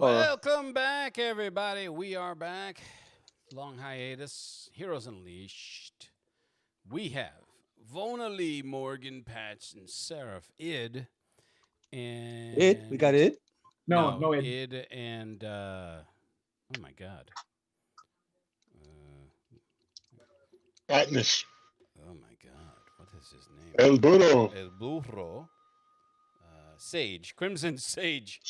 Welcome back, everybody. We are back. Long hiatus. Heroes Unleashed. We have Vona Lee, Morgan, Patch, and Seraph Id. It? We got And it? No, no, no, Id and oh my god. Uh, Atlas. oh my god. What is his name? El Burro. El Burro. Sage. Crimson Sage.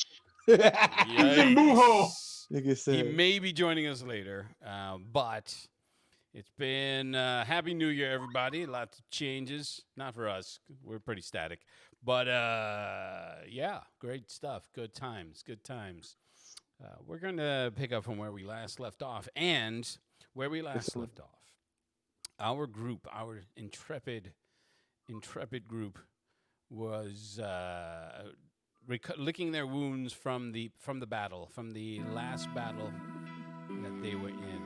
Crimson Bujo. Yikes. Nigga He said. may be joining us later, but it's been Happy New Year, everybody. Lots of changes. Not for us. We're pretty static. But yeah, great stuff. Good times. Good times. We're going to pick up from where we last left off. And where we last left off, our group, our intrepid group, was licking their wounds from the battle, from the last battle that they were in,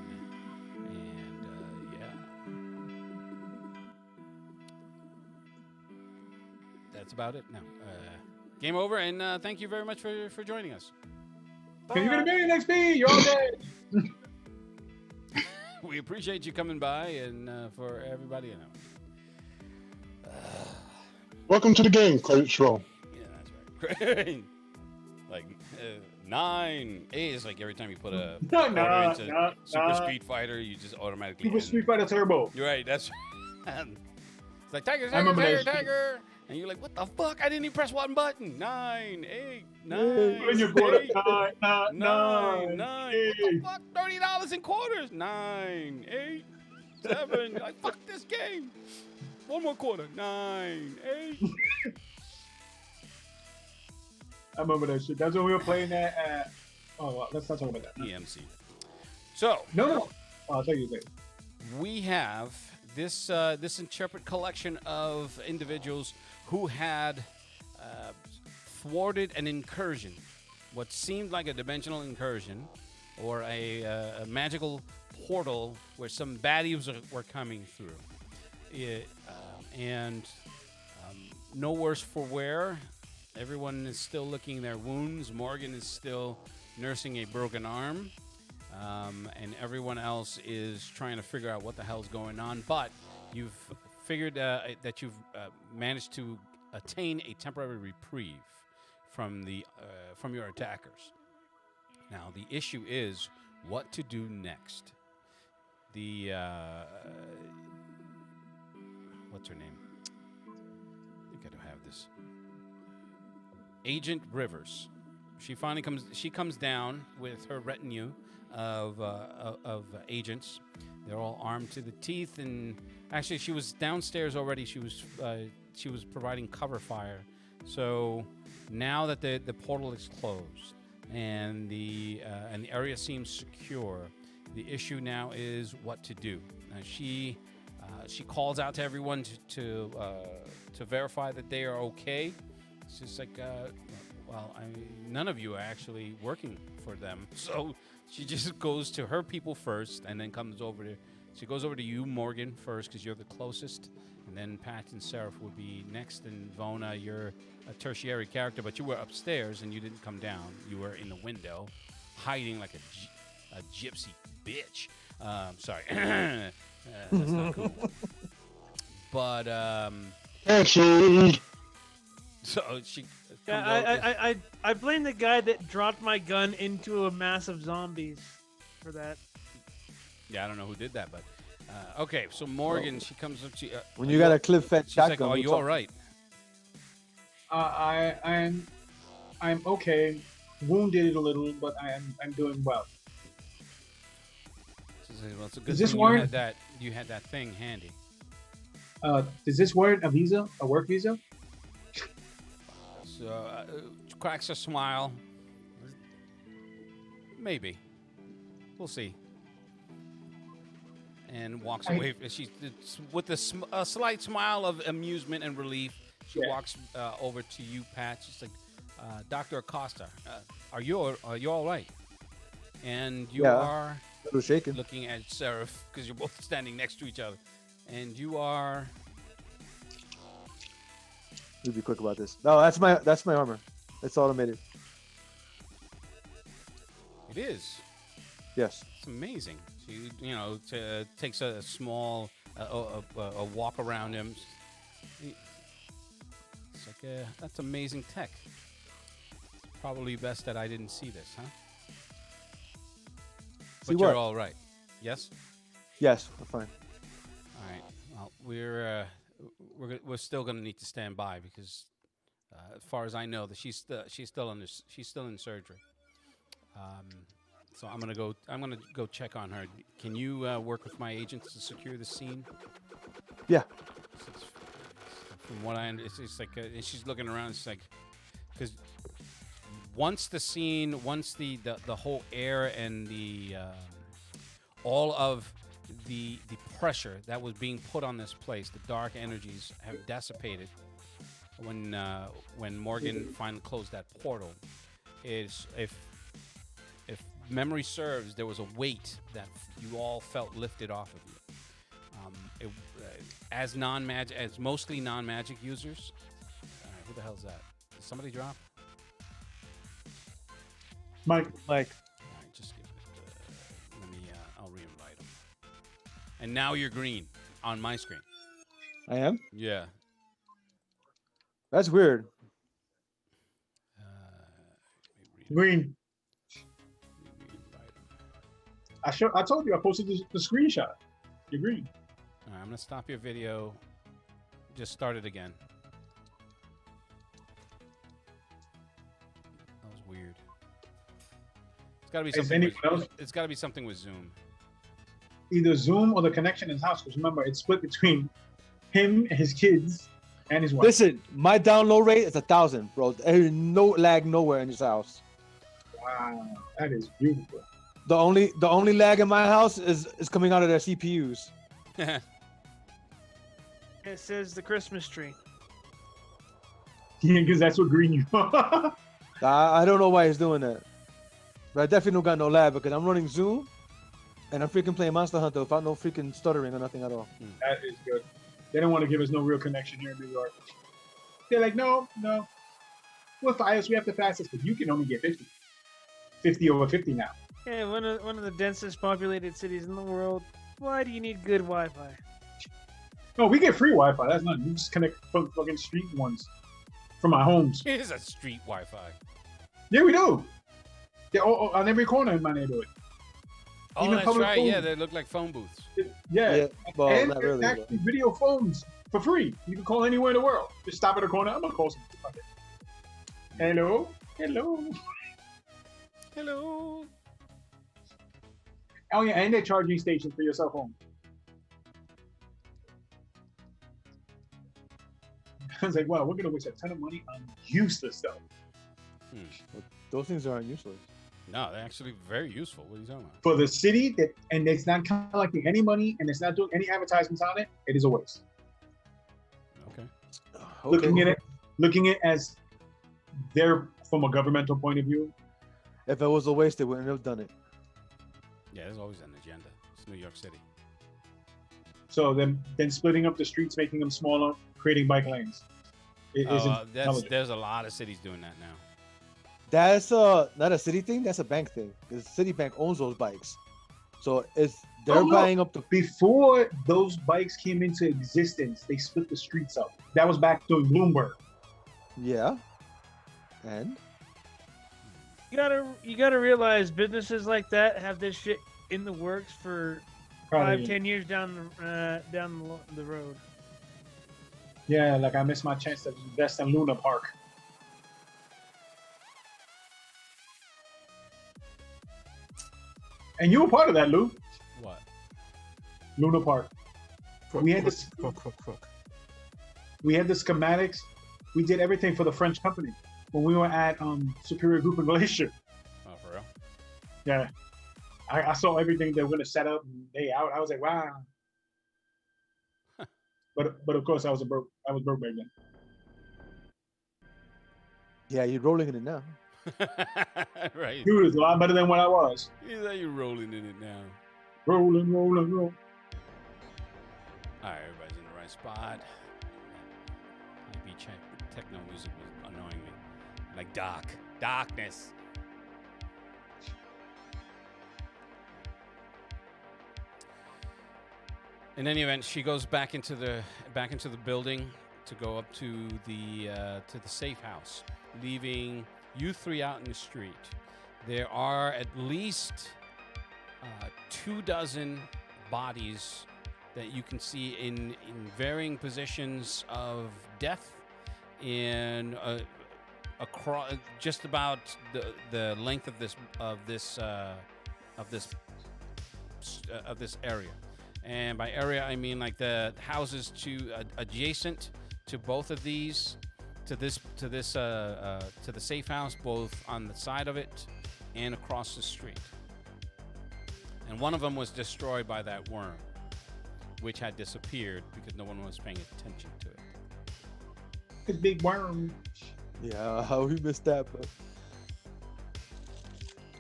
and that's about it. Now, game over, and thank you very much for joining us. Can you get a million XP? You're all dead. We appreciate you coming by, and for everybody, you know. Welcome to the game. Credits roll. Yeah, that's right. Like 9 A is like every time you put a quarter into Super Street Fighter, you just automatically. Super Street Fighter Turbo. You're right. That's. It's like tiger, I remember that shit. tiger, and you're like, what the fuck? I didn't even press one button. 9, 8, 9. Put in your quarter. 8, 9. What the fuck? $30 in quarters. 9, 8, 7. Like fuck this game. One more quarter. 9, 8. I remember that shit. That's when we were playing that at. Oh, well, let's not talk about that. EMC. So No. I'll tell you later. we have this this intrepid collection of individuals who had thwarted an incursion, what seemed like a dimensional incursion, or a magical portal where some baddies were coming through. And no worse for wear. Everyone is still licking their wounds. Morgan is still nursing a broken arm. And everyone else is trying to figure out what the hell's going on. But you've figured that you've managed to attain a temporary reprieve from your attackers. Now, the issue is what to do next. What's her name? I think I don't have this. Agent Rivers. She finally comes down with her retinue of agents. They're all armed to the teeth, and actually, she was downstairs already. She was providing cover fire. So now that the portal is closed and the area seems secure, the issue now is what to do. She calls out to everyone to verify that they are okay. It's just like, none of you are actually working for them. So she just goes to her people first, and then she goes over to you, Morgan, first, because you're the closest. And then Pat and Seraph would be next. And Vona, you're a tertiary character, but you were upstairs and you didn't come down. You were in the window, hiding like a gypsy bitch. Sorry. That's not cool. But, Cancelled. so she comes Yeah, I blame the guy that dropped my gun into a mass of zombies for that. Yeah, I don't know who did that, but okay. So Morgan, she comes up to you. When you got a clip fed She's like, shotgun. "Are you all right?" I'm okay. Wounded a little, but I'm doing well. She says, "Well, it's a good Is this thing warrant- you had that thing handy." Does this warrant a visa? A work visa? So cracks a smile. Maybe. We'll see. And walks away. She with a slight smile of amusement and relief. She walks over to you, Pat. She's like, "Dr. Acosta, are you all right?" And you Yeah. are A little shaken. looking at Seraph because you're both standing next to each other, and you are. We'll be quick about this. No, that's my armor. It's automated. It is. Yes. It's amazing. She, takes a small a walk around him. It's like that's amazing tech. Probably best that I didn't see this, huh? See But you're what? all right. Yes. Yes, I'm fine. All right. Well, we're still going to need to stand by because, as far as I know, that she's still in surgery. So I'm gonna go check on her. Can you work with my agents to secure the scene? Yeah. From what I understand, it's like she's looking around. It's like because once the whole air and the all of the pressure that was being put on this place, the dark energies have dissipated. When Morgan finally closed that portal, is if memory serves, there was a weight that you all felt lifted off of you. As mostly non-magic users. Who the hell's that? Did somebody drop? Mike. All right, just give it. Let me. I'll re-invite him. And now you're green on my screen. I am? Yeah. That's weird. Green. Re-invite him. I told you I posted the screenshot. You're green. All right, I'm gonna stop your video. Just start it again. That was weird. It's gotta be Is something. anyone else? It's gotta be something with Zoom. Either Zoom or the connection in his house. Because remember, it's split between him and his kids and his wife. Listen, my download rate is 1,000, bro. There's no lag nowhere in this house. Wow, that is beautiful. The only lag in my house is coming out of their CPUs. It says the Christmas tree. Yeah, because that's what green you are. I don't know why he's doing that. But I definitely don't got no lag because I'm running Zoom and I'm freaking playing Monster Hunter without no freaking stuttering or nothing at all. That is good. They don't want to give us no real connection here in New York. They're like, no. With Fios, we have the fastest, but you can only get 50. 50 over 50 now. Yeah, one of the densest populated cities in the world. Why do you need good Wi-Fi? No, we get free Wi-Fi. That's nothing. You just connect fucking street ones from our homes. Here's a street Wi-Fi. Yeah, we do. They're all on every corner in my neighborhood. Oh, Even that's public right. phones. Yeah, they look like phone booths. Yeah. Well, And not there's really. But... actually video phones for free. You can call anywhere in the world. Just stop at a corner. I'm gonna call somebody. Hello. Oh yeah, and they're charging stations for your cell phone. I was like, wow, we're gonna waste a ton of money on useless stuff. Those things aren't useless. No, they're actually very useful. What are you talking about? For the city and it's not collecting any money and it's not doing any advertisements on it, it is a waste. Okay. Looking at it as they're from a governmental point of view. If it was a waste, they wouldn't have done it. Yeah, there's always an agenda. It's New York City. So then splitting up the streets, making them smaller, creating bike lanes. It isn't intelligent. There's a lot of cities doing that now. That's not a city thing. That's a bank thing. Because Citibank owns those bikes, so they're buying up the. Before those bikes came into existence, they split the streets up. That was back during Bloomberg. Yeah. And You gotta realize businesses like that have this shit in the works for Probably. 5-10 years down the road. Yeah, like I missed my chance to invest in Luna Park. And you were part of that, Lou. What? Luna Park. We had this. We had the schematics. We did everything for the French company when we were at Superior Group in Glacier. Oh, for real? Yeah, I saw everything they were gonna set up and lay out. I was like, wow. But of course, I was broke back then. yeah, you're rolling in it now. Right. Dude, it's a lot better than what I was. He's like, you're rolling in it now. Rolling. All right, everybody's in the right spot. High beach techno music was annoying me. Like darkness. In any event, she goes back into the building to go up to the safe house, leaving you three out in the street. There are at least 24 bodies that you can see in varying positions of death, in across just about the length of this area. And by area, I mean like the houses adjacent to both of these, to the safe house, both on the side of it and across the street. And one of them was destroyed by that worm, which had disappeared because no one was paying attention to it. This big worm. Yeah, how we missed that, but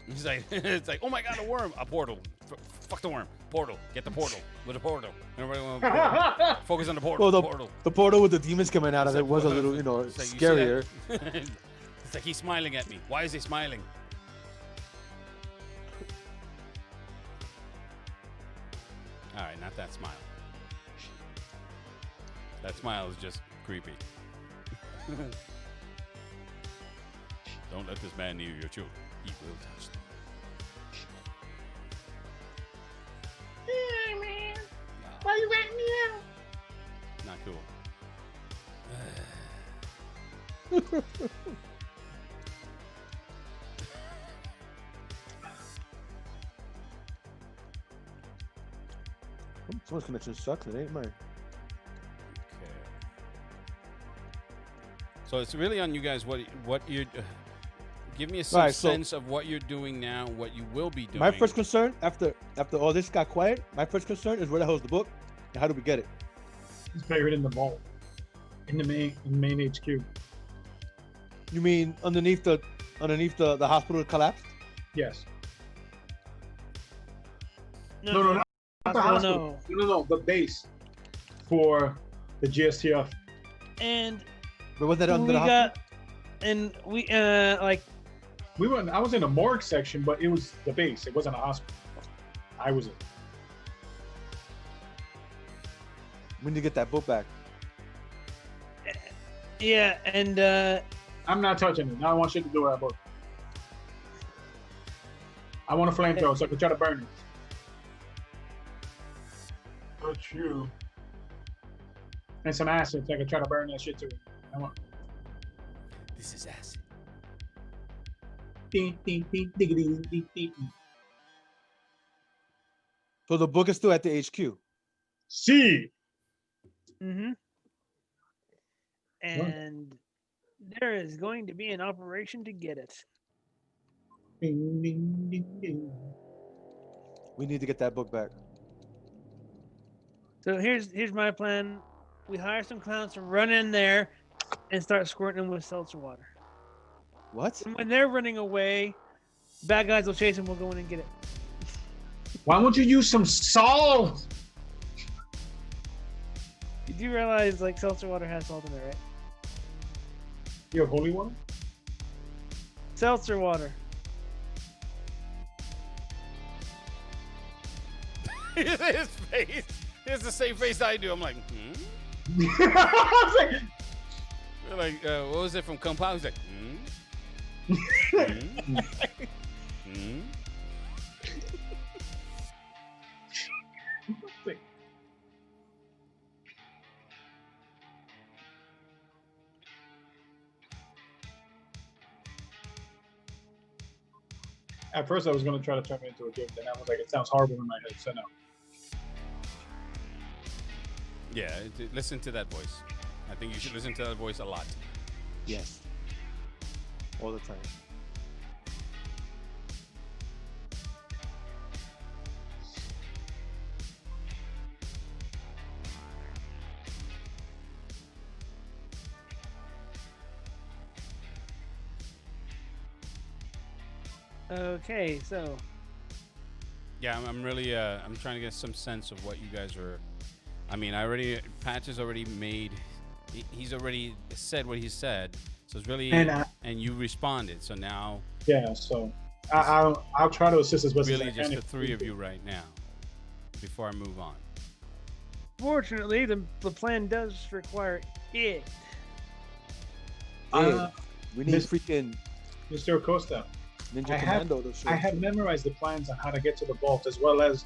He's like, it's like, oh my god, a worm, a portal. Fuck the worm. Portal. Get the portal. With a portal. Everybody want a portal. Focus on the portal. well, Portal. the portal with the demons coming out of It's it like, was a little, it's like, you see scarier. that? It's like he's smiling at me. Why is he smiling? All right, not that smile. That smile is just creepy. Don't let this man near your children. He will touch them. Yeah, man. Why you ratting me out? Not cool. Someone's connection sucks. It ain't mine. Okay. So it's really on you guys. What you're. Give me a Right, so- sense of what you're doing now, what you will be doing. My first concern after all this got quiet, my first concern is where the hell's the book and how do we get it? It's buried in the vault. In the main HQ. You mean underneath the hospital that collapsed? Yes. No, No, not the hospital. hospital. No, the base for the GSTF. And But was that under we the hospital? got, and we like I was in the morgue section, but it was the base. It wasn't a hospital. I was in. We need to get that book back. yeah, and I'm not touching it. I don't want shit to do with that book. I want a flamethrower so I can try to burn it. Touch you. And some acid so I can try to burn that shit too. I want. This is acid. Ding, ding, ding, ding, ding, ding, ding. So the book is still at the HQ. See. and there is going to be an operation to get it. Ding, ding, ding, ding. We need to get that book back. So here's my plan. We hire some clowns to run in there and start squirting them with seltzer water. What? And when they're running away, bad guys will chase them. We'll go in and get it. Why won't you use some salt? You do realize like seltzer water has salt in it, right? You have holy water? Seltzer water. His face. It's the same face I do. I'm like, I was like, Like, what was it from Compound? He's like, At first, I was going to try to turn it into a game. Then I was like, it sounds horrible in my head. So no. Yeah, listen to that voice. I think you should listen to that voice a lot. Yes. All the time. Okay, so Yeah, I'm really, I'm trying to get some sense of what you guys are. I mean, Patch has already made, he's already said what he said. So it's really, and you responded. So now, Yeah, so I'll try to assist as best really as I just can. the three of you right now, before I move on. Unfortunately, the plan does require it. Uh, We need Miss- freaking Mr. Acosta, Ninja I have- Commando to show. I have memorized the plans on how to get to the vault, as well as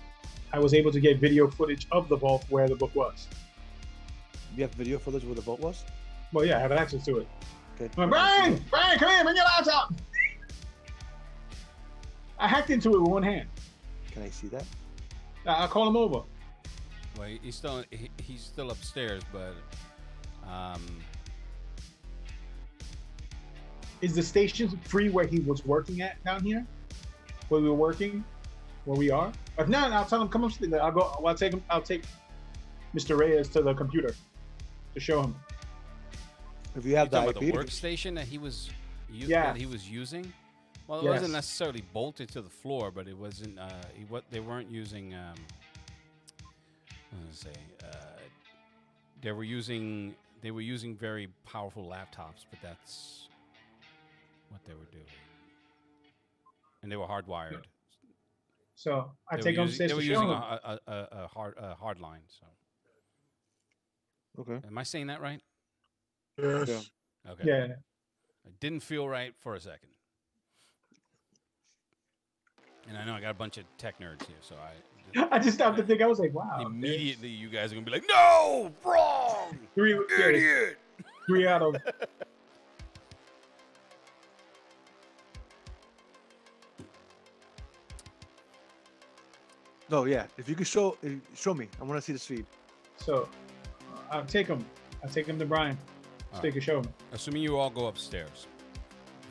I was able to get video footage of the vault where the book was. You have video footage where the vote was? Well, yeah, I have access to it. Okay. Brian, come here, bring your laptop. I hacked into it with one hand. Can I see that? I'll call him over. Well, he's still upstairs, but Is the station free where he was working at down here? Where we were working? Where we are? If not, I'll tell him come upstairs. I'll go. I'll take him. I'll take Mr. Reyes to the computer to show him. If you have you the talking IP, about the to- workstation that he was Yeah. that he was using. Well, it Yes. wasn't necessarily bolted to the floor, but it wasn't. They weren't using. I'm gonna say they were using very powerful laptops, but that's what they were doing, and they were hardwired. So I They take were him using, upstairs they were to show using him. a hard line. So, Okay. am I saying that right? Yes. Yeah. Okay. Yeah. It didn't feel right for a second. And I know I got a bunch of tech nerds here, so I just stopped to think. I was like, wow. immediately you guys are gonna be like, "No, wrong, idiot." 3 out of. No, yeah. If you could show me, I want to see this feed. So I'll take him. I'll take him to Brian. So they can show him. Assuming you all go upstairs.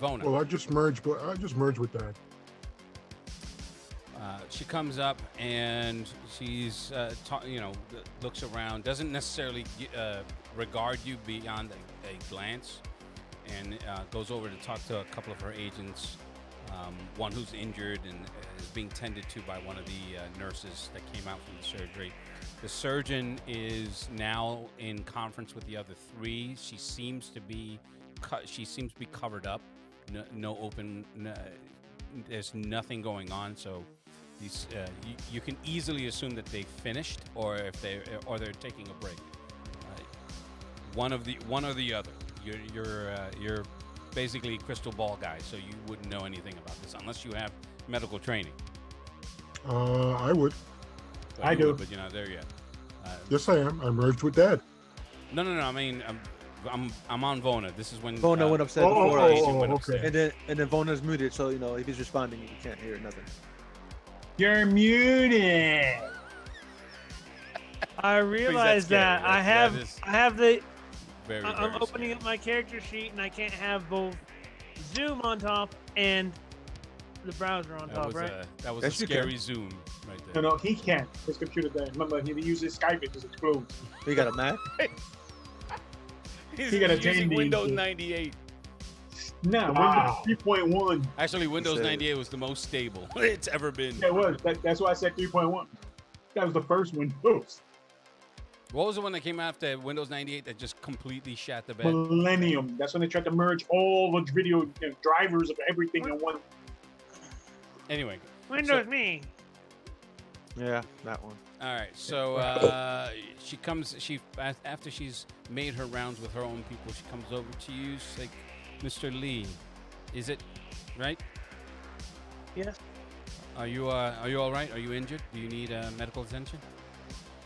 Vona, Well, I just merged with Dad. she comes up and she's, looks around, doesn't necessarily regard you beyond a glance, and goes over to talk to a couple of her agents. One who's injured and is being tended to by one of the nurses that came out from the surgery. The surgeon is now in conference with the other three. She seems to be covered up. No open. There's nothing going on. So these you can easily assume that they finished, or they're taking a break. One or the other. You're basically a crystal ball guy, so you wouldn't know anything about this unless you have medical training. I would. But I you do. would, but you're not there yet. Yes, I am. I merged with Dad. No. I mean, I'm on Vona. This is when Vona went upstairs oh, before oh, us. oh, went okay. upstairs. And then Vona's muted, so if he's responding, you can't hear nothing. You're muted. I realize scary. that I That have is I have the Very, I'm very opening up my character sheet and I can't have both Zoom on top and the browser on top, right? That was Yes, a you can. scary zoom right there. No, he can't. His computer doesn't. Remember, he uses Skype because it's closed. You got a Mac? He's He got a using Tandy Windows shit. 98. Nah, Wow. Windows 3.1. Actually, Windows said- 98 was the most stable it's ever been. Yeah, it was. That's why I said 3.1. That was the first Windows. What was the one that came after Windows 98 that just completely shat the bed? Millennium. That's when they tried to merge all the video drivers of everything in one. Anyway, Windows me. Yeah, that one. all right. So she comes. After she's made her rounds with her own people, she comes over to you. She's like, "Mr. Lee, is it right? Yes. Are you all right? Are you injured? Do you need medical attention?"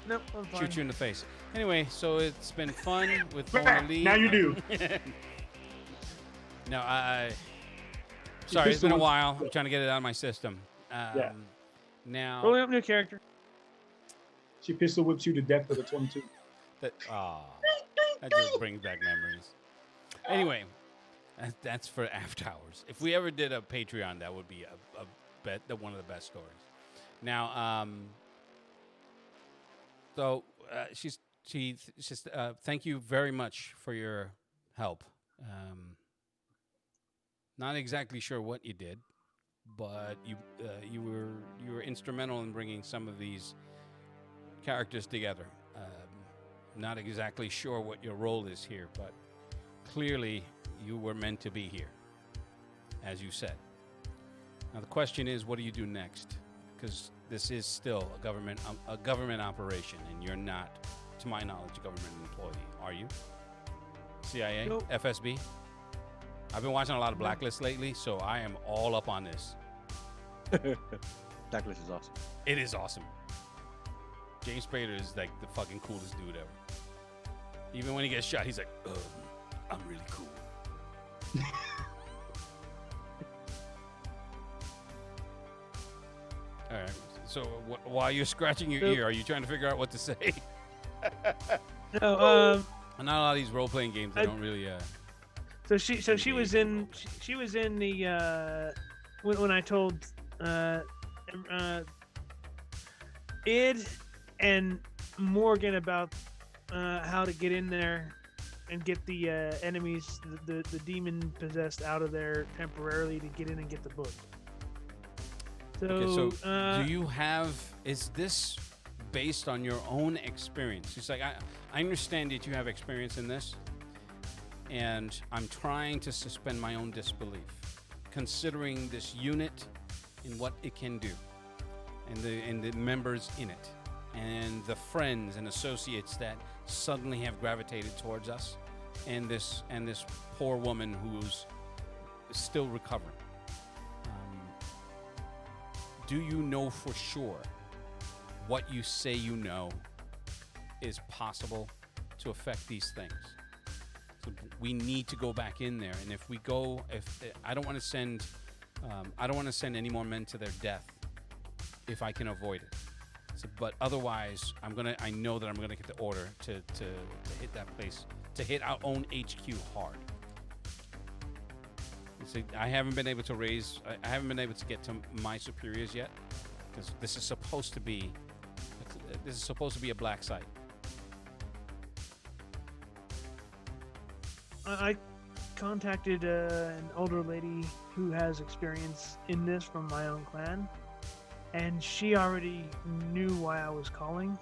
Nope, I'm fine. Shoot you in the face. Anyway, so it's been fun with Vona Lee. Now you do. No, sorry, it's been a pistol- while. I'm trying to get it out of my system. Yeah. Now Rolling up new character. She pistol whips you to death with a 22. that just brings back memories. Anyway, that's for after hours. If we ever did a Patreon, that would be one of the best stories. Now, so she says, thank you very much for your help. Not exactly sure what you did, but you were instrumental in bringing some of these characters together. Not exactly sure what your role is here, but clearly you were meant to be here, as you said. Now the question is, what do you do next? Because this is still a government operation, and you're not to my knowledge, a government employee. Are you? CIA? Nope. FSB? I've been watching a lot of Blacklist lately, so I am all up on this. Blacklist is awesome. It is awesome. James Spader is like the fucking coolest dude ever. Even when he gets shot, he's like, I'm really cool. All right. So while you're scratching your ear, are you trying to figure out what to say? No, Not a lot of these role-playing games. They don't really. So she was in the when I told Id and Morgan about how to get in there and get the enemies, the demon possessed, out of there temporarily to get in and get the book. So, Okay, so do you have? Is this based on your own experience? It's like I understand that you have experience in this, and I'm trying to suspend my own disbelief, considering this unit and what it can do, and the members in it, and the friends and associates that suddenly have gravitated towards us, and this poor woman who's still recovering. Do you know for sure what you say you know is possible to affect these things? So we need to go back in there, and if I don't want to send any more men to their death if I can avoid it. So, but otherwise, I know that I'm gonna get the order to hit that place, to hit our own HQ hard. See, I haven't been able to get to my superiors yet, because this is supposed to be a black site. I contacted an older lady who has experience in this from my own clan, and she already knew why I was calling.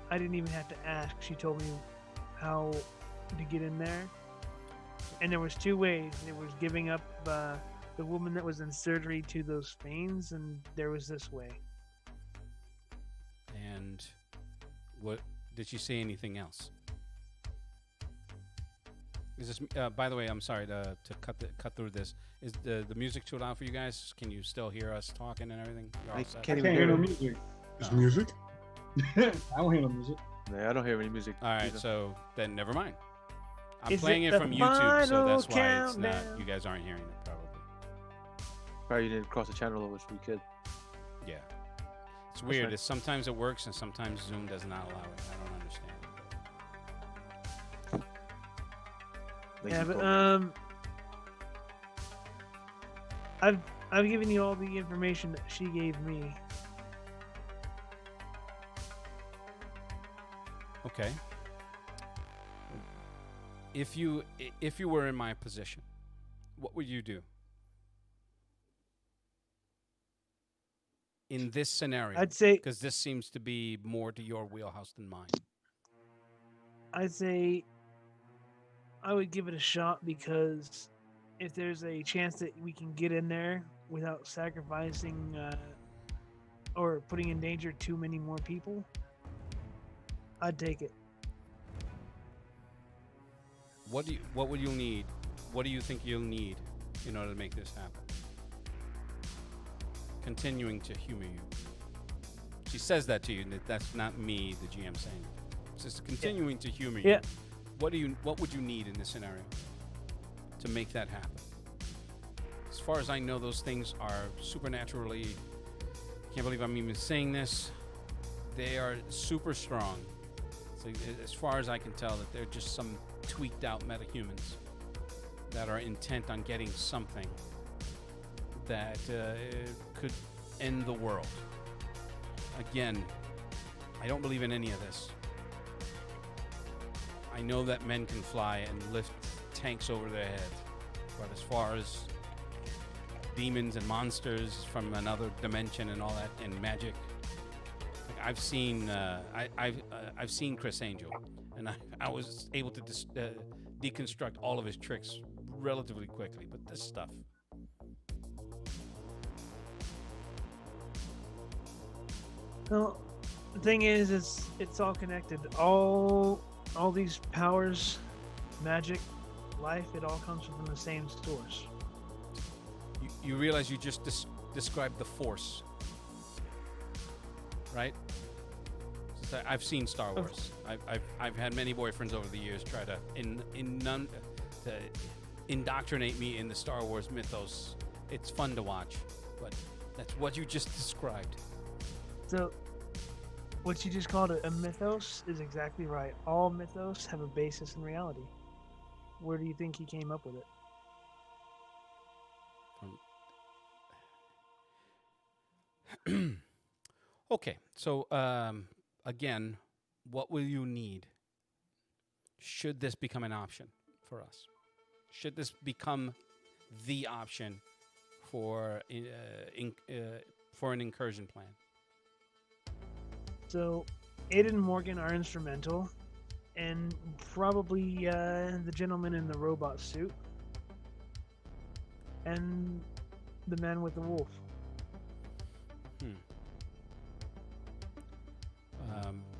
I didn't even have to ask. She told me how to get in there. And there was two ways. There was giving up the woman that was in surgery to those fiends, and there was this way. And what did she say? Anything else? Is this? By the way, I'm sorry to cut through this. Is the music too loud for you guys? Can you still hear us talking and everything? You're all I set? I can't can't even hear no hear it. music. Is music? I don't hear no music. Yeah, I don't hear any music. All right, either. so then never mind. I'm Is playing it it the from YouTube, so that's final why it's not. countdown? You guys aren't hearing it, probably. Probably didn't cross the channel over, so we could. Yeah, it's weird. fine. It's sometimes it works, and sometimes Zoom does not allow it. I don't understand. Lazy Yeah, but program. I've given you all the information that she gave me. Okay. If you were in my position, what would you do in this scenario? I'd say Because this seems to be more to your wheelhouse than mine. I would give it a shot, because if there's a chance that we can get in there without sacrificing or putting in danger too many more people, I'd take it. What would you need? What do you think you'll need in order to make this happen? Continuing to humor you. She says that to you, and that's not me, the GM, saying it. It's just continuing to humor you. Yeah. What would you need in this scenario to make that happen? As far as I know, those things are supernaturally. Can't believe I'm even saying this. They are super strong. So as far as I can tell, that they're just some tweaked out metahumans that are intent on getting something that could end the world. Again, I don't believe in any of this. I know that men can fly and lift tanks over their head, but as far as demons and monsters from another dimension and all that, and magic, like I've seen Chris Angel, and I was able to deconstruct all of his tricks relatively quickly. But this stuff, Well, the thing is, it's all connected. All these powers, magic, life, it all comes from the same source. You realize you just described the Force, right? So I've seen Star Wars. I've had many boyfriends over the years try to to indoctrinate me in the Star Wars mythos. It's fun to watch, but that's what you just described. So, what you just called a mythos is exactly right. All mythos have a basis in reality. Where do you think he came up with it? Okay, so again, what will you need? Should this become an option for us? Should this become the option for an incursion plan? So, Aiden and Morgan are instrumental, and probably the gentleman in the robot suit, and the man with the wolf.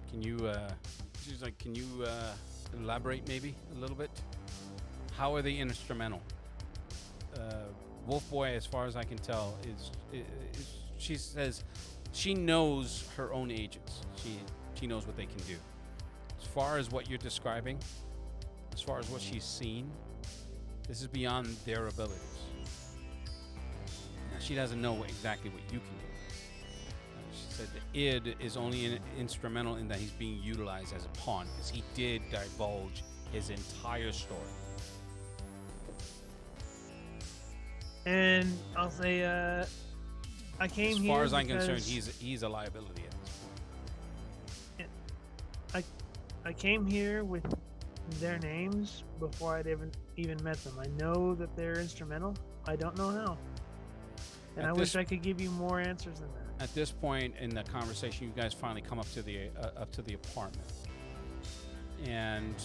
Can you, she's like, can you elaborate maybe a little bit? How are they instrumental? Wolf Boy, as far as I can tell, is she says she knows her own agents. She knows what they can do. As far as what you're describing, as far as what she's seen, this is beyond their abilities. Now, she doesn't know exactly what you can do. She said the id is only instrumental in that he's being utilized as a pawn, because he did divulge his entire story. And I'll say, I came here. As far as I'm because concerned, he's a liability at this point. I came here with their names before I'd even met them. I know that they're instrumental. I don't know how. And I wish I could give you more answers than that. At this point in the conversation, you guys finally come up to the apartment, and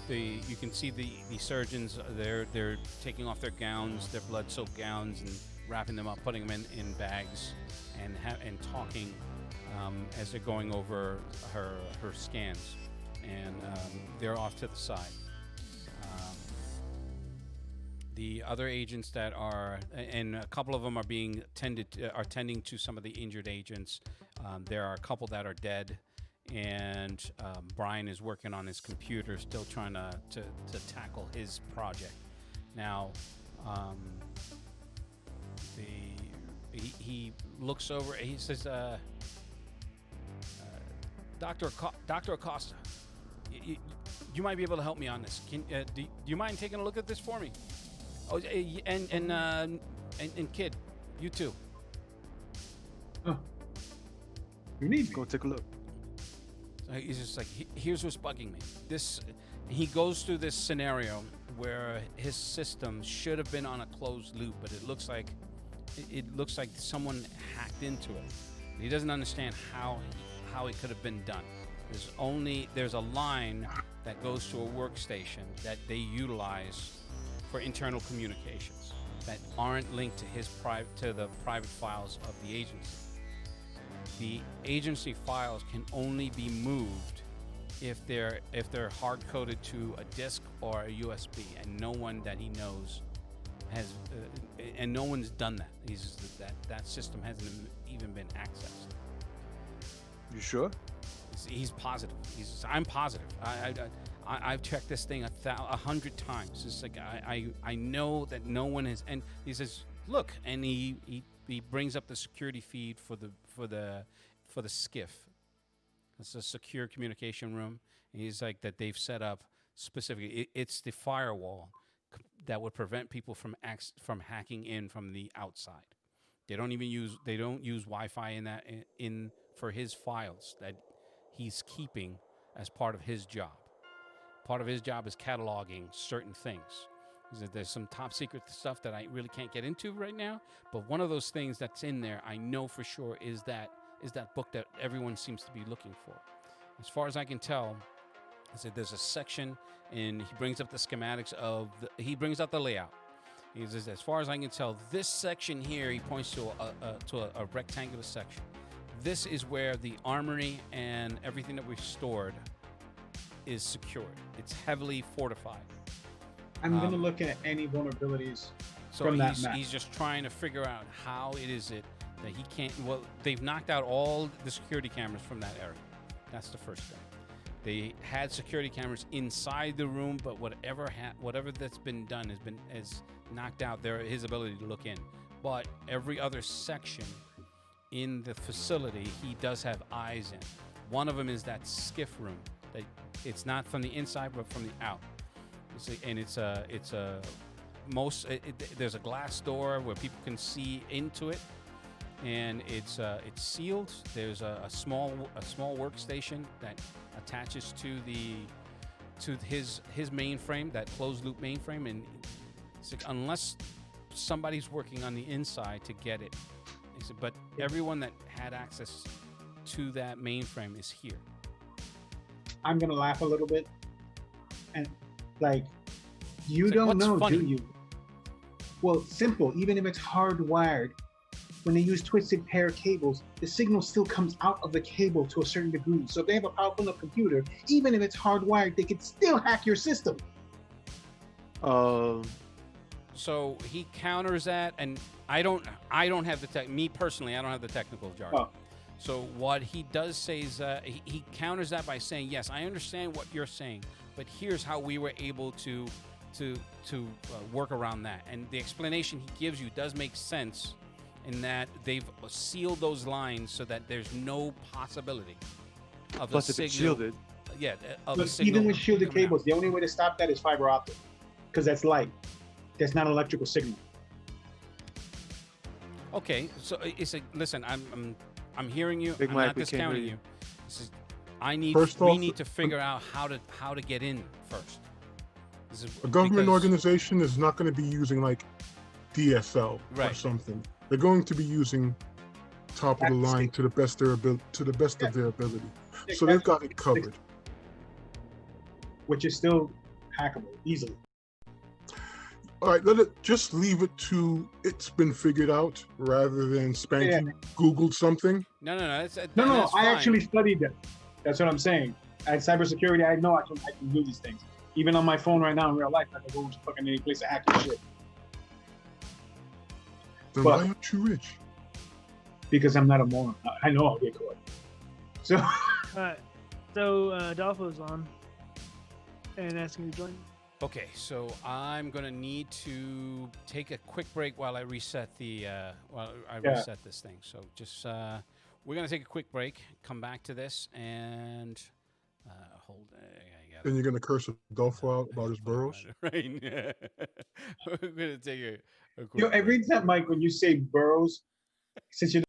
you can see the surgeons. They're taking off their gowns, their blood-soaked gowns, and wrapping them up, putting them in bags, and talking as they're going over her scans, and they're off to the side. The other agents that are, and a couple of them are being tending to some of the injured agents. There are a couple that are dead, and Brian is working on his computer, still trying to tackle his project. Now, he looks over. He says, "Dr. Acosta, you might be able to help me on this. Do you mind taking a look at this for me? Oh, and kid, you too." Huh. You need me. Go take a look. So he's just like, here's what's bugging me. He goes through this scenario where his system should have been on a closed loop, but it looks like someone hacked into it. He doesn't understand how it could have been done. There's a line that goes to a workstation that they utilize for internal communications that aren't linked to the private files of the agency. The agency files can only be moved if they're hard coded to a disk or a USB, and no one that he knows has, and no one's done that. That system hasn't even been accessed. You sure? He's positive. I'm positive. I've checked this thing 100 times. It's like I know that no one has. And he says, "Look," and he brings up the security feed for the skiff. It's a secure communication room. And he's like that they've set up specifically. It's the firewall that would prevent people from hacking in from the outside. They don't use Wi-Fi in for his files that he's keeping as part of his job. Part of his job is cataloging certain things. He said there's some top secret stuff that I really can't get into right now, but one of those things that's in there, I know for sure, is that book that everyone seems to be looking for. As far as I can tell, I said there's a section, and he brings up the schematics he brings up the layout. He says, as far as I can tell, this section here, he points to a rectangular section. this is where the armory and everything that we've stored is secured. It's heavily fortified. I'm gonna look at any vulnerabilities So from that map. he's just trying to figure out how it is that he can't. Well, they've knocked out all the security cameras from that area. That's the first thing. They had security cameras inside the room, but whatever that's been done has knocked out his ability to look in. But every other section in the facility, he does have eyes in. One of them is that skiff room. That it's not from the inside, but from the out. There's a glass door where people can see into it, and it's sealed. There's a small workstation that attaches to his mainframe, that closed loop mainframe, and it's like, unless somebody's working on the inside to get it. But everyone that had access to that mainframe is here. I'm gonna laugh a little bit, and like, you It's like, don't what's know, funny? do you? Well, simple. Even if it's hardwired, when they use twisted pair cables, the signal still comes out of the cable to a certain degree. So if they have a powerful enough computer, even if it's hardwired, they could still hack your system. So he counters that, and I don't have the me personally, I don't have the technical jargon. Oh. So what he does say is he counters that by saying, yes, I understand what you're saying, but here's how we were able to work around that. And the explanation he gives you does make sense in that they've sealed those lines so that there's no possibility of Plus, a if it's signal. shielded, Yeah, of a Look, signal. even with shielded coming out. cables, the only way to stop that is fiber optic, because that's light. That's not an electrical signal. Okay, so it's a listen. I'm hearing you. Big I'm Mike, not we can't discounting hear you. you. This is, we First off, need to figure out how to get in first. This is A government because- organization is not going to be using like DSL or Right. something. They're going to be using top of the line to the best of their ability. So they've got it covered. Which is still hackable easily. All right, just leave it to it's been figured out rather than Spanky Googled something. No. That's, No, that's I fine. actually studied that. That's what I'm saying. At cybersecurity, I know I can do these things. Even on my phone right now in real life, I can go to fucking any place to hack your shit. Then But- why aren't you rich? Because I'm not a moron. I know I'll get caught. So Alright. So Adolfo's on and asking you to join. Okay, so I'm gonna need to take a quick break while I reset reset this thing. So just we're gonna take a quick break, come back to this, and hold. Then you're going to curse Adolfo out about his burrows? Right. We're gonna take a quick you know, every break. time, Mike, when you say burrows, since you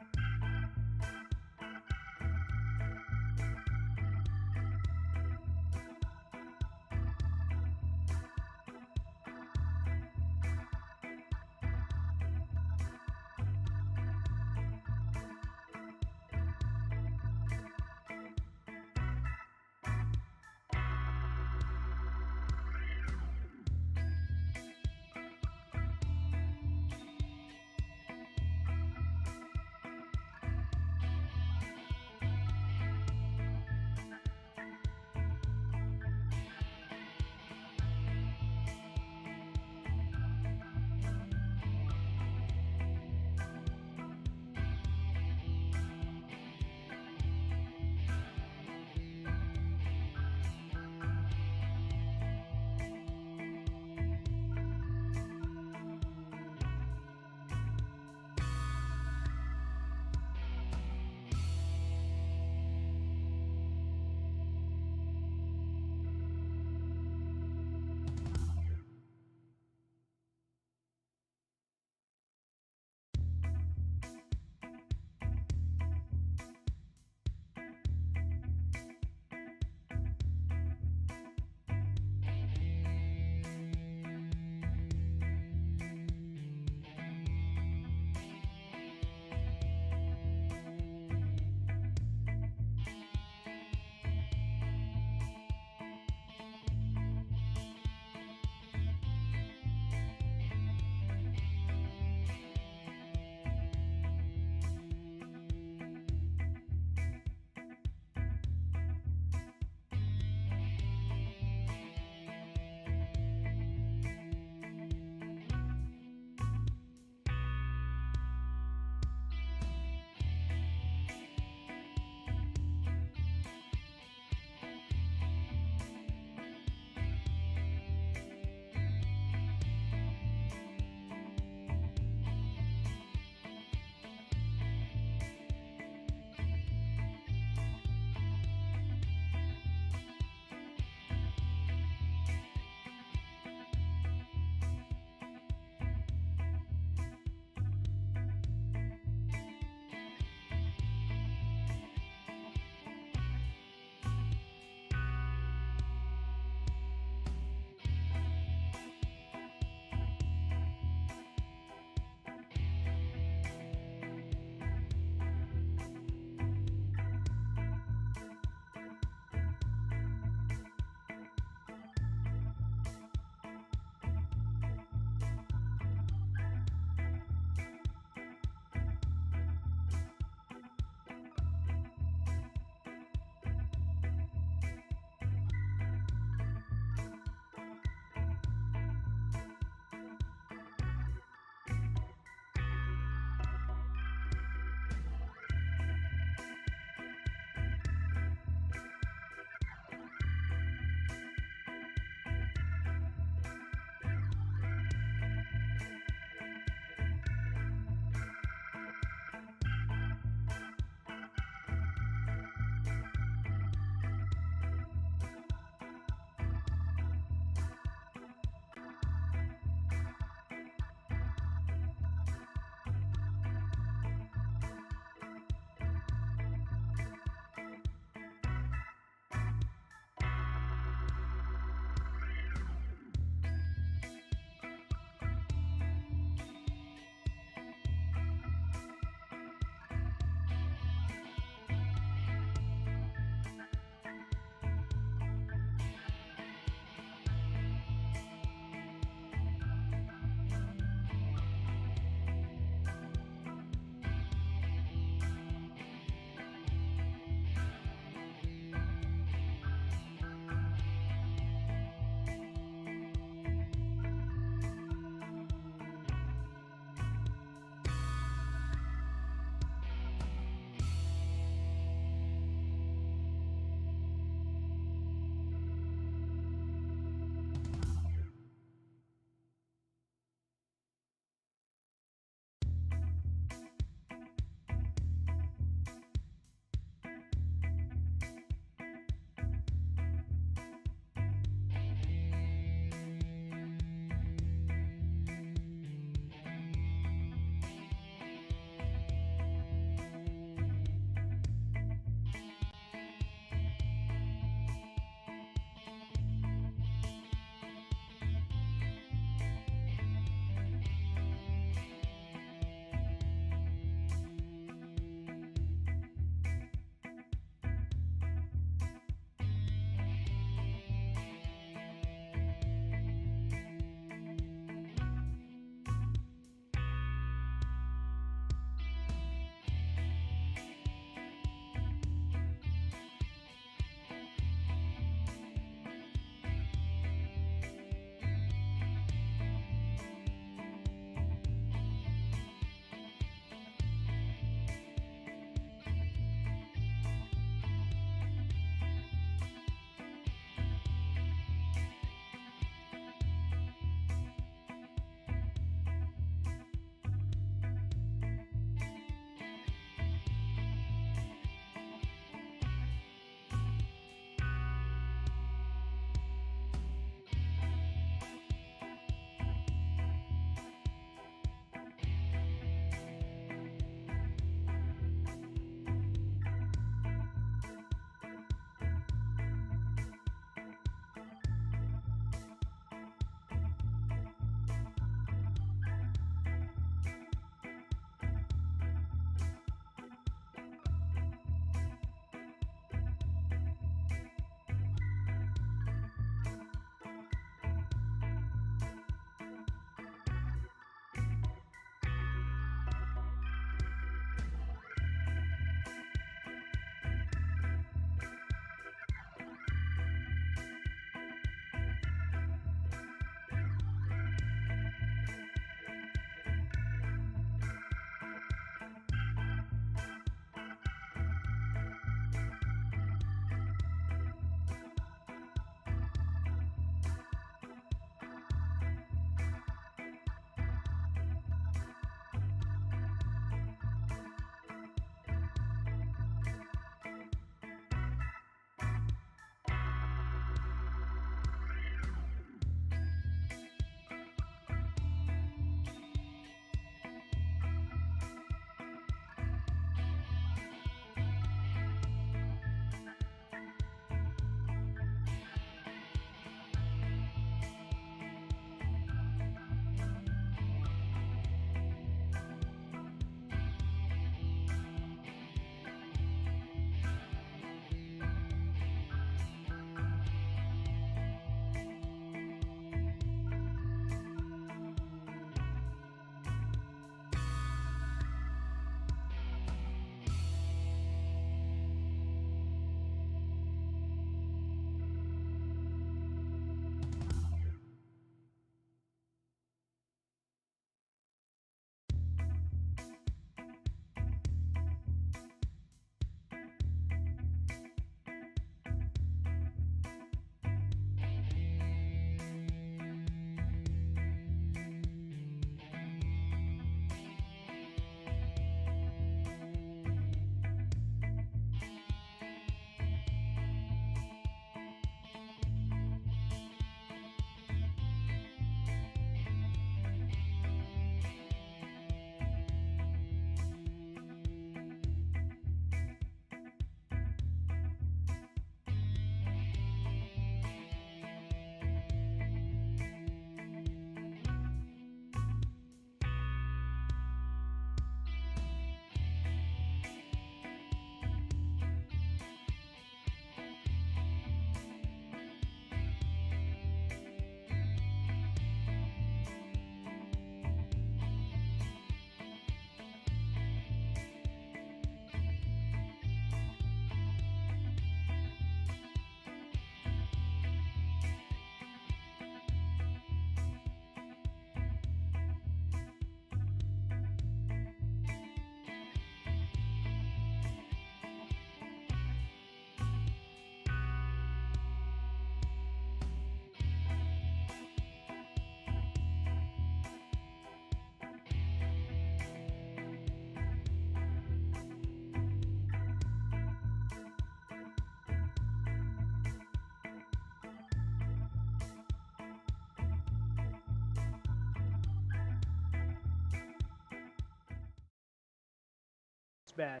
It's bad.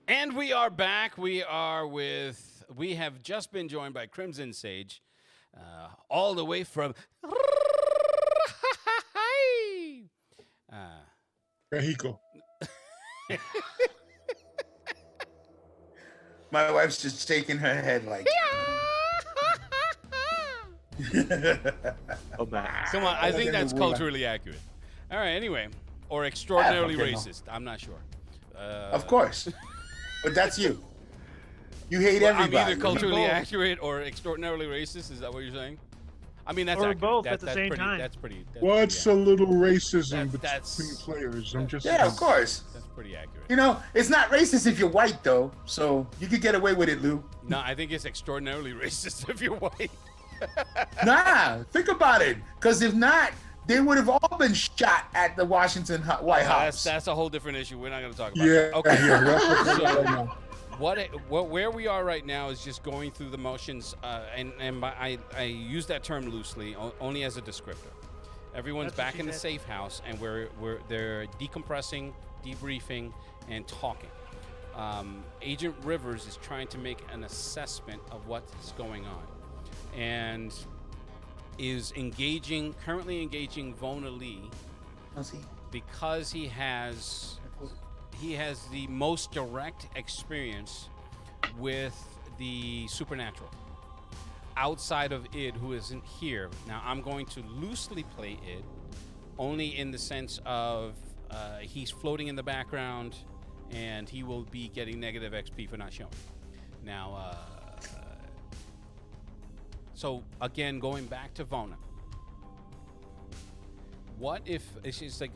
And we are back. We have just been joined by Crimson Sage, all the way from Mexico. My wife's just shaking her head like. Oh man. Come on, I think that's culturally accurate. All right, anyway. Or extraordinarily racist. I'm not sure. Of course. But that's you. You hate Well, I'm everybody. either culturally both. accurate or extraordinarily racist. Is that what you're saying? I mean, that's Or accurate. both at the That's same pretty, time. That's pretty. That's What's pretty a little racism That's- between players? I'm just Yeah, of course. That's pretty accurate. You know, it's not racist if you're white, though. So you could get away with it, Lou. No, I think it's extraordinarily racist if you're white. Nah, think about it. Because if not, they would have all been shot at the Washington White House. That's a whole different issue. We're not going to talk about Yeah, that. Okay. yeah, that's what we're talking about. Where we are right now is just going through the motions, I use that term loosely, only as a descriptor. Everyone's That's what back she in the said. safe house, and they're decompressing, debriefing, and talking. Agent Rivers is trying to make an assessment of what's going on, and is currently engaging Vona Lee Oh, see? because he has the most direct experience with the supernatural outside of Id, who isn't here. Now, I'm going to loosely play Id, only in the sense of he's floating in the background, and he will be getting negative XP for not showing. Now, so again, going back to Vona. What if she's like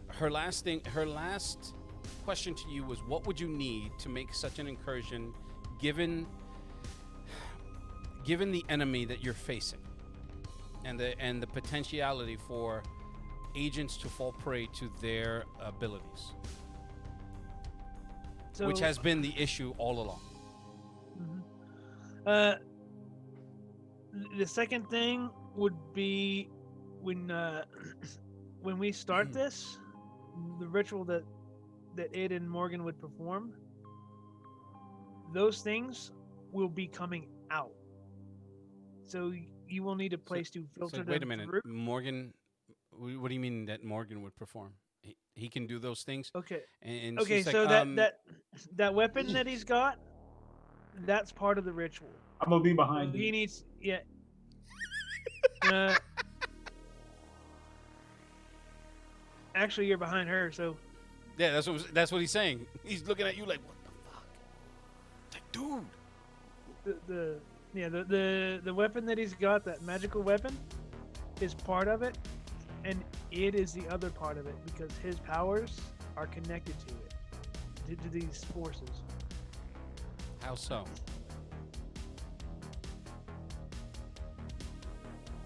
her last question to you was, what would you need to make such an incursion, given the enemy that you're facing, and the potentiality for agents to fall prey to their abilities, So, which has been the issue all along. The second thing would be when when we start this, the ritual that Id and Morgan would perform, those things will be coming out. So you will need a place to filter So them wait a minute, through. Morgan. What do you mean that Morgan would perform? He can do those things. Okay. And Okay. she's So like, that weapon that he's got, that's part of the ritual. I'm gonna be behind He you. needs, yeah. Uh, actually, you're behind her, so Yeah, that's what he's saying. He's looking at you like, what the fuck? It's like, dude. the weapon that he's got, that magical weapon, is part of it, and it is the other part of it because his powers are connected to it, to these forces. How so?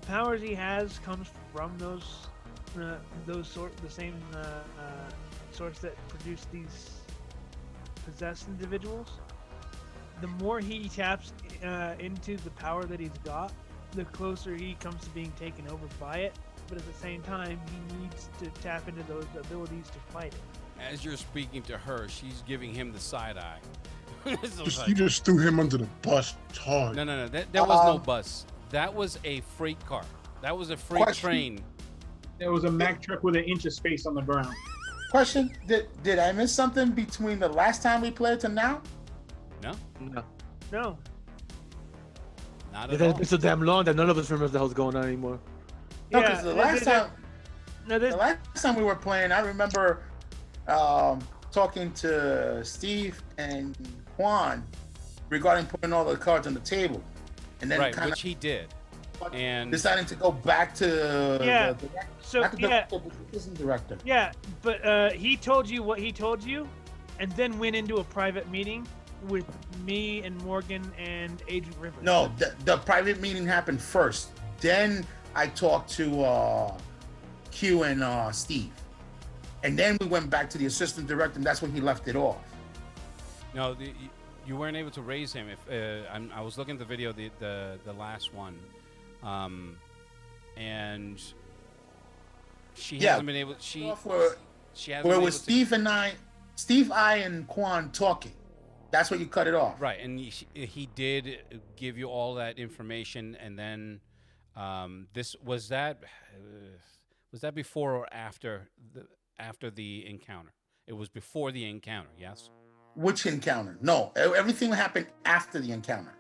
Powers he has comes from the same source that produce these possessed individuals. The more he taps into the power that he's got, the closer he comes to being taken over by it. But at the same time, he needs to tap into those abilities to fight it. As you're speaking to her, she's giving him the side eye. It's like- You just threw him under the bus hard. no. That was no bus. That was a freight car. That was a freight Question. train. There was a Mack truck with an inch of space on the ground. Question: Did I miss something between the last time we played to now? No, No. No, not It at has all. been so damn long that none of us remember the hell's going on anymore. No, because the last time. No, this, The last time we were playing, I remember talking to Steve and Juan regarding putting all the cards on the table, and then Right, kind which he did. of And deciding to go back to Yeah. the director, so not the yeah, director, but the assistant director. yeah, but he told you what he told you, and then went into a private meeting with me and Morgan and Agent Rivers. No, the private meeting happened first. Then I talked to Q and Steve, and then we went back to the assistant director, and that's when he left it off. no, you weren't able to raise him. If I was looking at the video, the last one, and she Yeah. hasn't been able. She Where, hasn't where been was able to- Steve and I? Steve I and Quan talking. That's where you cut it off. Right, and he did give you all that information, and then this was that before or after the encounter? It was before the encounter, yes. Which encounter? No, everything happened after the encounter.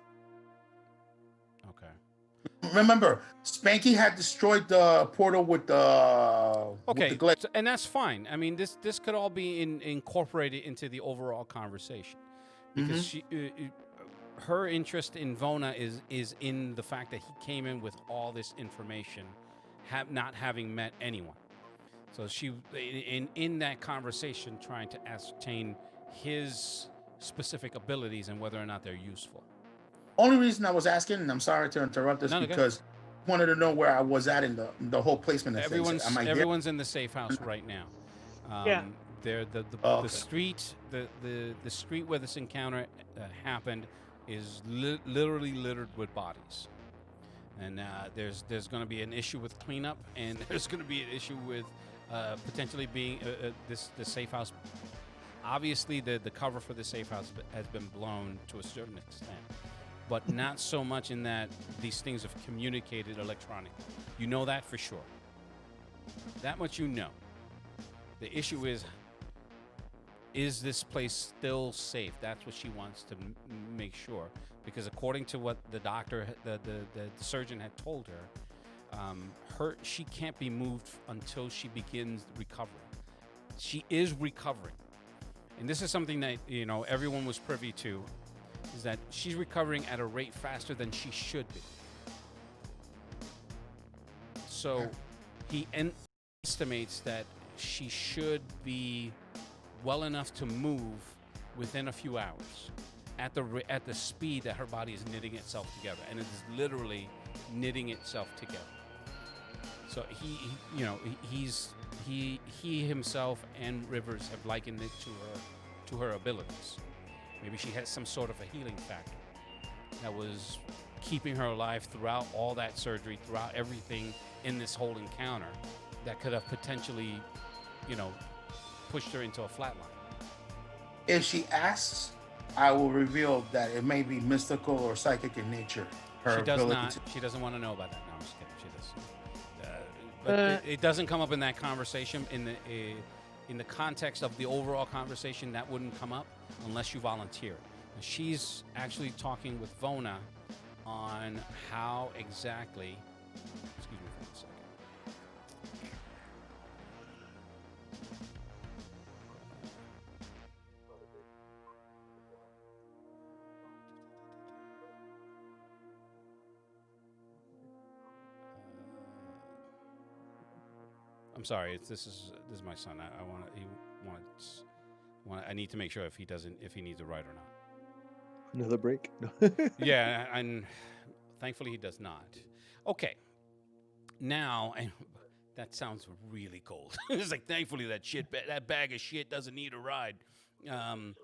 Okay. Remember, Spanky had destroyed the portal with the Okay, with the glade. and that's fine. I mean, this could all be incorporated into the overall conversation, because her interest in Vona is in the fact that he came in with all this information, not having met anyone. So she in that conversation trying to ascertain his specific abilities and whether or not they're useful. Only reason I was asking, and I'm sorry to interrupt this, No, okay. because I wanted to know where I was at in the whole placement of Everyone's things. Am I there? everyone's in the safe house right now. Yeah. They're the Okay. street the street where this encounter happened is literally littered with bodies, and there's going to be an issue with cleanup, and there's going to be an issue with potentially being this safe house. Obviously, the cover for the safe house has been blown to a certain extent, but not so much in that these things have communicated electronically. You know that for sure. That much you know. The issue is this place still safe? That's what she wants to make sure, because according to what the doctor, the surgeon had told her, she can't be moved until she begins recovering. She is recovering, and this is something that everyone was privy to, is that she's recovering at a rate faster than she should be. So he estimates that she should be well enough to move within a few hours at the speed that her body is knitting itself together, and it is literally knitting itself together. So he himself and Rivers have likened it to her abilities. Maybe she has some sort of a healing factor that was keeping her alive throughout all that surgery, throughout everything in this whole encounter, that could have potentially, pushed her into a flat line. If she asks, I will reveal that it may be mystical or psychic in nature. She does not. She doesn't want to know about that. No, I'm just kidding. She does. But it doesn't come up in that conversation. In the context of the overall conversation, that wouldn't come up unless you volunteer. And she's actually talking with Vona on how exactly. Excuse me for a second. I'm sorry. This is my son. I need to make sure if he needs a ride or not. Another break? No. Yeah, and thankfully he does not. Okay. Now, and that sounds really cold. It's like, thankfully that bag of shit doesn't need a ride. No,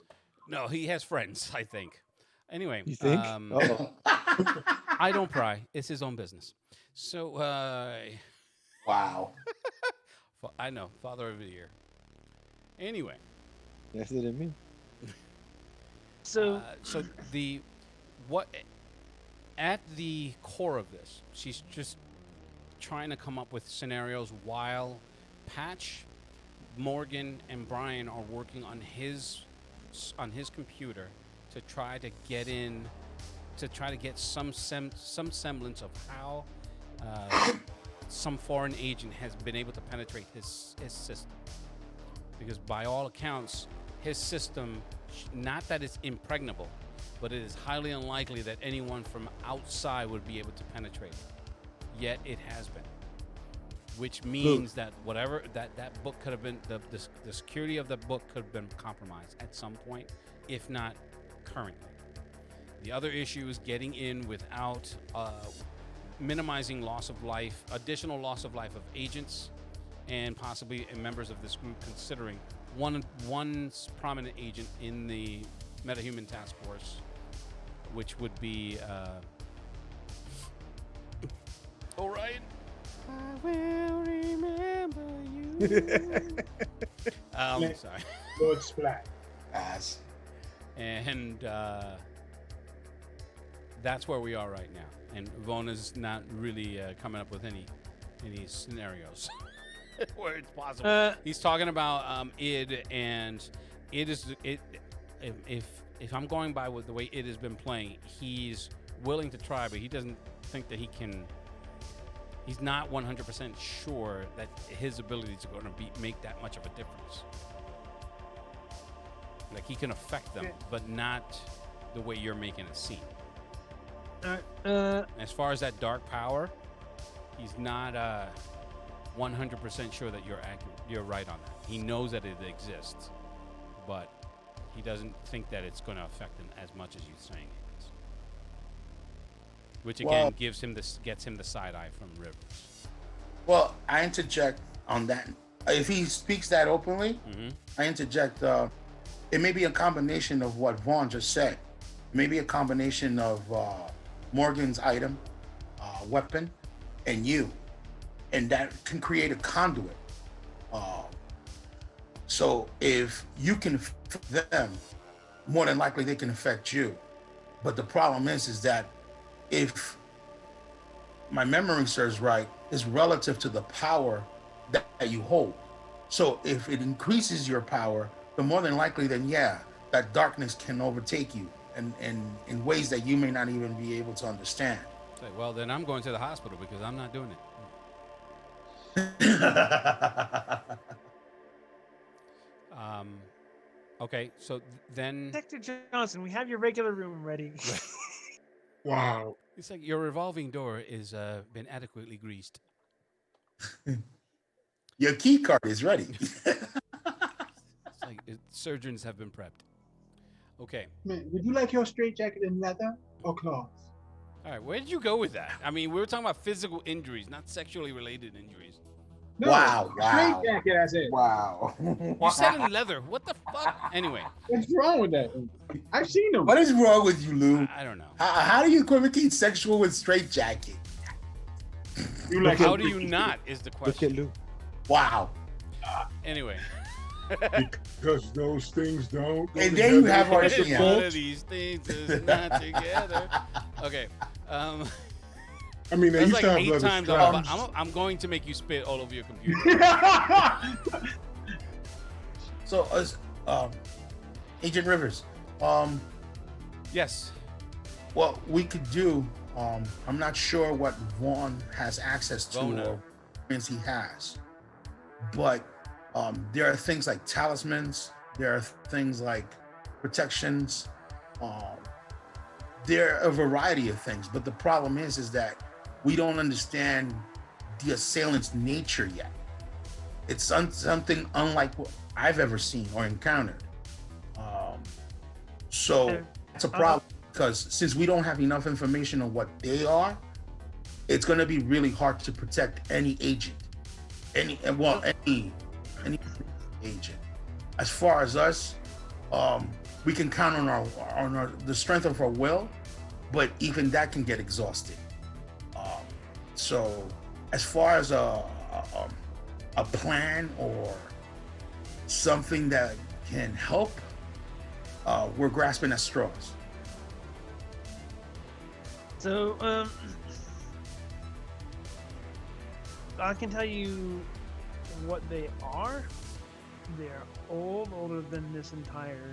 he has friends, I think. Anyway, You think? I don't pry. It's his own business. So, Wow. I know, father of the year. Anyway. That's it in me. So at the core of this, she's just trying to come up with scenarios while Patch, Morgan, and Brian are working on his computer to try to get some semblance of how some foreign agent has been able to penetrate his system. Because by all accounts, his system, not that it's impregnable, but it is highly unlikely that anyone from outside would be able to penetrate it. Yet it has been. Which means that whatever that book could have been, the security of the book could have been compromised at some point, if not currently. The other issue is getting in without minimizing loss of life, additional loss of life of agents, and possibly members of this group, considering one prominent agent in the Metahuman Task Force, which would be Orion. I will remember you. Yeah. Sorry. Lord Splat. Ass. And that's where we are right now. And Vona's not really coming up with any scenarios where it's possible. He's talking about id, and it is it. If I'm going by with the way it has been playing, he's willing to try, but he doesn't think that he can. He's not 100% sure that his abilities are going to make that much of a difference. Like he can affect them, Okay. but not the way you're making it seem. Alright, As far as that dark power, he's not 100% sure that you're accurate. You're right on that. He knows that it exists, but he doesn't think that it's going to affect him as much as you're saying it is. Which again Well- gets him the side eye from Rivers. Well, I interject on that. If he speaks that openly, Mm-hmm. I interject. It may be a combination of what Vaughn just said. Maybe a combination of Morgan's item, weapon, and you, and that can create a conduit. So if you can affect them, more than likely they can affect you. But the problem is that if my memory serves right, is relative to the power that you hold. So if it increases your power, the more than likely, then yeah, that darkness can overtake you, and in ways that you may not even be able to understand. It's like, well, then I'm going to the hospital because I'm not doing it. Okay, so then Detective Johnson, we have your regular room ready. Wow. it's like your revolving door is been adequately greased. Your key card is ready. It's like surgeons have been prepped. Okay. Man, would you like your straight jacket in leather or cloth? All right, where did you go with that? I mean, we were talking about physical injuries, not sexually related injuries. No, Wow, a straight wow. jacket, I said. Wow. You said in leather. What the fuck? Anyway, What's wrong with that? I've seen them. What is wrong with you, Lou? I don't know. How do you equivocate sexual with straitjacket? You like How it- do you not is the Look at question. Lou. Wow. Anyway. Because those things don't. go And there you together. have our One yeah. of these things is not together. Okay. I mean, they That's used like to have 8 leather times. straps. I'm going to make you spit all over your computer. So, Agent Rivers, Yes. what we could do, I'm not sure what Vaughn has access to Vona. or experience he has, but there are things like talismans, there are things like protections, there are a variety of things, but the problem is that we don't understand the assailant's nature yet. It's something unlike what I've ever seen or encountered. So it's a problem because since we don't have enough information on what they are, it's going to be really hard to protect any agent, any agent. As far as us, we can count on the strength of our will, but even that can get exhausted. So as far as a plan or something that can help, we're grasping at straws. So, I can tell you what they are. They're older than this entire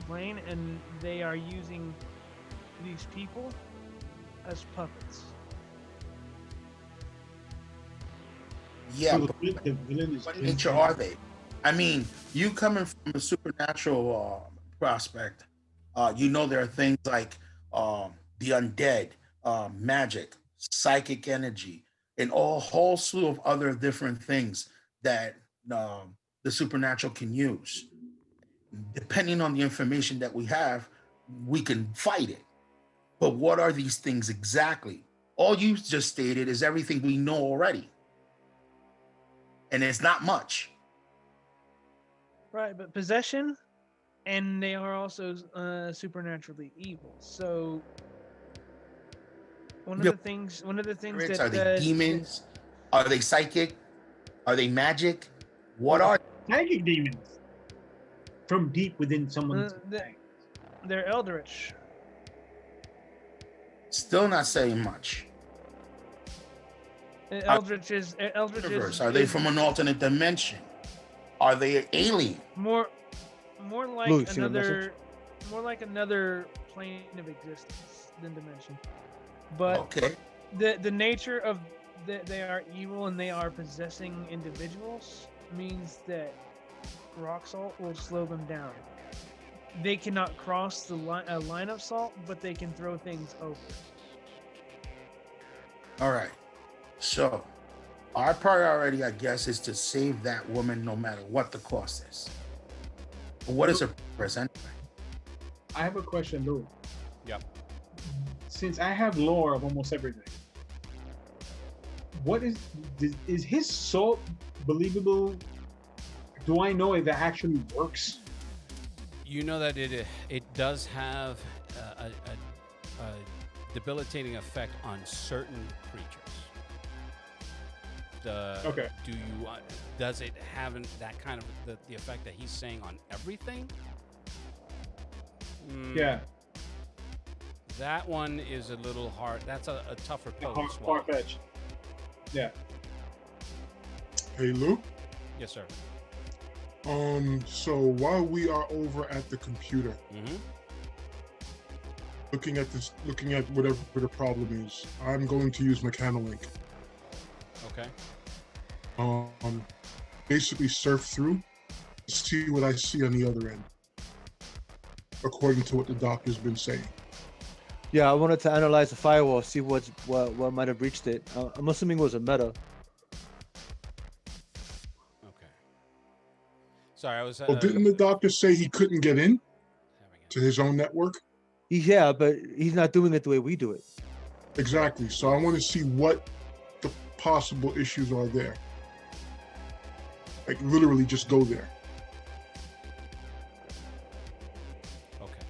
plane, and they are using these people as puppets. Yeah, So but the villain is what nature are they? I mean, you coming from a supernatural prospect, you know there are things like the undead, magic, psychic energy, and a whole slew of other different things that the supernatural can use. Depending on the information that we have, we can fight it. But what are these things exactly? All you just stated is everything we know already. And it's not much. Right, but possession, and they are also supernaturally evil. So one of Yeah. the things Spirits, that are they demons? Are they psychic? Are they magic? What are psychic demons from deep within someone's mind. They're eldritch. still not saying much? Eldritch is Universe. Are they from an alternate dimension? Are they alien? more like Blue, see the another plane of existence than dimension. But Okay. the nature of they are evil and they are possessing individuals means that rock salt will slow them down. They cannot cross the line of salt, but they can throw things over. All right. So, our priority, I guess, is to save that woman no matter what the cost is. But what is her purpose anyway? I have a question, Lou. Yep. Since I have lore of almost everything, what is his salt believable? Do I know if that actually works? You know that it does have a debilitating effect on certain creatures. Okay. Do you does it have that kind of the effect that he's saying on everything? Yeah. That one is a little hard. That's a tougher pill to Far swallow. fetched. Yeah. Hey, Lou. Yes, sir. So while we are over at the computer, Mm-hmm. looking at whatever the problem is, I'm going to use Mechanolink. Okay. Basically surf through, see what I see on the other end, according to what the doctor's been saying. Yeah, I wanted to analyze the firewall, see what might have breached it. I'm assuming it was a meta. Okay. Sorry, I was. Well, didn't the doctor say he couldn't get in having to his own network? Yeah, but he's not doing it the way we do it. Exactly. So I want to see what the possible issues are there. Like literally just go there. Okay.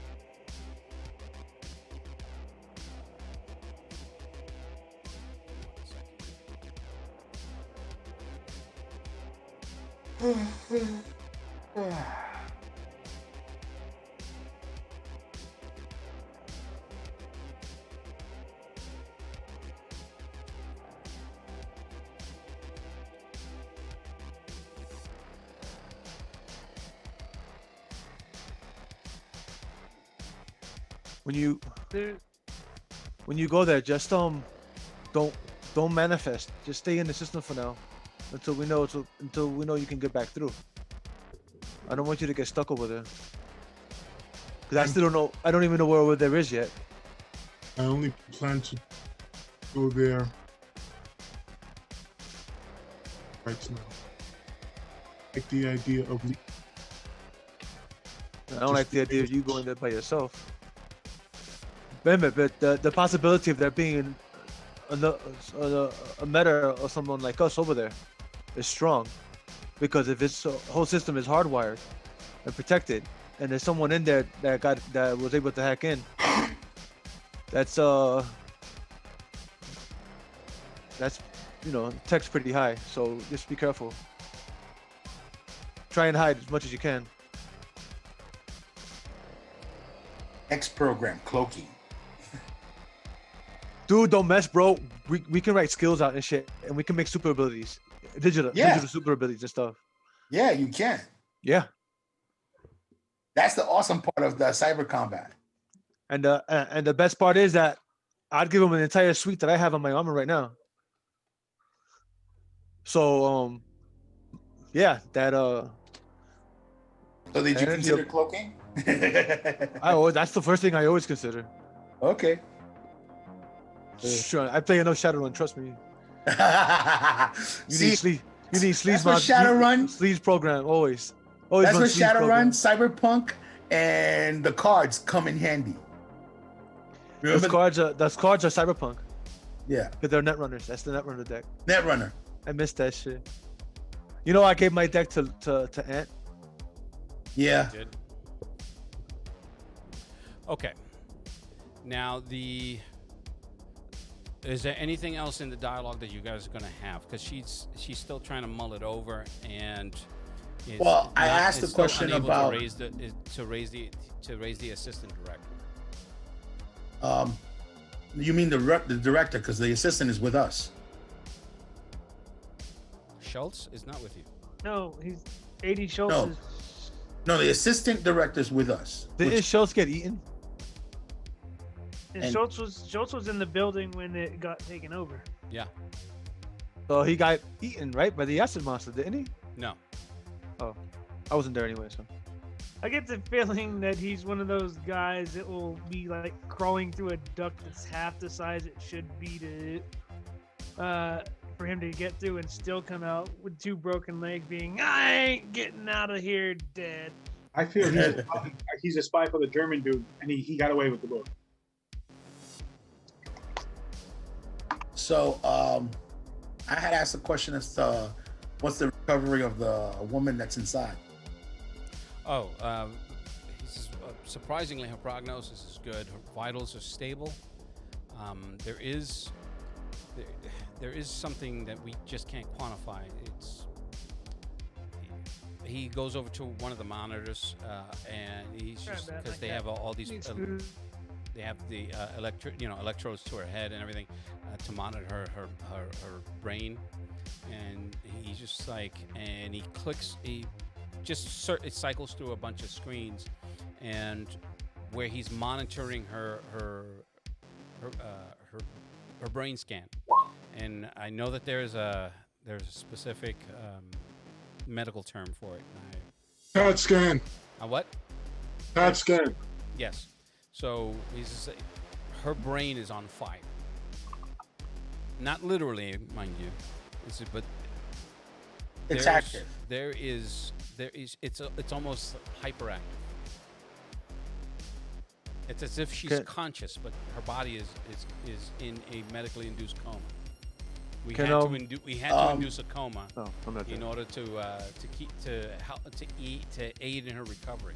There, When you go there, just don't manifest. Just stay in the system for now, until we know you can get back through. I don't want you to get stuck over there. Cause I still don't know. I don't even know where over there is yet. I only plan to go there right now. Like the idea of I don't like the idea of you going there by yourself. But the possibility of there being a meta or someone like us over there is strong, because if its whole system is hardwired and protected, and there's someone in there that was able to hack in, that's tech's pretty high. So just be careful. Try and hide as much as you can. X program, cloaking. Dude, don't mess, bro. We can write skills out and shit, and we can make super abilities, digital super abilities and stuff. Yeah, you can. Yeah, That's the awesome part of the cyber combat. and the best part is that I'd give him an entire suite that I have on my armor right now. So yeah, that So did you And consider cloaking? that's the first thing I always consider. Okay. Sure, I play enough Shadowrun. Trust me. See, You need sleeves. that's what Shadowrun. Sleeves program always. Always That's run where sleeves program. Shadowrun, Cyberpunk, and the cards come in handy. Those cards are Cyberpunk Yeah, because they're Netrunners. That's the Netrunner deck. Netrunner. I missed that shit. You know, I gave my deck to Ant. Yeah. Did. Okay. Now is there anything else in the dialogue that you guys are gonna have? Because she's still trying to mull it over, and is Well, I not- asked is the still question unable about- to raise the assistant director. You mean the director? Because the assistant is with us. Schultz is not with you. No, he's 80 Schultz. No. Is, No, the assistant director's with us. Didn't Schultz get eaten? and and- Schultz was in the building when it got taken over. Yeah. So he got eaten, right, by the acid monster, didn't he? No. I wasn't there anyway, so. I get the feeling that he's one of those guys that will be like crawling through a duct that's half the size it should be to for him to get through and still come out with 2 broken legs, being I ain't getting out of here dead. I feel he's a spy for the German dude, and he got away with the book. So I had asked a question as to what's the recovery of the woman that's inside. Oh, surprisingly, her prognosis is good. Her vitals are stable. There is something that we just can't quantify. He goes over to one of the monitors, and he's Grab just that because like they that. have all these. Needs food. They have the electrodes to her head and everything to monitor her brain, and he's just like, and he clicks, it cycles through a bunch of screens, and where he's monitoring her brain scan, and I know that there's a specific medical term for it. CAT scan. What? CAT scan. Yes. So he's just, her brain is on fire. Not literally, mind you, but It's there's- active. It's almost hyperactive. It's as if she's Okay. conscious, but her body is in a medically induced coma. We Can, had to um, induce a coma No, I'm not in there. order to aid in her recovery.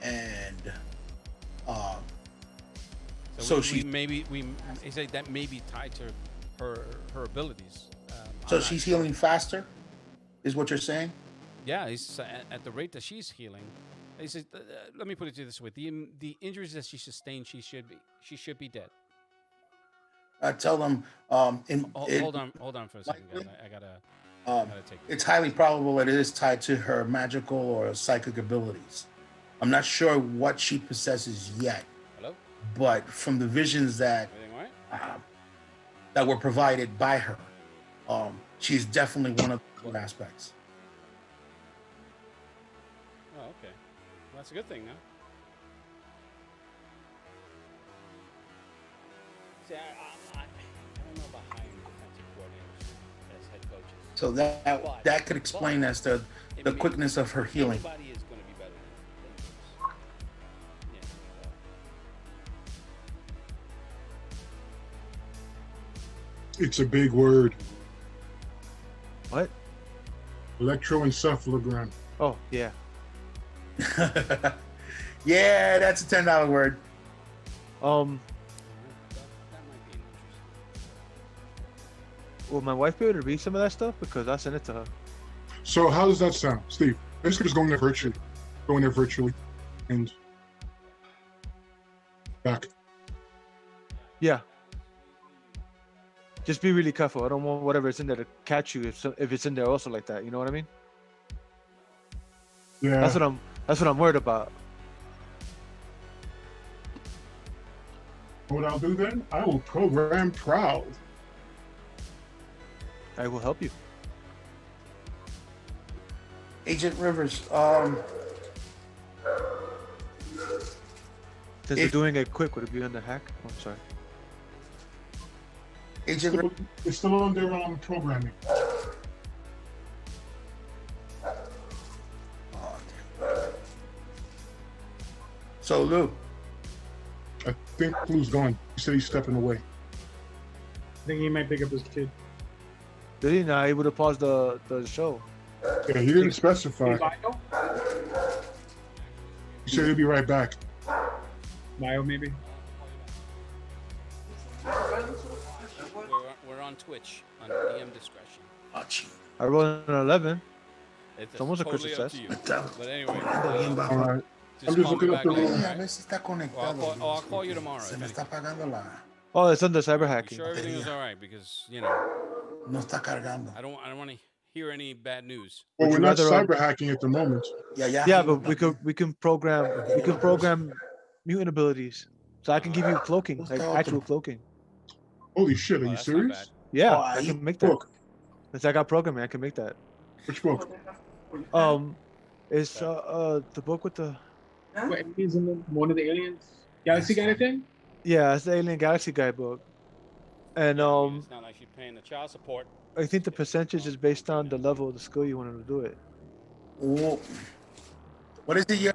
And So, So we she- he said that may be tied to her abilities. so I'm not she's sure. healing faster, is what you're saying? Yeah, he's at the rate that she's healing. He says, let me put it to you this way: the injuries that she sustained, she should be dead. I tell them Hold on for a second, guys. I gotta take. it's highly probable that it is tied to her magical or psychic abilities. I'm not sure what she possesses yet, Hello, but from the visions that everything all right? that were provided by her, she's definitely one of the aspects. Oh, okay. Well, that's a good thing, now. See, I don't know about hiring defensive coordinators as head coaches. So that could explain as to the quickness of her healing. Anybody is going to be better than Bruce. Yeah. It's a big word. What? Electroencephalogram. Oh, yeah. Yeah, that's a $10 word. That might be interesting. Will my wife be able to read some of that stuff? Because I sent it to her. So how does that sound, Steve? Basically, just going there virtually, and back. Yeah. Just be really careful. I don't want whatever is in there to catch you if it's in there also like that. You know what I mean? Yeah. That's what I'm worried about. What I'll do then, I will program Prowl. I will help you. Agent Rivers, Since they're doing it quick, would it be under hack? Oh, I'm sorry. Agent Rivers, It's still under programming. so Lou, I think Blue's gone. He said he's stepping away. I think he might pick up his kid. Did he? Nah, he would have paused the show. Yeah, he didn't specify. Hey, Mayo? He said he'll be right back. Mayo, maybe? We're on Twitch on DM discretion. oh, gee. I rolled an 11. It's almost a totally up success. to you. Está But anyway, bien All bajo. right. just I'm just call me looking up back the later, rules. A alright? ver si está Or conectado. I'll call you tomorrow. Se if me anything. está apagando la. Oh, it's under cyber You hacking. sure everything is all right? Because No está cargando. I don't want to hear any bad news. Well, Would we're you not rather, cyber hacking at the moment. Ya, ya. Yeah, but we can program mutant abilities. So I can give you cloaking, like actual cloaking. Holy shit, are Oh, you that's not serious? bad. Yeah, Oh, I you can make that. Book. Since I got programming, I can make that. Which book? It's the book with the What, aliens in one of the aliens galaxy kind of thing? it's the Alien Galaxy Guide book, and Yeah, I mean, it's not like she's paying the child support. I think the percentage is based on the level of the skill you want to do it. Oh. What is it? Yeah.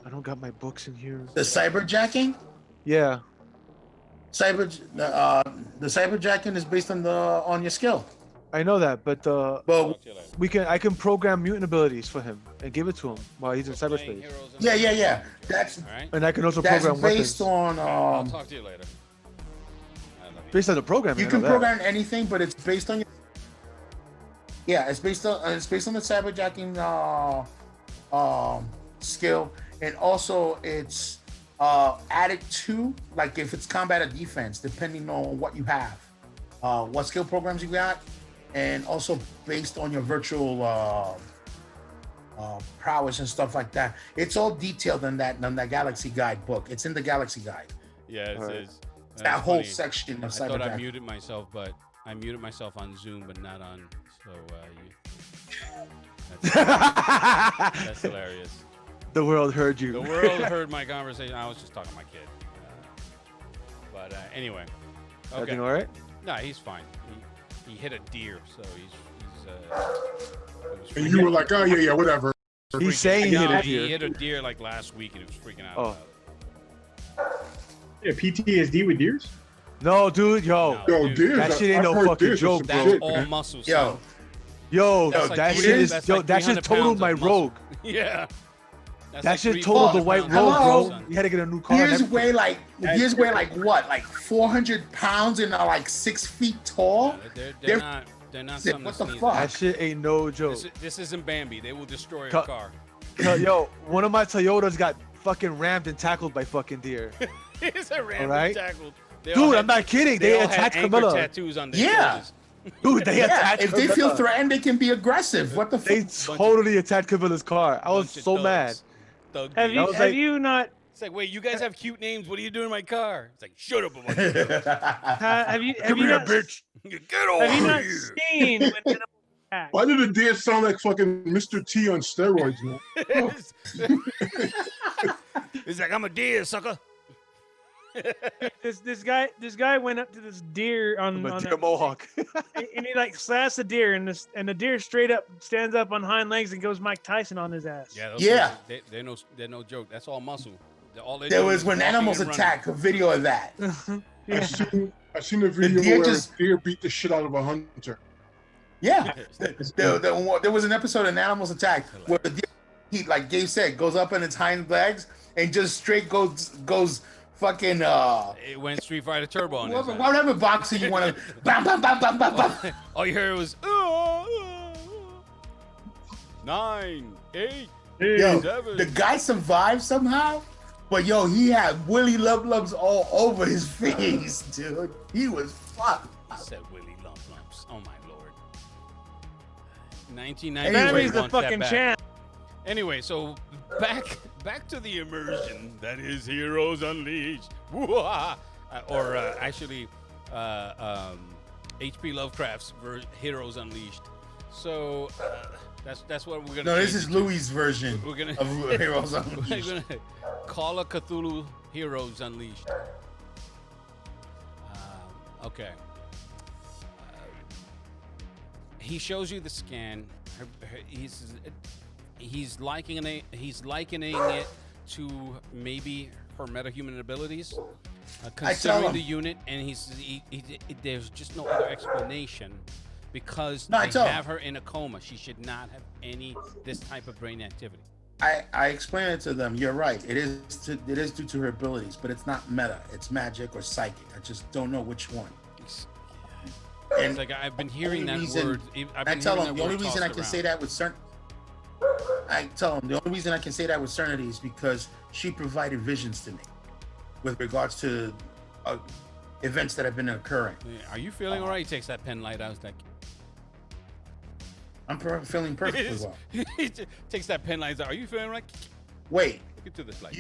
I don't got my books in here. The cyberjacking? Yeah, The cyberjacking is based on your skill. I know that, but But Talk to you later. I can program mutant abilities for him and give it to him while he's in Playing cyberspace, Heroes yeah, Unleashed. yeah, yeah. That's All right. and I can also that's program based weapons. on I'll talk to you later. I love you. Based on the programming. you I can know that. program anything, but it's based on your. Yeah, it's based on the cyberjacking skill, and also it's added to, like, if it's combat or defense, depending on what you have, what skill programs you got, and also based on your virtual prowess and stuff like that. It's all detailed in that Galaxy Guide book. It's in the Galaxy Guide. Yeah, it Alright. is. That whole section I of thought I cyberjacking. muted myself, but I muted myself on Zoom, but not on. So that's hilarious. The world heard you. The world heard my conversation. I was just talking to my kid. But anyway, okay. Everything all right? No, he's fine. He hit a deer, so he's. It was And you were like, oh, yeah, whatever. He's saying he hit No, a he deer. hit a deer like last week, and he was freaking out. Oh. About Yeah, PTSD with deers? No, dude, yo, No. Yo, Dude, deers. that shit ain't I've no heard fucking deers are joke, some bro. That's shit, all man. muscle. Son. Yo, yo, That's like that 300 shit is that's yo, like that shit 300 totaled pounds my of muscle. rogue. Yeah. That's That like shit 300 totaled the pounds white of rogue, Hello? bro. You had to get a new car. and deers everything. weigh like what, like 400 pounds and are like 6 feet tall. Yeah, They're- they're not Shit, something what to the sneeze fuck? at. That shit ain't no joke. This isn't Bambi. They will destroy Cut. a car. Yo, one of my Toyotas got fucking rammed and tackled by fucking deer. It's a random Alright. tackled. They all Dude, had- I'm not kidding. They They all had attacked anchor Camilla. tattoos on their Yeah. shoulders. Dude, they Yeah, attacked if they feel Camilla. threatened, they can be aggressive. What the They fuck? totally attacked Camilla's car. I was Bunch of so thugs. mad. Thug Have dudes. you was have like- you not It's like, wait, you guys have cute names. What are you doing in my car? It's like, shut up, about have you Come here, not bitch. Get over have you not here. seen when animals attack? Why did the deer sound like fucking Mr. T on steroids, man? It's like, I'm a deer, sucker. This guy went up to this deer on, I'm a on deer that- mohawk. and he like slashed the deer and the deer straight up stands up on hind legs and goes Mike Tyson on his ass. Yeah, those Yeah. things, they're no joke. That's all muscle. All they There do was is when walking animals and running. attack. A video of that. Yeah. I seen a video deer where just- a deer beat the shit out of a hunter. Yeah, there was an episode in Animals Attack where the deer, he, like Gabe said, goes up on its hind legs and just straight goes fucking It went Street Fighter Turbo on his ass. whatever boxing you want to bam bam bam bam bam bam. All you heard was 9, 8, Yo, 7. the guy survived somehow, but yo, he had Willy Lub Lubs all over his face, dude. He was fucked. I said Willie Lump Lumps. Oh my lord. Anyway, 1990. Bammy's the wants that fucking back. champ. Anyway, so back to the immersion that is Heroes Unleashed. Or actually, H.P. Lovecraft's Heroes Unleashed. So that's what we're gonna. No, this change is it to. Louis' version We're gonna of Heroes we're Unleashed. gonna Call of Cthulhu Heroes Unleashed. Okay. He shows you the scan. He's likening it to maybe her metahuman abilities, I tell considering him. the unit, and there's just no other explanation because No, I they tell him. have her in a coma. She should not have this type of brain activity. I explained it to them. You're right. It is due to her abilities, but it's not meta. It's magic or psychic. I just don't know which one. It's And like I've been hearing that only reason- word. I've I been tell hearing them that the only word reason I tossed can say around. that with certain. I tell them the only reason I can say that with certainty is because she provided visions to me with regards to events that have been occurring. Yeah, are you feeling all right? He takes that pen light out. It's like I'm feeling perfectly well. he takes that pen light out. Are you feeling right? Wait, Look into this light.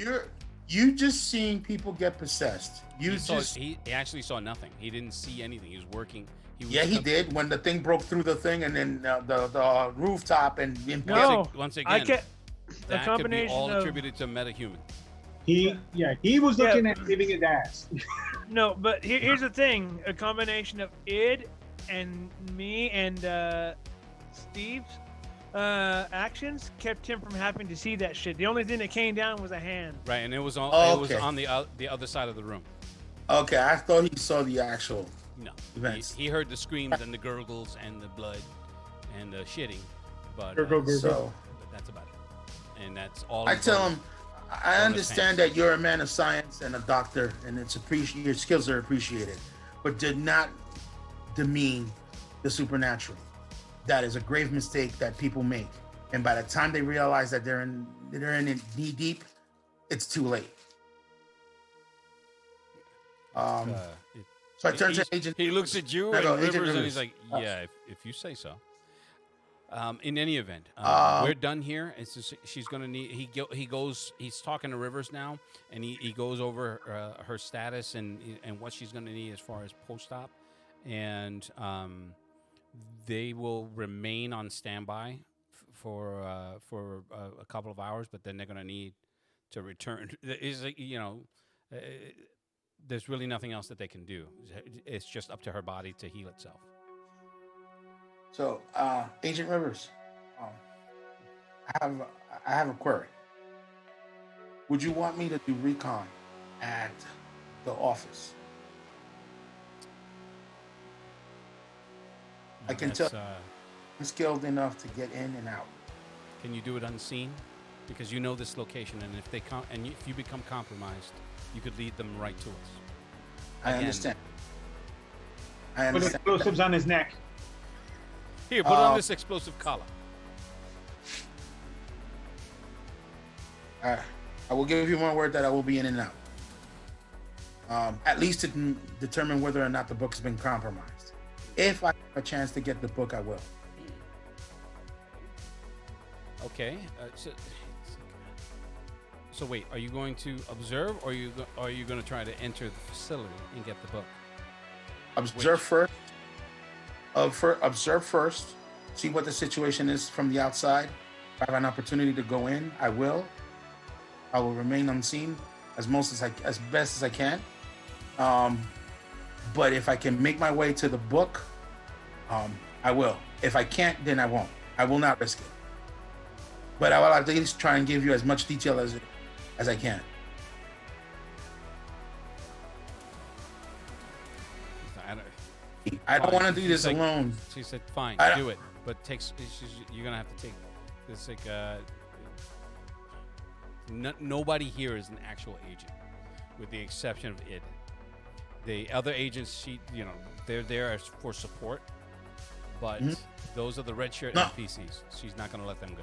you just seeing people get possessed. He actually saw nothing. He didn't see anything. He was working. He did when the thing broke through the thing and then the rooftop and No. Once I again, can't. The that could be combination all of attributed to metahuman. He was looking at giving it ass. no, but here's the thing: a combination of id and me and Steve's actions kept him from having to see that shit. The only thing that came down was a hand. Right, and it was on. Oh, It was okay. on the other side of the room. Okay, I thought he saw the actual. No, Events. he heard the screams and the gurgles and the blood and the shitting, but, Gurgle, gurgle. So but that's about it. And that's all. I he tell wrote. him, I understand that you're a man of science and a doctor, and your skills are appreciated, but did not demean the supernatural. That is a grave mistake that people make, and by the time they realize that they're in it knee deep, it's too late. It- So I turn to He's- Agent. He looks at you I and go, Agent Rivers, and he's Rivers. like, "Yeah, if you say so." In any event, Um, we're done here. It's just, she's gonna need. He goes. He's talking to Rivers now, and he goes over her status and what she's gonna need as far as post-op, and they will remain on standby for a couple of hours, but then they're gonna need to return. Is there's really nothing else that they can do. It's just up to her body to heal itself. So, Agent Rivers, I have a query. Would you want me to do recon at the office? I can tell That's, I'm skilled enough to get in and out. Can you do it unseen? Because you know this location, and if if you become compromised, you could lead them right to us. I Again. understand. I Put understand. explosives on his neck. Here, put on this explosive collar. I will give you my word that I will be in and out. At least to determine whether or not the book has been compromised. If I have a chance to get the book, I will. Okay. So wait, are you going to observe, or are you going to try to enter the facility and get the book? Observe first. Observe first. See what the situation is from the outside. If I have an opportunity to go in, I will. I will remain unseen as best as I can. But if I can make my way to the book, I will. If I can't, then I won't. I will not risk it. But I will at least try and give you as much detail as I can. I don't want to do this like, alone. She said, "Fine, I don't- do it, but you're gonna have to take this nobody here is an actual agent, with the exception of id. The other agents, they're there for support, but those are the red shirt No. NPCs. She's not gonna let them go.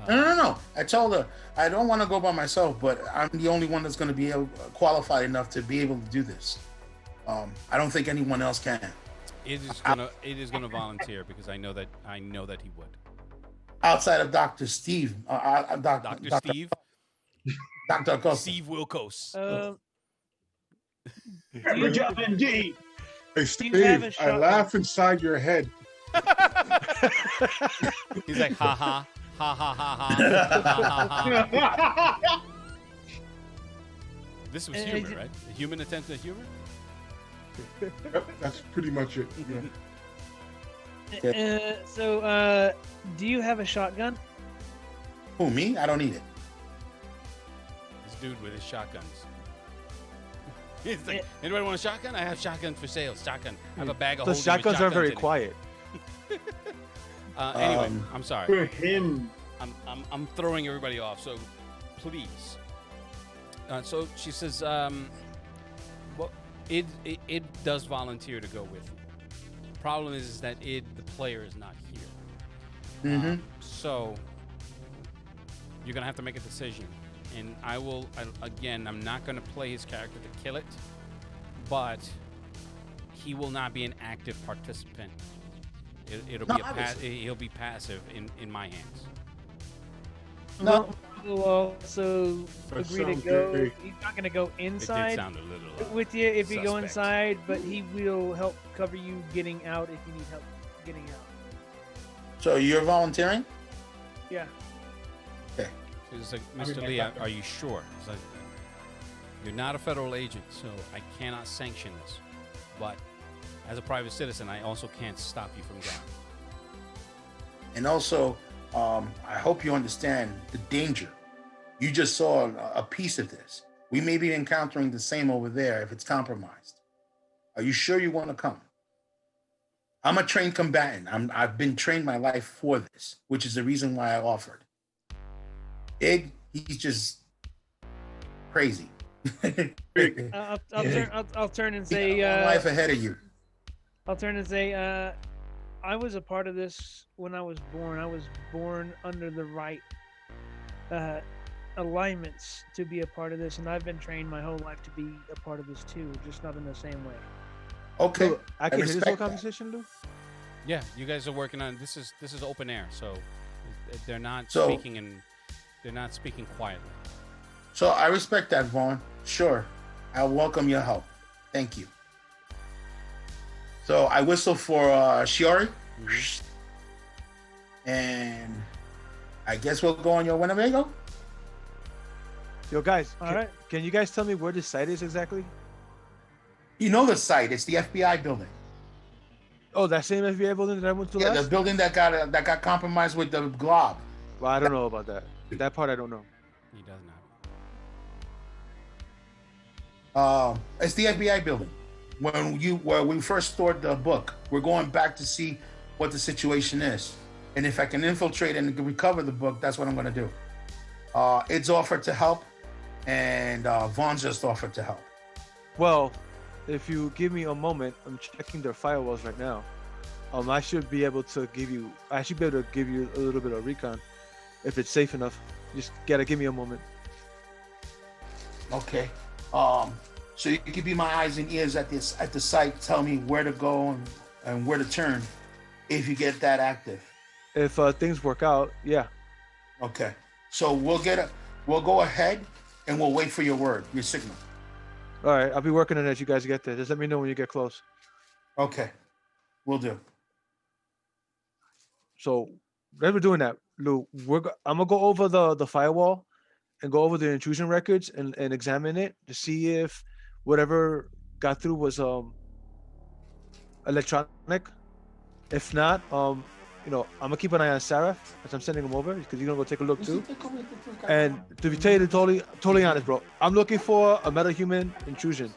No. I told her I don't want to go by myself, but I'm the only one that's going to be qualified enough to be able to do this. I don't think anyone else can. It is gonna volunteer because I know that he would. Outside of Dr. Steve, Dr. Steve, Dr. Acosta. Steve Wilkos. Good job, MD. Hey, you have a Steve, I shotgun? laugh inside your head. He's like, ha ha. Ha ha ha ha ha ha ha. This was humor, right? A human attempt at humor? Yep, that's pretty much it. Yeah. Do you have a shotgun? Who, me? I don't need it. This dude with his shotguns. He's like, anybody want a shotgun? I have shotgun for sale. Shotgun. I have a bag of The holding with shotguns are very in it. quiet. Anyway, I'm sorry. For him. I'm throwing everybody off. So, please. So she says, well, it does volunteer to go with you. problem is that the player, is not here. Mm-hmm. So you're gonna have to make a decision, and again, I'm not gonna play his character to kill it, but he will not be an active participant. It'll No, be obviously. he'll be passive in my hands. No. We'll also That agree to sounds go. great. He's not going to go It did inside sound a little with you if you go suspect. inside, but he will help cover you getting out if you need help getting out. So you're volunteering? Yeah. It's like, I mean, Mr. Lee, are you sure? It's like, you're not a federal agent, so I cannot sanction this. But as a private citizen, I also can't stop you from going. And also, I hope you understand the danger. You just saw a piece of this. We may be encountering the same over there if it's compromised. Are you sure you want to come? I'm a trained combatant. I've been trained my life for this, which is the reason why I offered. Ig, he's just crazy. I'll turn and He say. got a long life ahead of you. I'll turn and say. I was a part of this when I was born. I was born under the right alignments to be a part of this, and I've been trained my whole life to be a part of this too, just not in the same way. Okay. Lou, I can hear this whole respect that. conversation, Lou. Yeah, you guys are working on this. Is open air, so they're not So- speaking and they're not speaking quietly. So I respect that, Vaughn. Sure. I'll welcome your help. Thank you. So I whistle for Shiori. And I guess we'll go on your Winnebago. Yo, guys, All can, right. can you guys tell me where this site is exactly? You know the site. It's the FBI building. Oh, that same FBI building that I went to Yeah, the last? building that got compromised with the glob. Well, I don't know about that. That part I don't know. He does not. It's the FBI building. Where we first stored the book. We're going back to see what the situation is. And if I can infiltrate and recover the book, that's what I'm going to do. It's offered to help, and Vaughn's just offered to help. Well, if you give me a moment, I'm checking their firewalls right now. I should be able to give you a little bit of recon if it's safe enough. Just gotta give me a moment. Okay. So you can be my eyes and ears at the site. Tell me where to go and where to turn if you get that active. If things work out, yeah. Okay. So we'll go ahead and we'll wait for your word, your signal. All right, I'll be working on it as you guys get there. Just let me know when you get close. Okay. We'll do. So as we're doing that, Lou, I'm gonna go over the firewall and go over the intrusion records and examine it to see if whatever got through was electronic. If not, I'm gonna keep an eye on Sarah as I'm sending him over because you're gonna go take a look too. And to tell you totally honest, bro, I'm looking for a metahuman intrusion,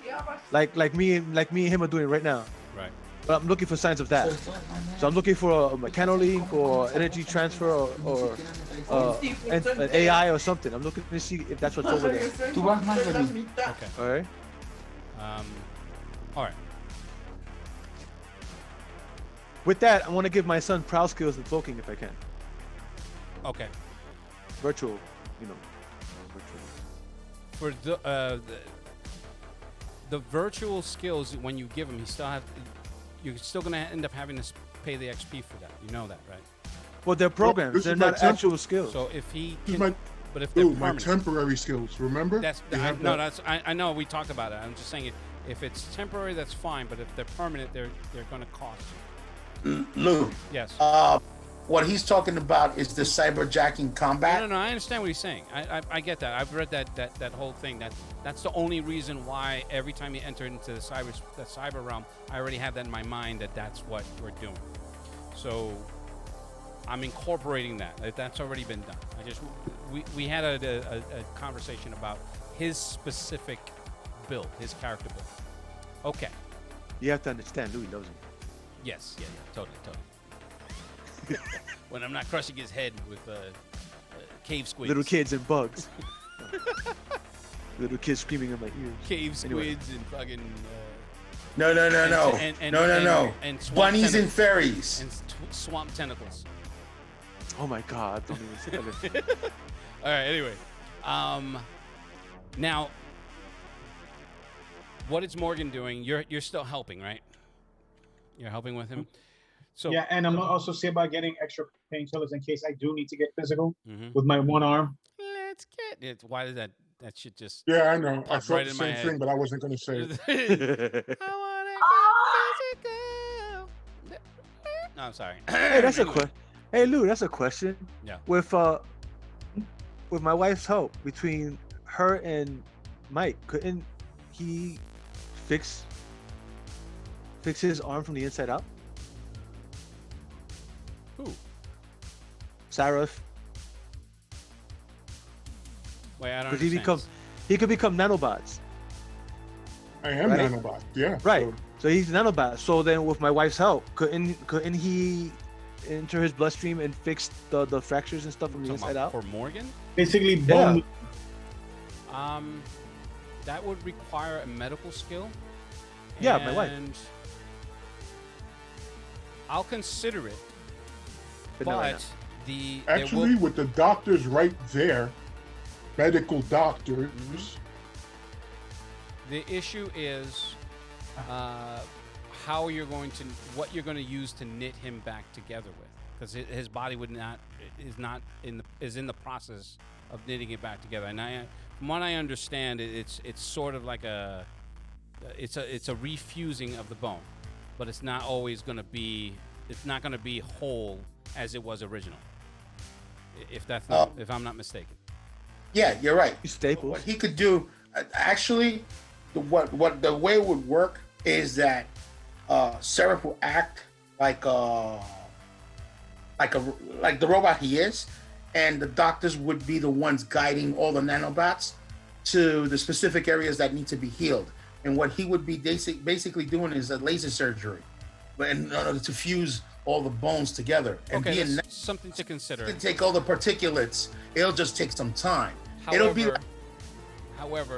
like me and him are doing right now. Right. But I'm looking for signs of that. So I'm looking for a mechano link or energy transfer or an AI or something. I'm looking to see if that's what's over there. Okay. All right. All right. With that, I want to give my son prowl skills in cloaking if I can. Okay. Virtual, virtual. For the virtual skills, when you give him, you're still gonna end up having to pay the XP for that. You know that, right? Well, they're programs. this They're is my not actual skills. So if he This is can, my, but if they're my permanent, temporary skills. Remember? that's You have no, that. that's I know we talked about it. I'm just saying if it's temporary, that's fine. But if they're permanent, they're gonna cost you. Lou, Yes. what he's talking about is the cyberjacking combat. No, I understand what he's saying. I get that. I've read that whole thing. That's the only reason why every time you enter into the cyber realm, I already have that in my mind that's what we're doing. So I'm incorporating that. That's already been done. We had a conversation about his specific build, his character build. Okay. You have to understand, Louis loves me. Yes. Yeah. Totally. When I'm not crushing his head with cave squids. Little kids and bugs. Little kids screaming in my ears. Cave Anyway. squids and fucking No. And swamp Bunnies and tentacles. fairies. And swamp tentacles. Oh my God! Don't even say that. All right. Anyway, now, what is Morgan doing? You're still helping, right? You're helping with him. So Yeah, and I'm gonna also see about getting extra painkillers in case I do need to get physical Mhm. with my one arm. Let's get it. Why did that shit just? Yeah, I know. I Popped thought right the in my same head. thing, but I wasn't going to say it. I wanna get physical. No, I'm sorry. Hey, that's a Anyway. question. Hey, Lou, that's a question. Yeah. With my wife's help, between her and Mike, couldn't he fix his arm from the inside out? Who? Sarif, Wait, I don't because understand. he could become nanobots. I am Right? nanobot. Yeah. Right. so- So he's nanobot. So then, with my wife's help, couldn't he enter his bloodstream and fix the fractures and stuff from the Talking inside about out? for Morgan. Basically, Yeah. bone. That would require a medical skill. Yeah, my wife. And I'll consider it, But not right but there Actually, with the doctors right there, medical doctors, the issue is what you're going to use to knit him back together with, because his body is in the process of knitting it back together. And from what I understand, it's sort of like it's a refusing of the bone, but it's not always going to be whole as it was original. If I'm not mistaken. Yeah, you're right. Staples. What he could do, actually, the way it would work is that Seraph will act like the robot he is, and the doctors would be the ones guiding all the nanobots to the specific areas that need to be healed. And what he would be basically doing is a laser surgery, in order to fuse all the bones together. And Okay, being that's something to consider. to take all the particulates, it'll just take some time. However, It'll be like,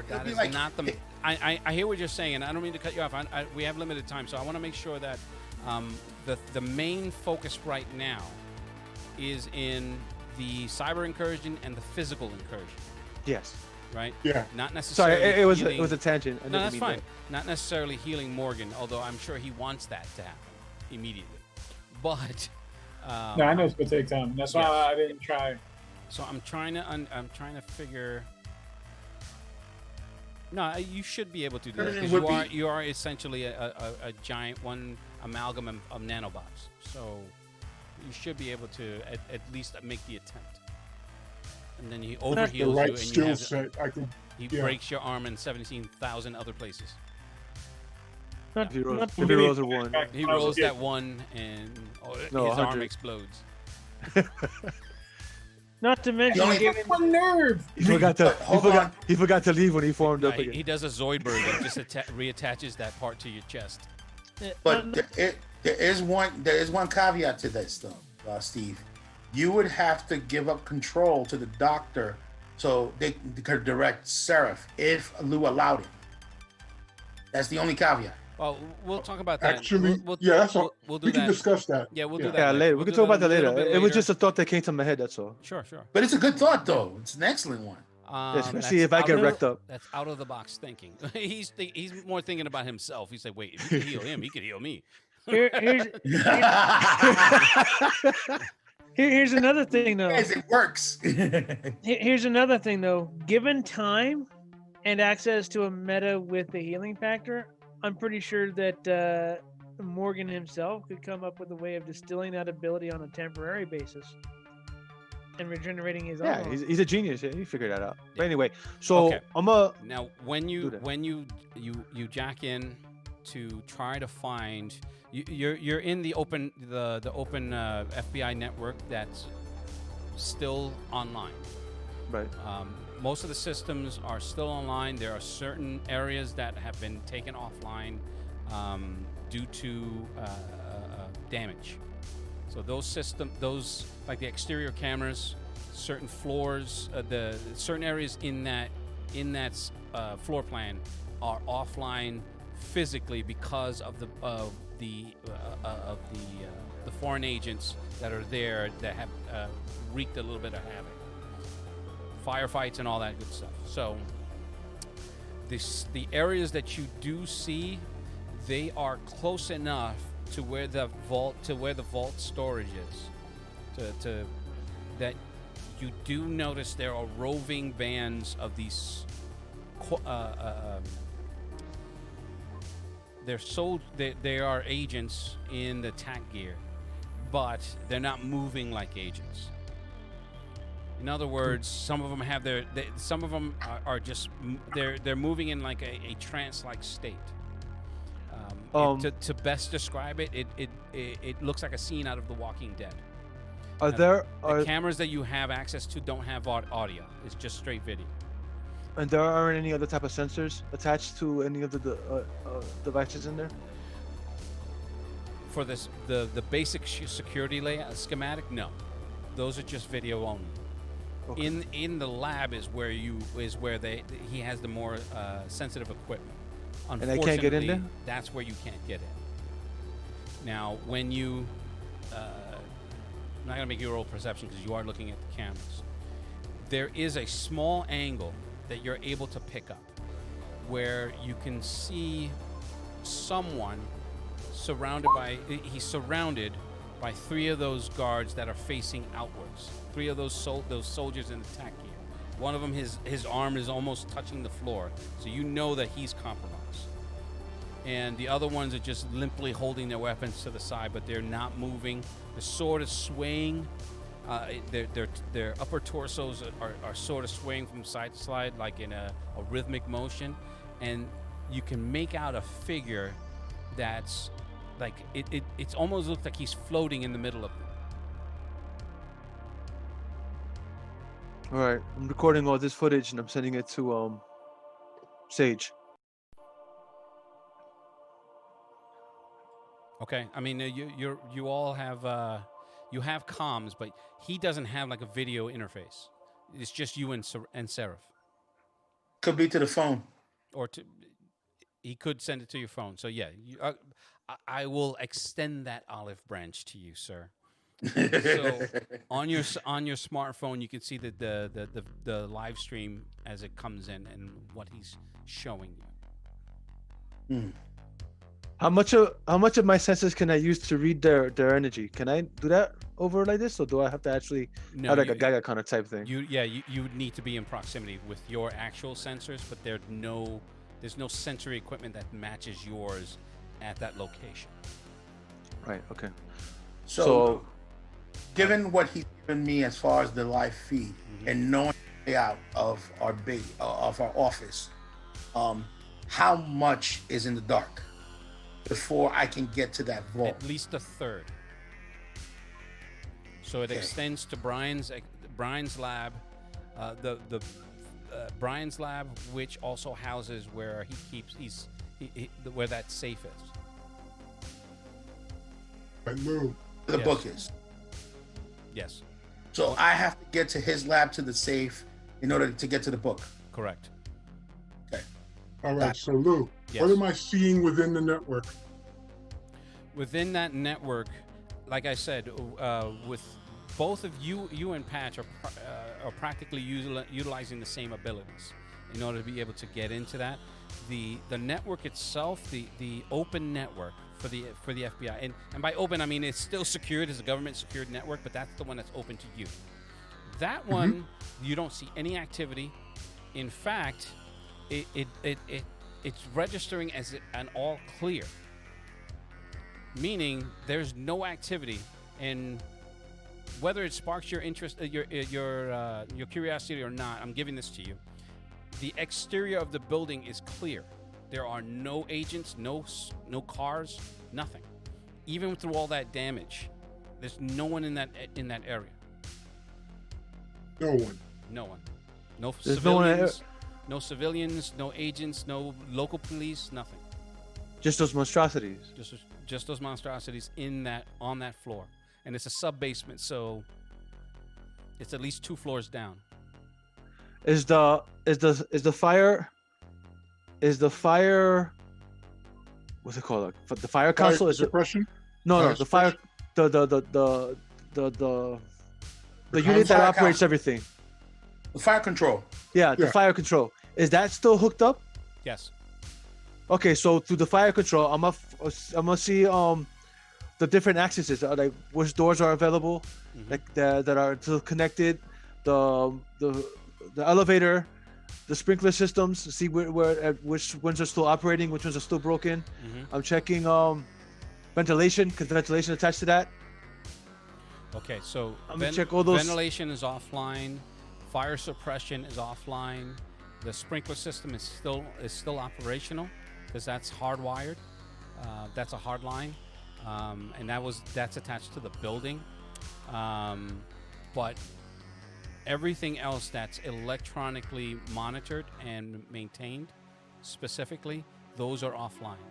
that be is like- not the. I hear what you're saying, and I don't mean to cut you off. We have limited time, so I want to make sure that the main focus right now is in the cyber incursion and the physical incursion, Yes. right? yeah. Not Sorry, necessarily. it was healing- a tangent. I No, didn't that's mean fine. that. Not necessarily healing Morgan, although I'm sure he wants that to happen immediately. But No, I know it's gonna take time. That's why Yes. I didn't try. so I'm trying to figure. No, you should be able to do that Everything because would you are essentially a giant one amalgam of nanobots. So you should be able to at least make the attempt. And then he The overheals you, right and skill set, I could. he yeah. breaks your arm in 17,000 other places. Not, If he rolls, not, if he rolls a one. Back He when I was a rolls kid. that one, and No, his arm 100. explodes. not to mention The only- giving, One nerve. He forgot to. Hold on. He forgot to leave when he formed No, up he again. does a Zoidberg and just reattaches that part to your chest. But not- there is one caveat to this though, Steve. You would have to give up control to the doctor so they could direct Seraph if Lou allowed it. That's the only caveat. Well, we'll talk about that. Actually, we'll, yeah, that's all. We'll do We can that. discuss that. Yeah, we'll Yeah. do that. Yeah, later. We We'll can do talk about that a little later. bit It was later. just a thought that came to my head. That's all. Sure, sure. But it's a good thought though. It's an excellent one. Especially that's if I out get of- wrecked up. That's out of the box thinking. He's more thinking about himself. He's like, wait, if you can heal him, he can heal me. here's another thing though. Yes, it works. Here's another thing though. Given time and access to a meta with the healing factor, I'm pretty sure that Morgan himself could come up with a way of distilling that ability on a temporary basis and regenerating his Yeah, own. he's a genius. Yeah, he figured that out. But Yeah. anyway, so Okay. I'm a. Now, when Do you that. jack in to try to find, you're in the open FBI network that's still online. Right. Most of the systems are still online. There are certain areas that have been taken offline due to damage. So those like the exterior cameras, certain floors, certain areas in that floor plan are offline physically because of the foreign agents that are there that have wreaked a little bit of havoc, firefights and all that good stuff. So the areas that you do see, they are close enough to where the vault storage is, to that you do notice there are roving bands of these. They are agents in the tack gear, but they're not moving like agents. In other words, some of them have some of them are just they're moving in like a trance-like state. To best describe it, it looks like a scene out of The Walking Dead. The cameras that you have access to don't have audio. It's just straight video. And there aren't any other type of sensors attached to any of the devices in there? For this, the basic security layout schematic, no. Those are just video only. Okay. In the lab is where he has the more sensitive equipment. And I can't get in there? That's where you can't get in. Now, when you... I'm not going to make you roll perception because you are looking at the cameras. There is a small angle that you're able to pick up where you can see someone surrounded by 3 of those guards that are facing outwards. 3 of those soldiers in the tack gear. One of them, his arm is almost touching the floor, so you know that he's compromised. And the other ones are just limply holding their weapons to the side, but they're not moving. The sword is swaying. Their upper torsos are sort of swaying from side to side, like in a rhythmic motion, and you can make out a figure that's like it's almost looks like he's floating in the middle of them. All right, I'm recording all this footage and I'm sending it to Sage. Okay, I mean you all have you have comms, but he doesn't have like a video interface. It's just you and Seraph. Could be to the phone, or he could send it to your phone. So yeah, I will extend that olive branch to you, sir. So on your smartphone, you can see the live stream as it comes in and what he's showing you. Mm. How much of my senses can I use to read their energy? Can I do that over like this, or do I have to actually have like a Gaga kind of type thing? You would need to be in proximity with your actual sensors, but there's no sensory equipment that matches yours at that location. Right. Okay. So given what he's given me as far as the live feed and knowing the layout of our office, how much is in the dark before I can get to that vault? At least a third. So it extends to Brian's lab, Brian's lab, which also houses where he keeps where that safe is. I know. The book is. Yes. So I have to get to his lab to the safe in order to get to the book. Correct. Okay. All right. So Lou, Yes. what am I seeing within the network? Within that network, like I said, with both of you and Patch are practically utilizing the same abilities in order to be able to get into that. The network itself, the open network for the FBI, and by open I mean it's still secured, it's a government secured network, but that's the one that's open to you. That one you don't see any activity. In fact, it's registering as an all clear, meaning there's no activity, and whether it sparks your interest, your curiosity or not, I'm giving this to you. The exterior of the building is clear. There are no agents, no cars, nothing. Even through all that damage, there's no one in that area. No one. No one. No There's civilians. No civilians. No agents. No local police. Nothing. Just those monstrosities. Just those monstrosities on that floor, and it's a sub basement, so it's at least 2 floors down. Is the fire what's it called? The fire Fire console is suppression. no, fire the fire, the unit that Fire operates console. everything. The fire control. Yeah, the Yeah. fire control. Is that still hooked up? Yes. Okay, so through the fire control, I'm gonna see the different accesses, like which doors are available, Mhm. like that are still connected, the elevator, the sprinkler systems, to see which ones are still operating, which ones are still broken. Mhm. I'm checking ventilation, because ventilation attached to that. Okay, so I'm gonna check all those. ventilation is offline, fire suppression is offline, the sprinkler system is still operational because that's hardwired. That's a hard line, and that's attached to the building. But everything else that's electronically monitored and maintained, specifically, those are offline.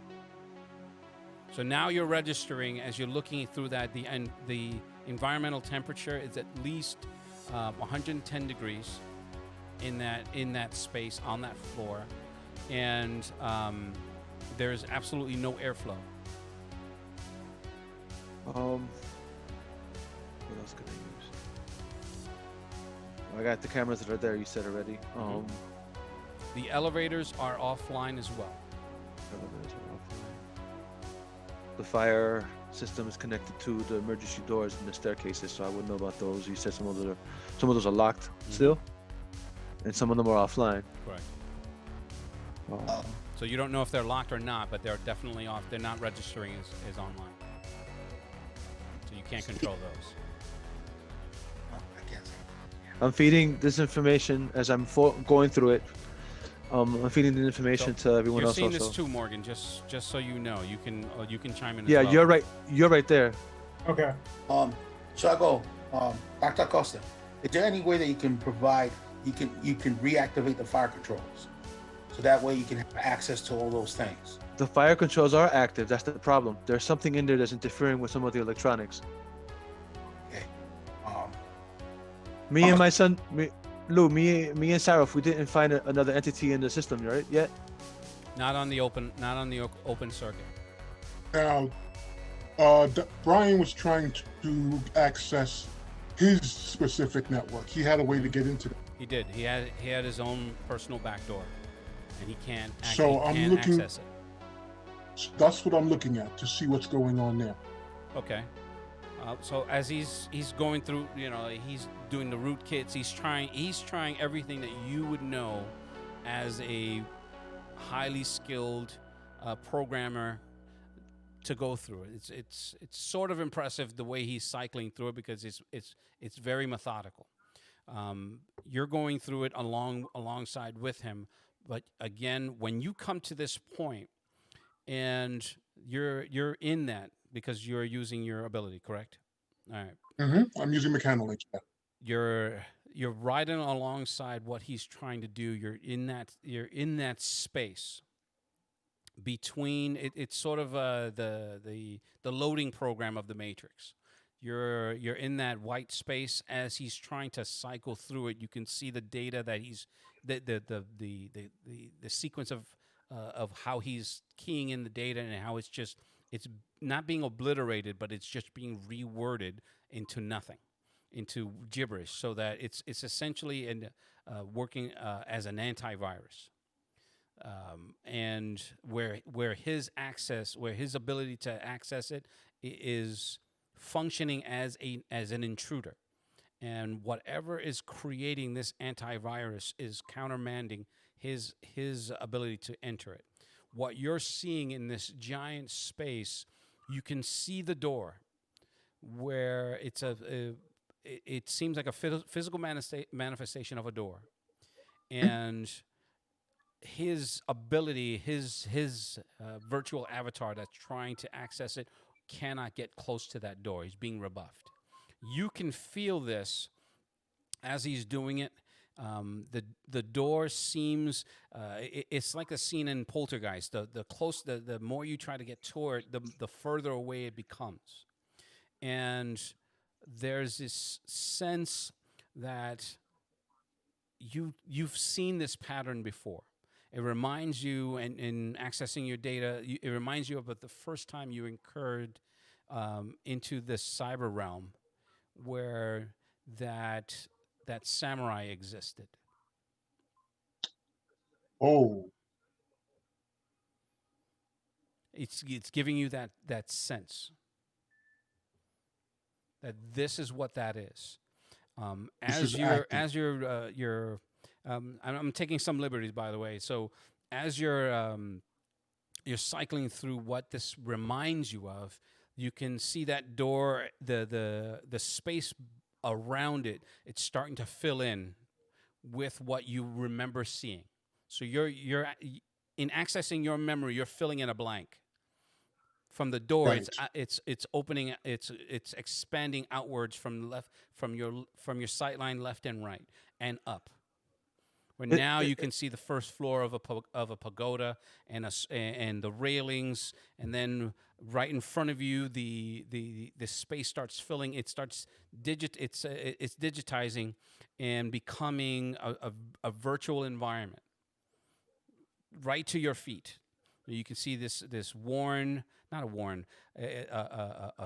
So now you're registering as you're looking through that. The environmental temperature is at least 110 degrees in that space on that floor, and there's absolutely no airflow. What else could I use? I got the cameras that are there. You said already. The elevators are offline as well. Elevators are offline. The fire system is connected to the emergency doors and the staircases, so I wouldn't know about those. You said some of those are locked still, and some of them are offline. Correct. Oh. So you don't know if they're locked or not, but they're definitely off. They're not registering as online. So you can't control those. I can't say. I'm feeding this information as I'm going through it. I'm feeding the information to everyone You're else seeing also. this too, Morgan. Just so you know, you can chime in. As Yeah, well. you're right. You're right there. Okay. So I go, Dr. Acosta, is there any way that you can provide, you can reactivate the fire controls? So that way you can have access to all those things. The fire controls are active. That's the problem. There's something in there that's interfering with some of the electronics. Okay. Me and my son, Lou, me and Sarah, we didn't find another entity in the system, right? Yet. Not on the open circuit. Now, Brian was trying to access his specific network. He had a way to get into it. He did. He had his own personal backdoor, and he can't. So I'm can't looking- access it. That's what I'm looking at to see what's going on there. Okay. So as he's going through, he's doing the root kits. He's trying everything that you would know as a highly skilled programmer to go through it. It's sort of impressive the way he's cycling through it because it's very methodical. You're going through it alongside with him, but again, when you come to this point, and you're in that because you're using your ability, correct? All right. I'm using Mechanilinks. You're riding alongside what he's trying to do. You're in that space between it's sort of the loading program of the Matrix. You're in that white space as he's trying to cycle through it. You can see the data that he's the sequence of how he's keying in the data and how it's not being obliterated, but it's just being reworded into nothing, into gibberish, so that it's essentially working as an antivirus. And where his ability to access it is functioning as an intruder, and whatever is creating this antivirus is countermanding his ability to enter it. What you're seeing in this giant space, you can see the door where it seems like a physical manifestation of a door, and his ability, his virtual avatar that's trying to access it cannot get close to that door. He's being rebuffed. You can feel this as he's doing it. The door seems it's like a scene in Poltergeist. The more you try to get toward it, the further away it becomes, and there's this sense that you've seen this pattern before, It reminds you, and in accessing your data, it reminds you of the first time you incurred into this cyber realm, where that samurai existed. Oh, It's giving you that sense that this is what that is. I'm taking some liberties, by the way. So as you're cycling through what this reminds you of, you can see that door, the space around it. It's starting to fill in with what you remember seeing. So you're in accessing your memory, you're filling in a blank. From the door, right. it's opening, it's expanding outwards from your sight line left and right and up. Where now you can see the first floor of a pagoda and the railings, and then right in front of you the space starts filling. It's digitizing and becoming a virtual environment right to your feet. You can see this a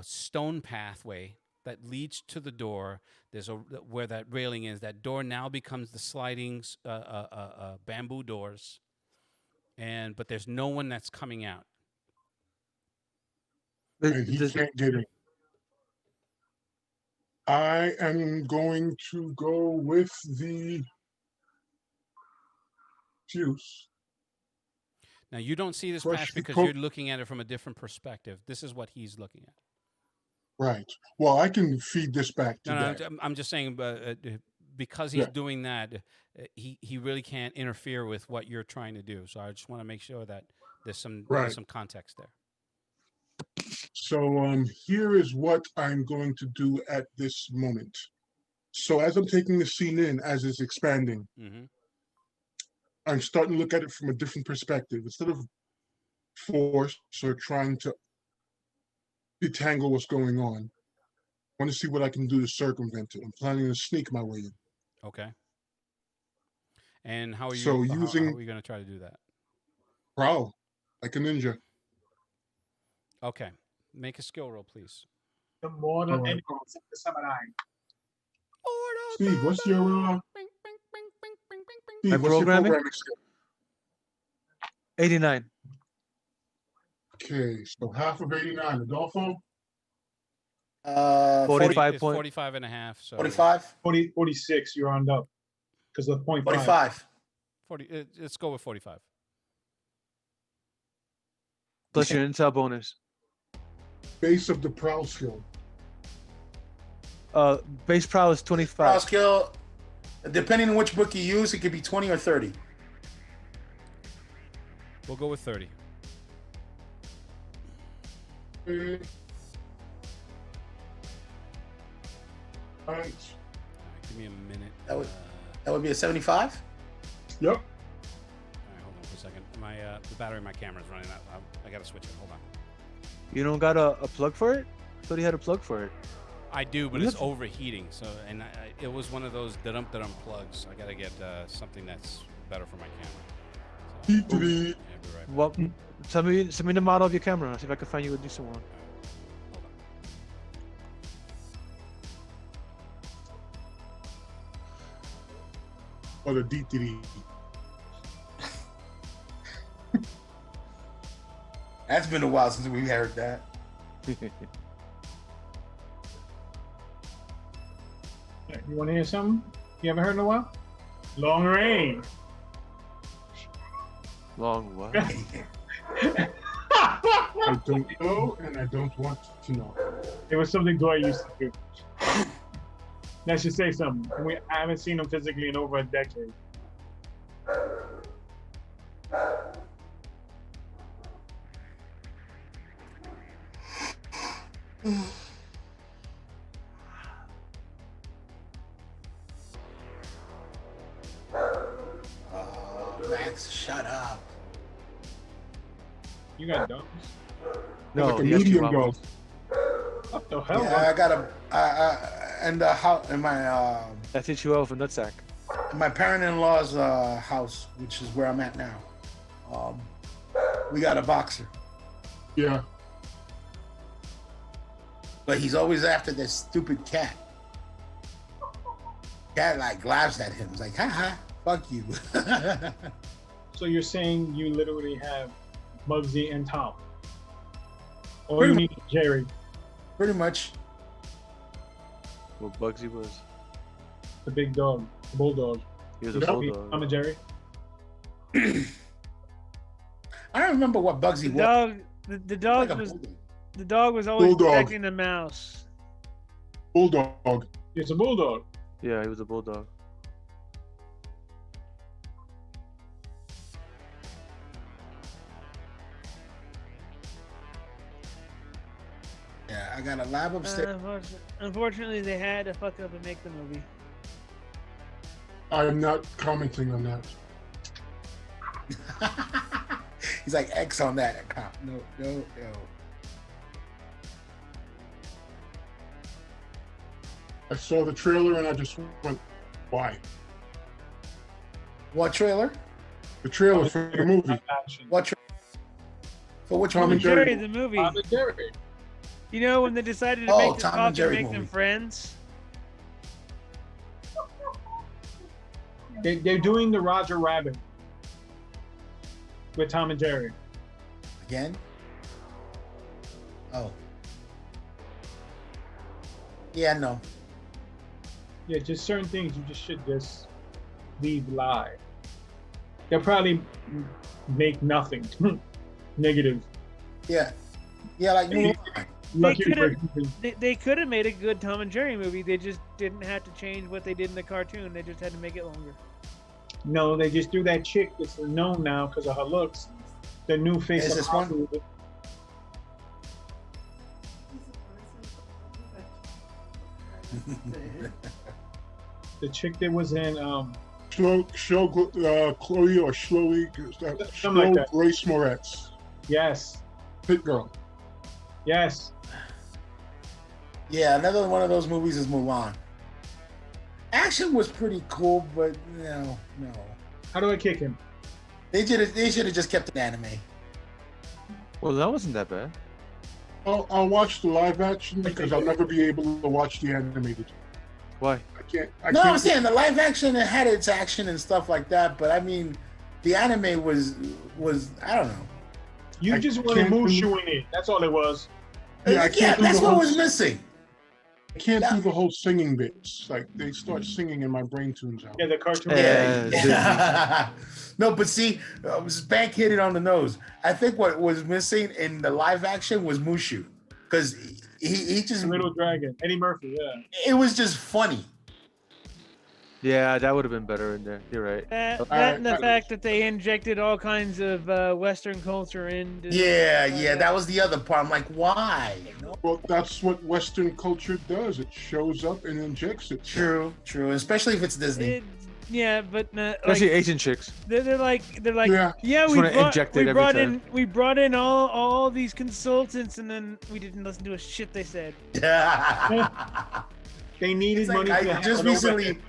stone pathway that leads to the door. There's where that railing is. That door now becomes the sliding bamboo doors, but there's no one that's coming out. And he can't get in. I am going to go with the fuse. Now, you don't see this Fresh patch because coat. you're looking at it from a different perspective. This is what he's looking at. Right. Well, I can feed this back to No, them. I'm just saying, because he's doing that, he really can't interfere with what you're trying to do. So I just want to make sure that there's some context there. So here is what I'm going to do at this moment. So as I'm taking the scene in, as it's expanding, Mm-hmm. I'm starting to look at it from a different perspective. Instead of force or trying to detangle what's going on, I want to see what I can do to circumvent it. I'm planning to sneak my way in. Okay. And how are you? So how using are we going to try to do that? prowl, like a ninja. Okay. Make a skill roll, please. The more than Alright. any the samurai. Steve, what's your My programming? skill? 89. Okay, so half of 89. Adolfo? 45 It's point. 45 and a half. So 45? 46, you're on up. Because of 0.5. 45. 40. Let's go with 45. Plus your intel bonus. Base of the prowl skill. Base prowl is Prowl 25. skill, depending on which book you use, it could be 20 or 30. We'll go with 30. Okay. All right. Give me a minute. That would be a 75? Yep. All right, hold on for a second. The battery in my camera is running out. I gotta switch it. Hold on. You don't got a plug for it? I thought he had a plug for it. I do, but You it's have- overheating. So, it was one of those da-dum plugs. I gotta get something that's better for my camera. So, Beep, beep. yeah, be right back. Well, send me the model of your camera. I'll see if I can find you a decent one. Hold on. Or the DTD. That's been a while since we heard that. You want to hear something you haven't heard in a while? Long range. Long what? I don't know, and I don't want to know. It was something Dwight used to do. That should say something. I haven't seen him physically in over a decade. Max, shut up. You got dogs? No, Like a he has medium Chihuahuas. dog. What the hell? Yeah, I got That's your Chihuahua from Nutsack. my parent-in-law's house, which is where I'm at now. we got a boxer, Yeah. but he's always after this stupid cat. Cat like laughs at him. He's like, ha, fuck you. So you're saying you literally have Bugsy and Tom, or Pretty you mean Jerry, Pretty much. What Bugsy was? the big dog, the bulldog? He was a Yep. bulldog. Tom and Jerry. I don't remember what Bugsy The was. dog, the dog Like a was bulldog. the dog was always Bulldog. protecting the mouse. Bulldog. It's a bulldog. Yeah, he was a bulldog. Yeah, I got a lab upstairs. Unfortunately, they had to fuck up and make the movie. I am not commenting on that. He's like X on that account. No. I saw the trailer and I just went, why? What trailer? The trailer for the movie. Action. What trailer? For which Tom one? and Jerry, Jerry. the movie. Tom and Jerry. You know when they decided to Oh, make the Tom and talk Jerry and make them movie. friends? They're doing the Roger Rabbit with Tom and Jerry. Again? Oh. Yeah, no. Yeah, just certain things you just should just leave live. They'll probably make nothing negative. Yeah. Yeah, like Mulan. Lucky could've- for They could have made a good Tom and Jerry movie. They just didn't have to change what they did in the cartoon. They just had to make it longer. no, they just threw that chick that's known now because of her looks. The new face Is of this one? Hollywood. The chick that was in Chloe or Chloe, Something like that. Grace Moretz, yes, Pit Girl. yes. Yeah, another one of those movies is Mulan. Action was pretty cool, but no. How do I kick him? They should have just kept it anime. Well, that wasn't that bad. I'll watch the live action because I'll never be able to watch the animated. Why? I can't. No, I'm saying the live action, it had its action and stuff like that, but I mean, the anime was I don't know. You I just wanted can't Mushu in it. That's all it was. Yeah, I Yeah, can't do that's the what whole- was missing. I can't do the whole singing bits. Like they start singing and my brain tunes out. Yeah, the cartoon. Yeah. No, but see, Spank hit it on the nose. I think what was missing in the live action was Mushu, because he just Little Dragon. Eddie Murphy. Yeah. it was just funny. Yeah, that would have been better in there. You're right. That I- and the I- fact that they injected all kinds of Western culture into. Yeah, that was the other part. I'm like, why? Well, that's what Western culture does. It shows up and injects it. True, especially if it's Disney. Yeah, but Especially like, Asian chicks. they're like Yeah. yeah, Just we wanna inject it every time. we brought in all these consultants, and then we didn't listen to a shit they said. They needed It's like, money. to I have just an recently, overhead.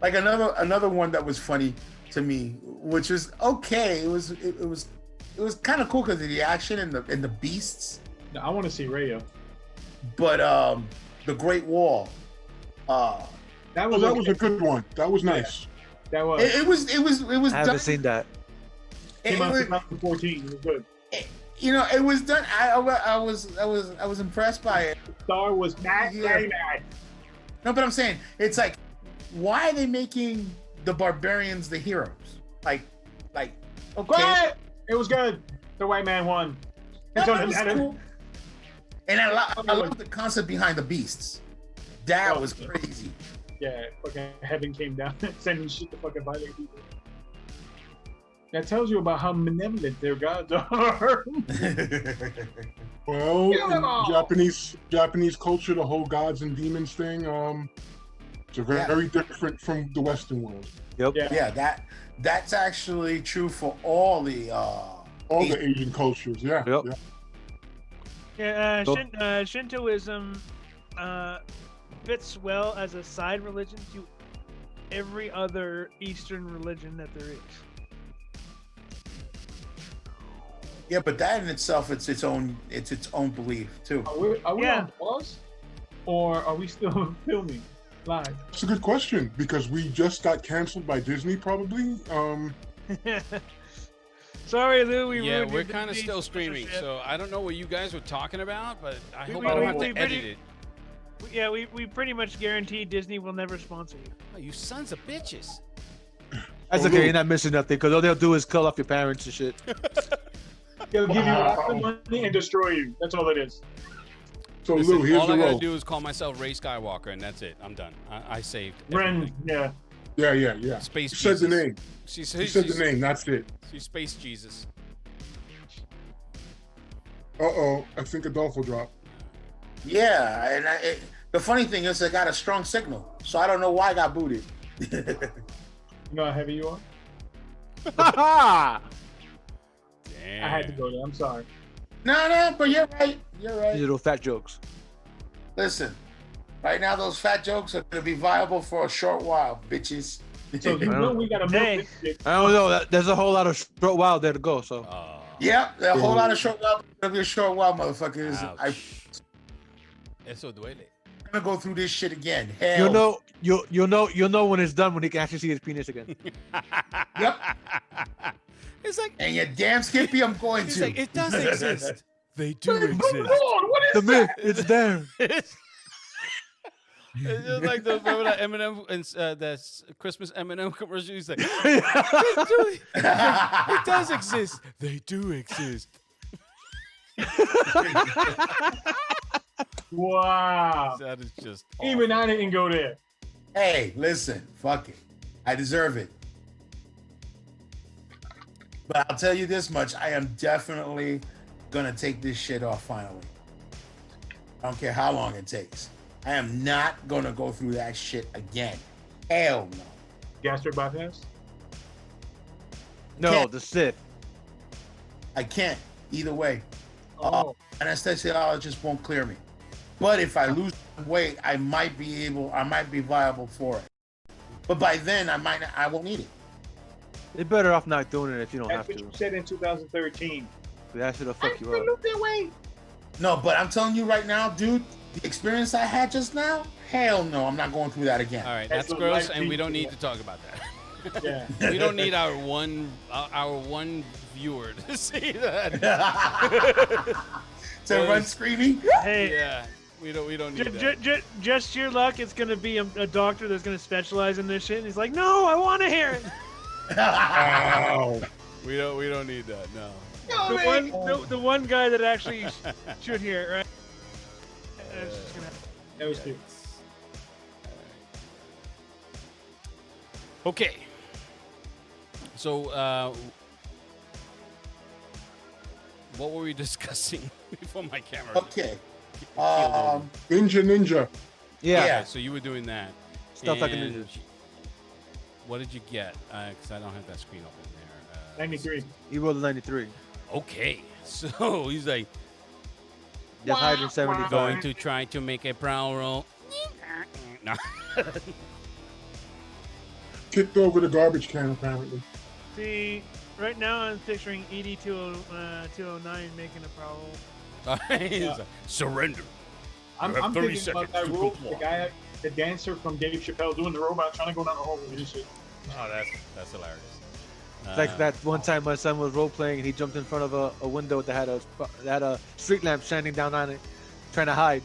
like another one that was funny to me, which was okay. It was kind of cool because of the action and the beasts. No, I want to see Raya. But the Great Wall, That Oh, was that was a good one. That was nice. That was. it was I haven't done. seen that. Came out It, 2014. It was good. you know, it was done. I was impressed by it. Star was mad. Yeah. No, but I'm saying it's like, why are they making the barbarians the heroes? Like, okay. Quiet! It was good. The white man won. It's That on was the cool. And I love the concept behind the beasts. That was crazy. Yeah, fucking heaven came down, sending shit to fucking violate people. That tells you about how malevolent their gods are. Well, Kill them in all. Japanese culture, the whole gods and demons thing, it's very, Yeah. very different from the Western world. Yep. Yeah. Yeah, that's actually true for all the All the Asian cultures, yeah. Yep. yeah. Yeah, So- Shintoism fits well as a side religion to every other Eastern religion that there is. Yeah, but that in itself, it's its own belief too. Are we Yeah. on pause, or are we still filming live? That's a good question because we just got canceled by Disney, probably. Sorry, Lou. We Yeah, ruined we're your kind of Disney still streaming, sponsorship. so I don't know what you guys were talking about, but I hope we- I don't we- have we to edit pretty- it. Yeah, we pretty much guarantee Disney will never sponsor you. Oh, you sons of bitches. That's Oh, okay. Lou. You're not missing nothing because all they'll do is kill off your parents and shit. They'll give you lots of Wow. money and destroy you. That's all it is. So Listen, Lou, here's all the I gotta roll. do is call myself Ray Skywalker, and that's it. I'm done. I saved. Ren, everything. yeah. Yeah. Space You said the Jesus. name. She's, You said the name. That's it. She's Space Jesus. Uh-oh. I think Adolfo dropped. Yeah, and the funny thing is, I got a strong signal, so I don't know why I got booted. You know how heavy you are? Ha Damn. I had to go there. I'm sorry. No, but you're right. You're These right. little fat jokes. Listen, right now those fat jokes are gonna be viable for a short while, bitches. So you know we got to Hey. milk this shit. I don't know. There's a whole lot of short while there to go. So Yeah, a whole lot of short while. Gonna be a short while, motherfuckers. I'm Eso duele. gonna go through this shit again. Hell, you'll know when it's done when he can actually see his penis again. Yep. It's like, And you're damn skippy, I'm going it's to. like it does exist. They do exist. Lord, what The is myth, it's there. It's just like the remember that Eminem and that Christmas Eminem commercial. He's like, it does exist. They do exist. Wow. That is just Even awful. I didn't go there. Hey, listen, fuck it. I deserve it. But I'll tell you this much, I am definitely gonna take this shit off finally. I don't care how long it takes. I am not gonna go through that shit again. Hell no. Gastric bypass? No, Can't. the Sith. I can't. Either way. Oh, Anesthesiologist won't clear me. But if I lose weight, I might be viable for it. But by then I won't need it. You're better off not doing it if you don't that's have what you to. said in 2013. That shit'll fuck you I up. looked that way. No, but I'm telling you right now, dude, the experience I had just now, hell no, I'm not going through that again. All right, That's that's what gross, life and we teaches don't you. need to talk about that. Yeah. We don't need our one viewer to see that. To run screaming. Hey, Yeah, we don't need that. just your luck. It's gonna be a doctor that's gonna specialize in this shit. And he's like, no, I want to hear it. Wow. We don't need that. No. The one guy that actually should hear it, right? It's just gonna- That was cute. Okay. So, what were we discussing before my camera? Okay. Ninja. Yeah. Yeah. So you were doing that. Stuff like a And ninja. What did you get? Because I don't have that screen open there. 93. He rolled a 93. Okay. So he's like, Just 175. going to try to make a prowl roll. No. Kicked over the garbage can, apparently. See, right now I'm picturing ED 209 making a prowl. He's like, surrender. I'm have 30 thinking about seconds that to role, the comply. guy, the dancer from Dave Chappelle doing the robot trying to go down the hole with his shit. Oh, that's hilarious. It's like that one time my son was role playing and he jumped in front of a window that had a street lamp shining down on it, trying to hide.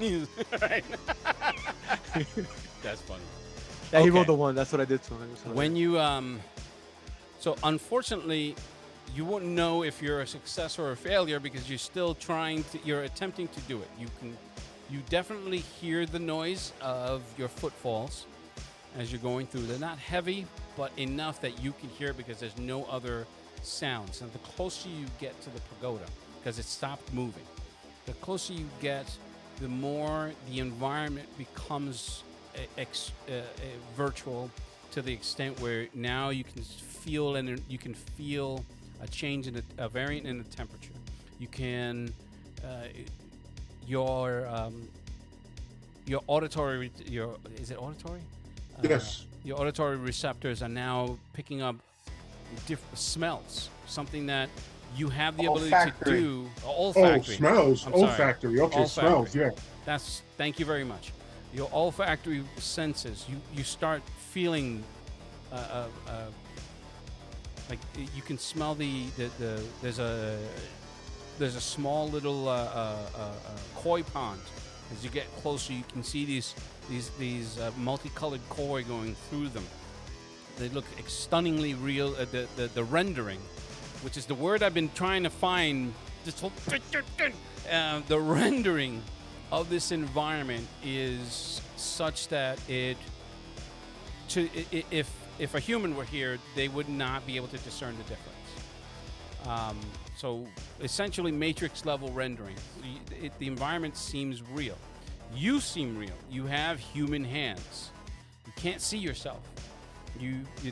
Right. That's funny. Yeah, he Okay. rolled the one. That's what I did to him. It was When you so unfortunately you won't know if you're a success or a failure because you're still you're attempting to do it. You definitely hear the noise of your footfalls as you're going through. They're not heavy, but enough that you can hear it because there's no other sounds. And the closer you get to the pagoda, because it stopped moving, the closer you get, the more the environment becomes virtual to the extent where now you can feel a change in a variant in the temperature. You can your auditory is it auditory? Yes. Your auditory receptors are now picking up different smells, something that You have the ability Olfactory. to do Oh, olfactory. smells. I'm sorry. Olfactory. Okay, Olfactory. smells. Yeah. Thank you very much. Your olfactory senses, you start feeling, like you can smell the there's a small little koi pond. As you get closer, you can see these multicolored koi going through them. They look stunningly real. The rendering, which is the word I've been trying to find this whole the rendering of this environment is such that if a human were here, they would not be able to discern the difference. So essentially Matrix level rendering. The environment seems real. You seem real. You have human hands. You can't see yourself.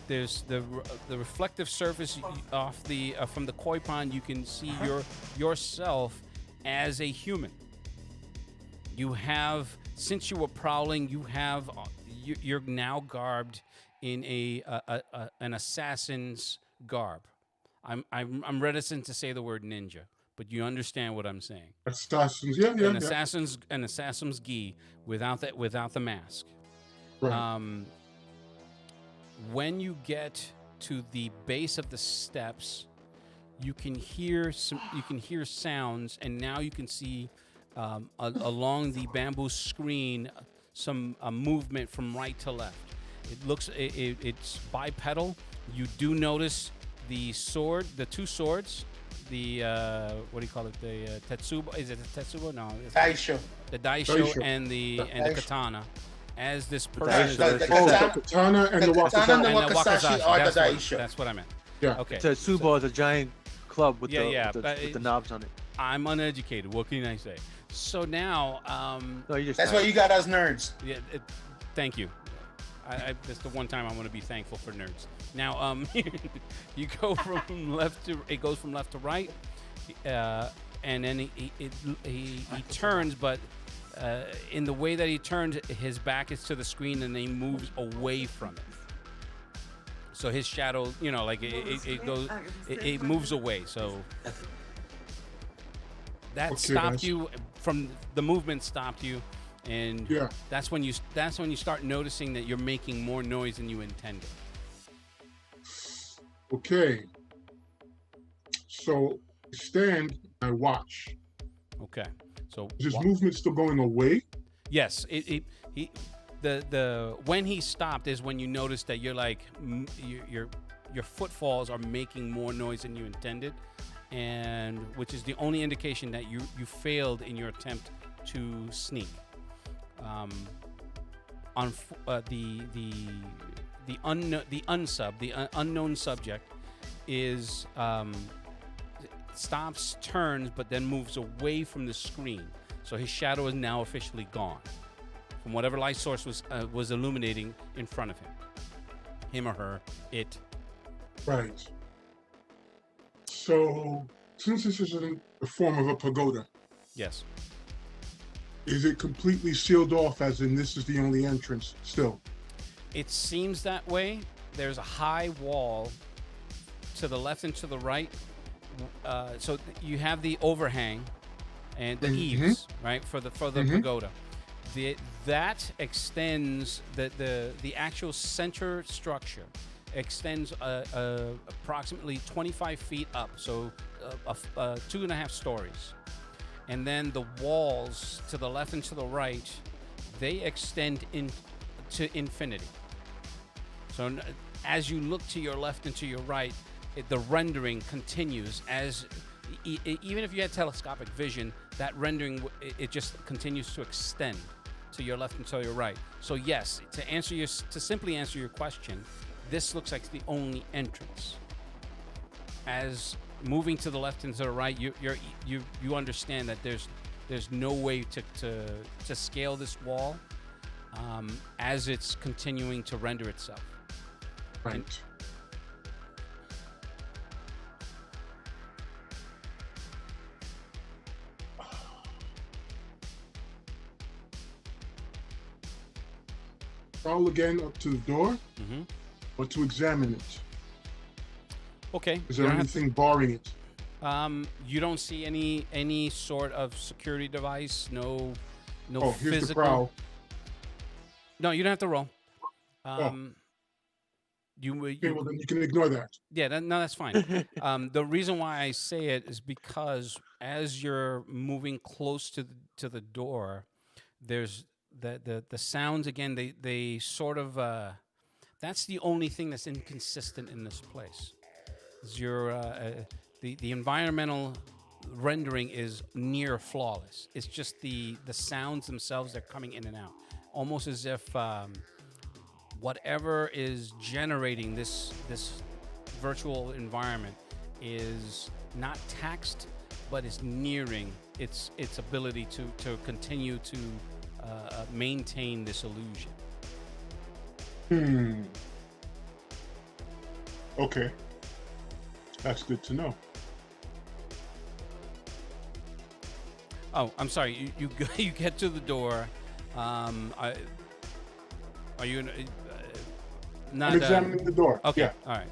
There's the reflective surface off the from the koi pond. You can see yourself as a human. You have, since you were prowling, you're now garbed in an assassin's garb. I'm reticent to say the word ninja, but you understand what I'm saying. Assassins. Yeah, yeah. An assassin's gi without the mask. Right. When you get to the base of the steps, you can hear sounds, and now you can see along the bamboo screen some movement from right to left. It's bipedal. You do notice the two swords. The what do you call it? The tetsubo. Is it a tetsubo? No. Daisho. The daisho and the katana. As this person The katana and the wakizashi. and the wakizashi are the daisho. That's what I meant. Yeah. Okay. Tetsubo is a giant club with but the knobs on it. I'm uneducated. What can I say? So now, No, you just That's why you got us nerds. yeah. Thank you. That's the one time I want to be thankful for nerds. Now, you go from it goes from left to right, and then he turns, but in the way that he turns, his back is to the screen, and then he moves away from it. So his shadow, like it moves away. So that stopped you from the movement. Stopped you. And Yeah. that's when you start noticing that you're making more noise than you intended. Okay. So I stand, I watch. Okay. So Is his movement still going away? yes, when he stopped is when you notice that you're like your footfalls are making more noise than you intended, and which is the only indication that you failed in your attempt to sneak. On the unknown subject is stops, turns, but then moves away from the screen. So his shadow is now officially gone from whatever light source was illuminating in front of him or her, it. Right. So since this is in the form of a pagoda, Yes. is it completely sealed off as in this is the only entrance still? It seems that way. There's a high wall to the left and to the right. So you have the overhang and the eaves, right, for the pagoda. That extends the actual center structure extends approximately 25 feet up, so 2.5 stories. And then the walls to the left and to the right, they extend to infinity. So as you look to your left and to your right, the rendering continues as even if you had telescopic vision, that rendering it just continues to extend to your left and to your right. So yes, to simply answer your question, this looks like the only entrance. As moving to the left and to the right, you understand that there's no way to scale this wall as it's continuing to render itself. Right. Crawl again up to the door, or to examine it. Okay. Is you there don't have to- anything barring it? You don't see any sort of security device. No Oh, here's the physical. prowl. No, you don't have to roll. Oh. You Okay, well then you can ignore that. yeah, no, that's fine. The reason why I say it is because as you're moving close to the door, there's the sounds again. They sort of that's the only thing that's inconsistent in this place. Is your the environmental rendering is near flawless. It's just the sounds themselves that are coming in and out, almost as if whatever is generating this virtual environment is not taxed, but is nearing its ability to continue to maintain this illusion. Okay. That's good to know. Oh, I'm sorry. You get to the door. Are you not I'm examining the door. Okay, Yeah. all right.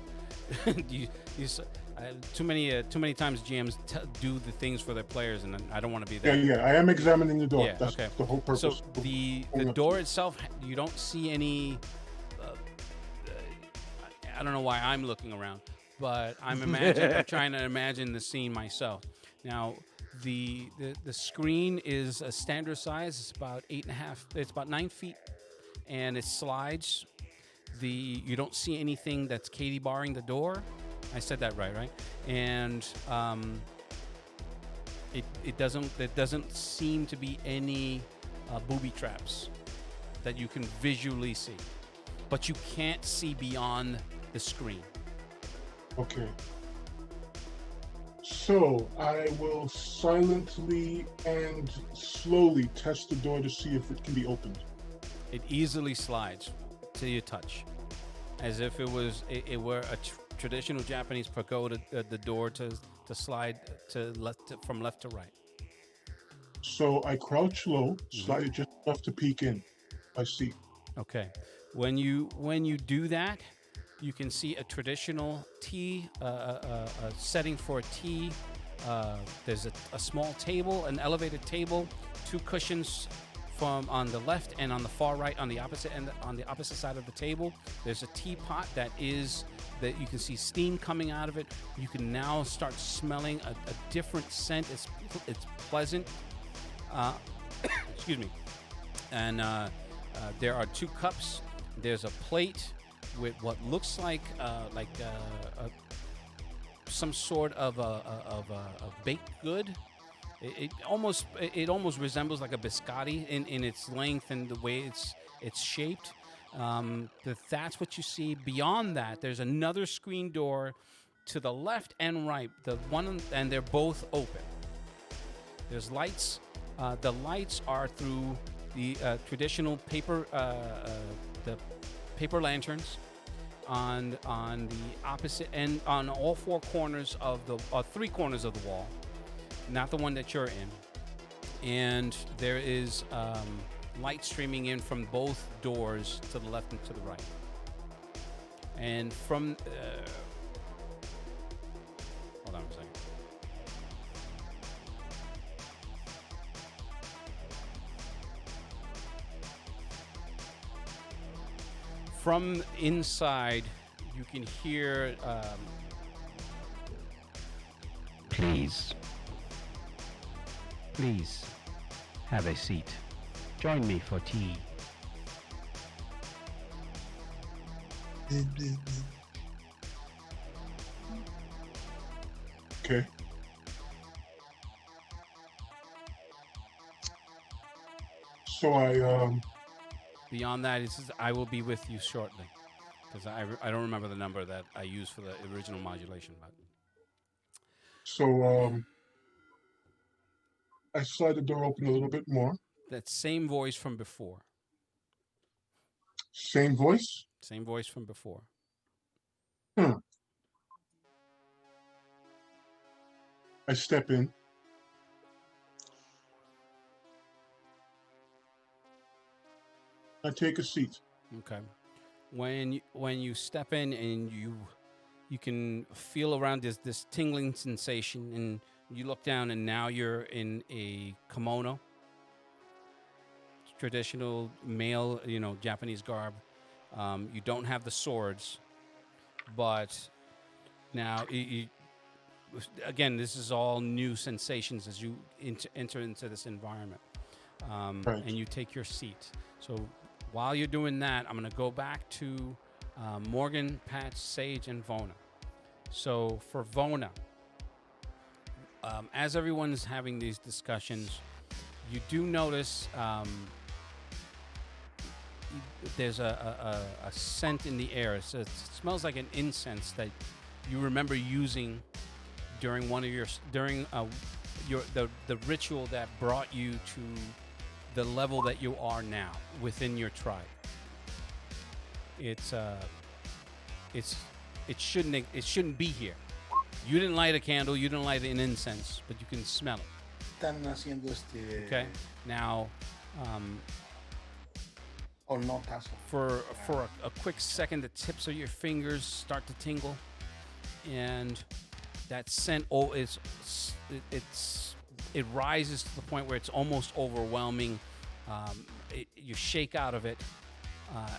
Too many times GMs do the things for their players, and I don't want to be there. Yeah. I am examining the door. Yeah, That's okay. the whole purpose. So the door itself, you don't see any. I don't know why I'm looking around, but I'm trying to imagine the scene myself. Now, the screen is a standard size. It's about 8.5. It's about 9 feet, and it slides. You don't see anything that's Katie barring the door. I said that right? And it doesn't seem to be any booby traps that you can visually see, but you can't see beyond the screen. Okay. So I will silently and slowly test the door to see if it can be opened. It easily slides to your touch, as if it were a traditional Japanese pagoda. The door to slide from left to right. So I crouch low, slide it just enough to peek in. I see. Okay. When you do that, you can see a traditional tea, a setting for a tea. There's a small table, an elevated table, 2 cushions from on the left and on the far right on the opposite side of the table. There's a teapot that you can see steam coming out of it. You can now start smelling a different scent. It's pleasant. Excuse me. And there are 2 cups. There's a plate with what looks like some sort of a baked good. It almost resembles like a biscotti in its length and the way it's shaped. That's what you see. Beyond that, there's another screen door to the left and right. And they're both open. There's lights. The lights are through the traditional paper, the paper lanterns on the opposite end, on all 4 corners of 3 corners of the wall, not the one that you're in. And there is light streaming in from both doors to the left and to the right. And from hold on a second. From inside, you can hear. Please, have a seat. Join me for tea. Okay. So I Beyond that, it says, "I will be with you shortly," because I don't remember the number that I used for the original modulation button. So I slide the door open a little bit more. That same voice from before. Same voice. Same voice from before. I step in. I take a seat. Okay. When you step in and You can feel around this tingling sensation, and you look down, and now you're in a kimono, traditional male, Japanese garb. You don't have the swords, but now again, this is all new sensations as you enter into this environment, Right. and you take your seat. So while you're doing that, I'm going to go back to Morgan, Patch, Sage, and Vona. So for Vona, as everyone's having these discussions, you do notice there's a scent in the air. So it smells like an incense that you remember using during one of your the ritual that brought you to the level that you are now within your tribe. It shouldn't be here. You didn't light a candle, you didn't light an incense, but you can smell it. Están haciendo Okay. Now, O no caso. for a quick second, the tips of your fingers start to tingle, and that scent it rises to the point where it's almost overwhelming. You shake out of it,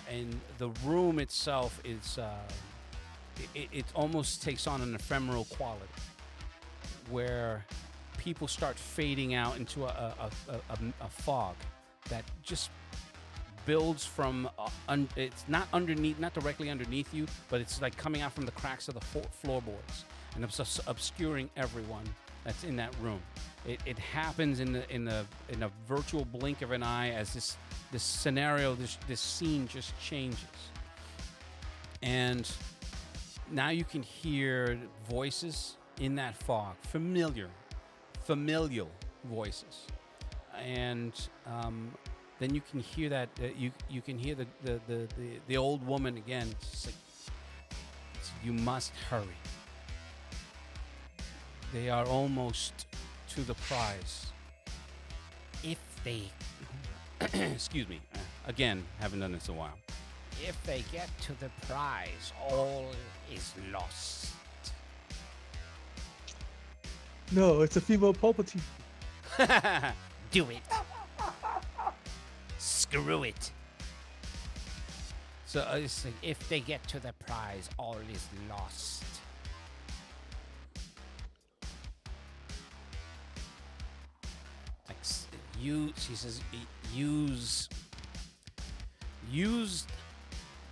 and the room itself is it almost takes on an ephemeral quality, where people start fading out into a fog that just builds from it's not directly underneath you, but it's like coming out from the cracks of the floorboards, and it's obscuring everyone that's in that room. It happens in a virtual blink of an eye as this scenario, this scene just changes, and now you can hear voices in that fog, familial voices, and then you can hear that you can hear the old woman again. It's like, you must hurry. They are almost to the prize. If they, excuse me, again, haven't done this in a while. If they get to the prize, all is lost. No, it's a female Palpatine. Do it. Screw it. So it's like, if they get to the prize, all is lost. Like she says, use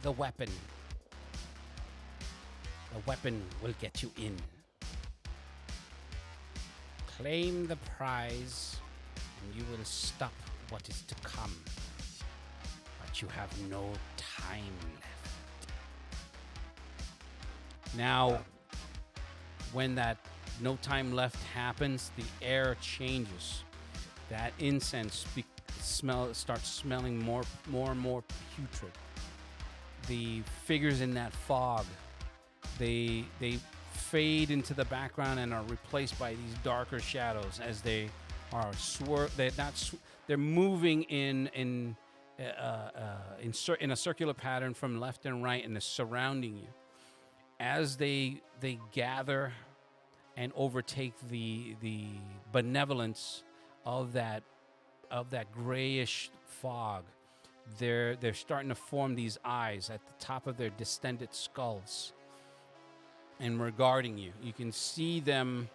the weapon. The weapon will get you in. Claim the prize, and you will stop what is to come. But you have no time left. Now, when that no time left happens, the air changes. That incense starts smelling more and more putrid. The figures in that fog, they fade into the background and are replaced by these darker shadows as they are they're moving in a circular pattern from left and right, and they're surrounding you as they gather and overtake the benevolence of that grayish fog. They're starting to form these eyes at the top of their distended skulls and regarding you. You can see them.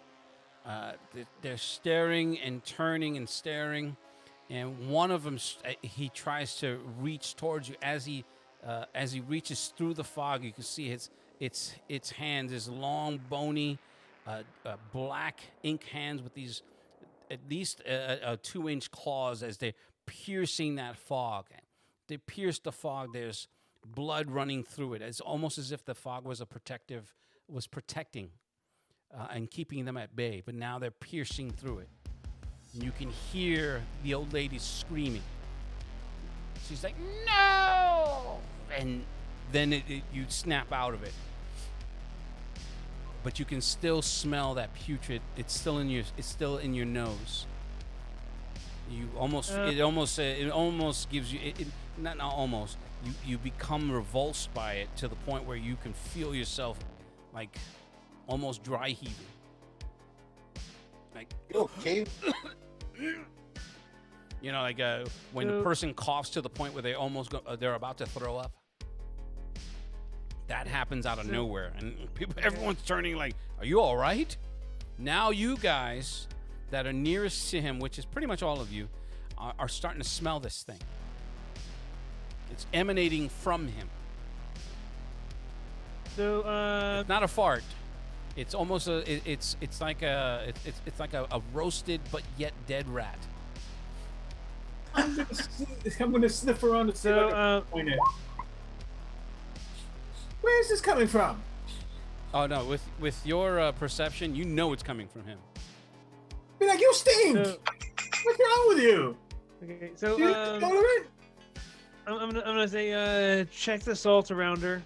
They're staring and turning and staring, and one of them he tries to reach towards you. As he reaches through the fog, you can see its hands, his long, bony, black ink hands with these at least 2-inch claws as they're piercing that fog. They pierce the fog. There's blood running through it. It's almost as if the fog was protecting and keeping them at bay. But now they're piercing through it. And you can hear the old lady screaming. She's like, "No!" And then you snap out of it. But you can still smell that putrid. It's still in your nose. You almost it almost gives you not almost. You become revulsed by it to the point where you can feel yourself like almost dry heaving. Like, You okay? you know, like when a person coughs to the point where they almost they're about to throw up. That happens out of nowhere, and everyone's turning like, "Are you all right?" Now you guys that are nearest to him, which is pretty much all of you, are starting to smell this thing. It's emanating from him. So, It's not a fart. It's almost it's like a roasted but yet dead rat. I'm gonna sniff around and see if I can point it. Where is this coming from? Oh no! With your perception, you know it's coming from him. Be like, you stink. What's wrong with you? okay, so You deodorant? I'm gonna say check the salt around her,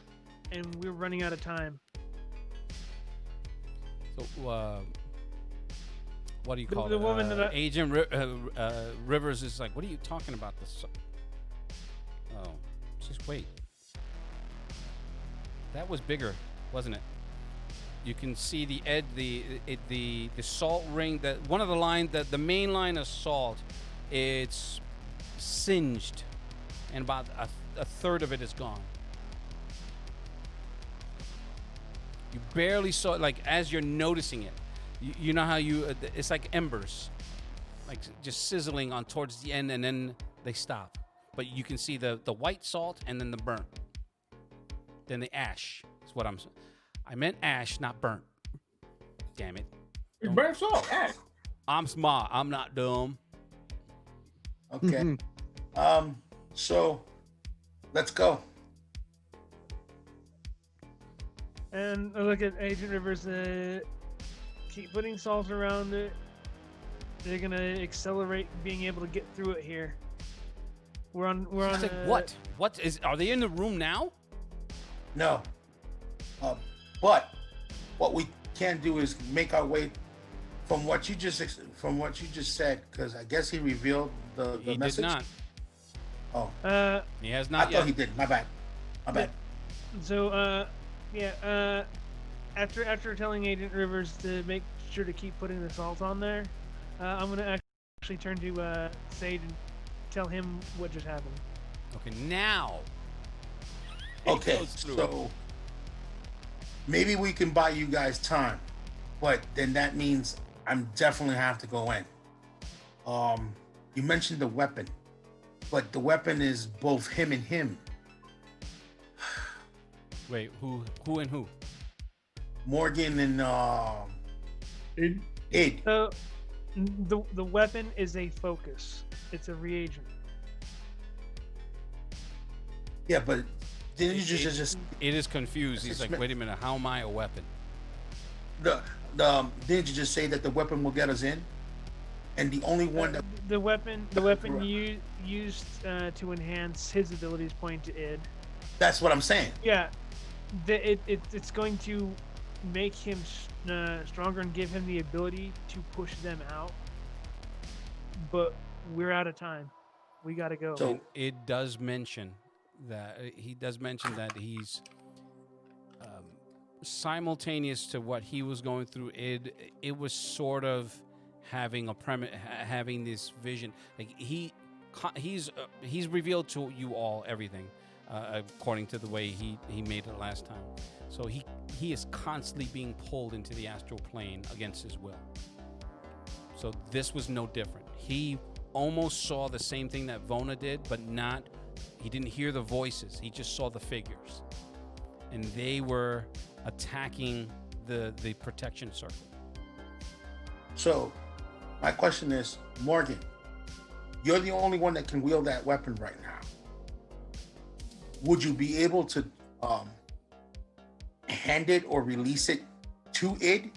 and we're running out of time. So what do you The- call the it? woman that I- Agent Rivers is like, what are you talking about? This? Oh, just wait. That was bigger, wasn't it? You can see the salt ring. That one of the line, the main line of salt, it's singed, and about a third of it is gone. You barely saw it, like as you're noticing it. You know how it's like embers, like just sizzling on towards the end, and then they stop. But you can see the white salt and then the burnt. Then the ash is what I meant ash, not burnt. Damn it. You burn salt. Ash. I'm smart. I'm not dumb. Okay. So let's go. And I look at Agent Rivers. Keep putting salt around it. They're gonna accelerate being able to get through it here. We're on. It's like, what? What is? Are they in the room now? No. But what we can do is make our way from what you just said, because I guess he revealed the He message. did not. Oh, He has I not thought yet. he did. My bad. My bad. So, after telling Agent Rivers to make sure to keep putting the salt on there, I'm gonna actually turn to Sage and tell him what just happened. Okay, now. Okay, goes through so maybe we can buy you guys time, but then that means I'm definitely have to go in. You mentioned the weapon, but the weapon is both him and him. Wait, who and who? Morgan and Id. So, the weapon is a focus. It's a reagent. Yeah, but didn't you just It is confused. He's like, wait a minute, how am I a weapon? didn't you just say that the weapon will get us in? And the only one that The weapon used to enhance his abilities point to id. that's what I'm saying. Yeah, it's going to make him stronger and give him the ability to push them out. But we're out of time. We gotta go. So It does mention that he's simultaneous to what he was going through. It was sort of having having this vision. Like he's revealed to you all everything according to the way he made it last time. So he is constantly being pulled into the astral plane against his will. So this was no different. He almost saw the same thing that Vona did, but he didn't hear the voices. He just saw the figures. And they were attacking the protection circle. So, my question is, Morgan, you're the only one that can wield that weapon right now. Would you be able to hand it or release it to Id?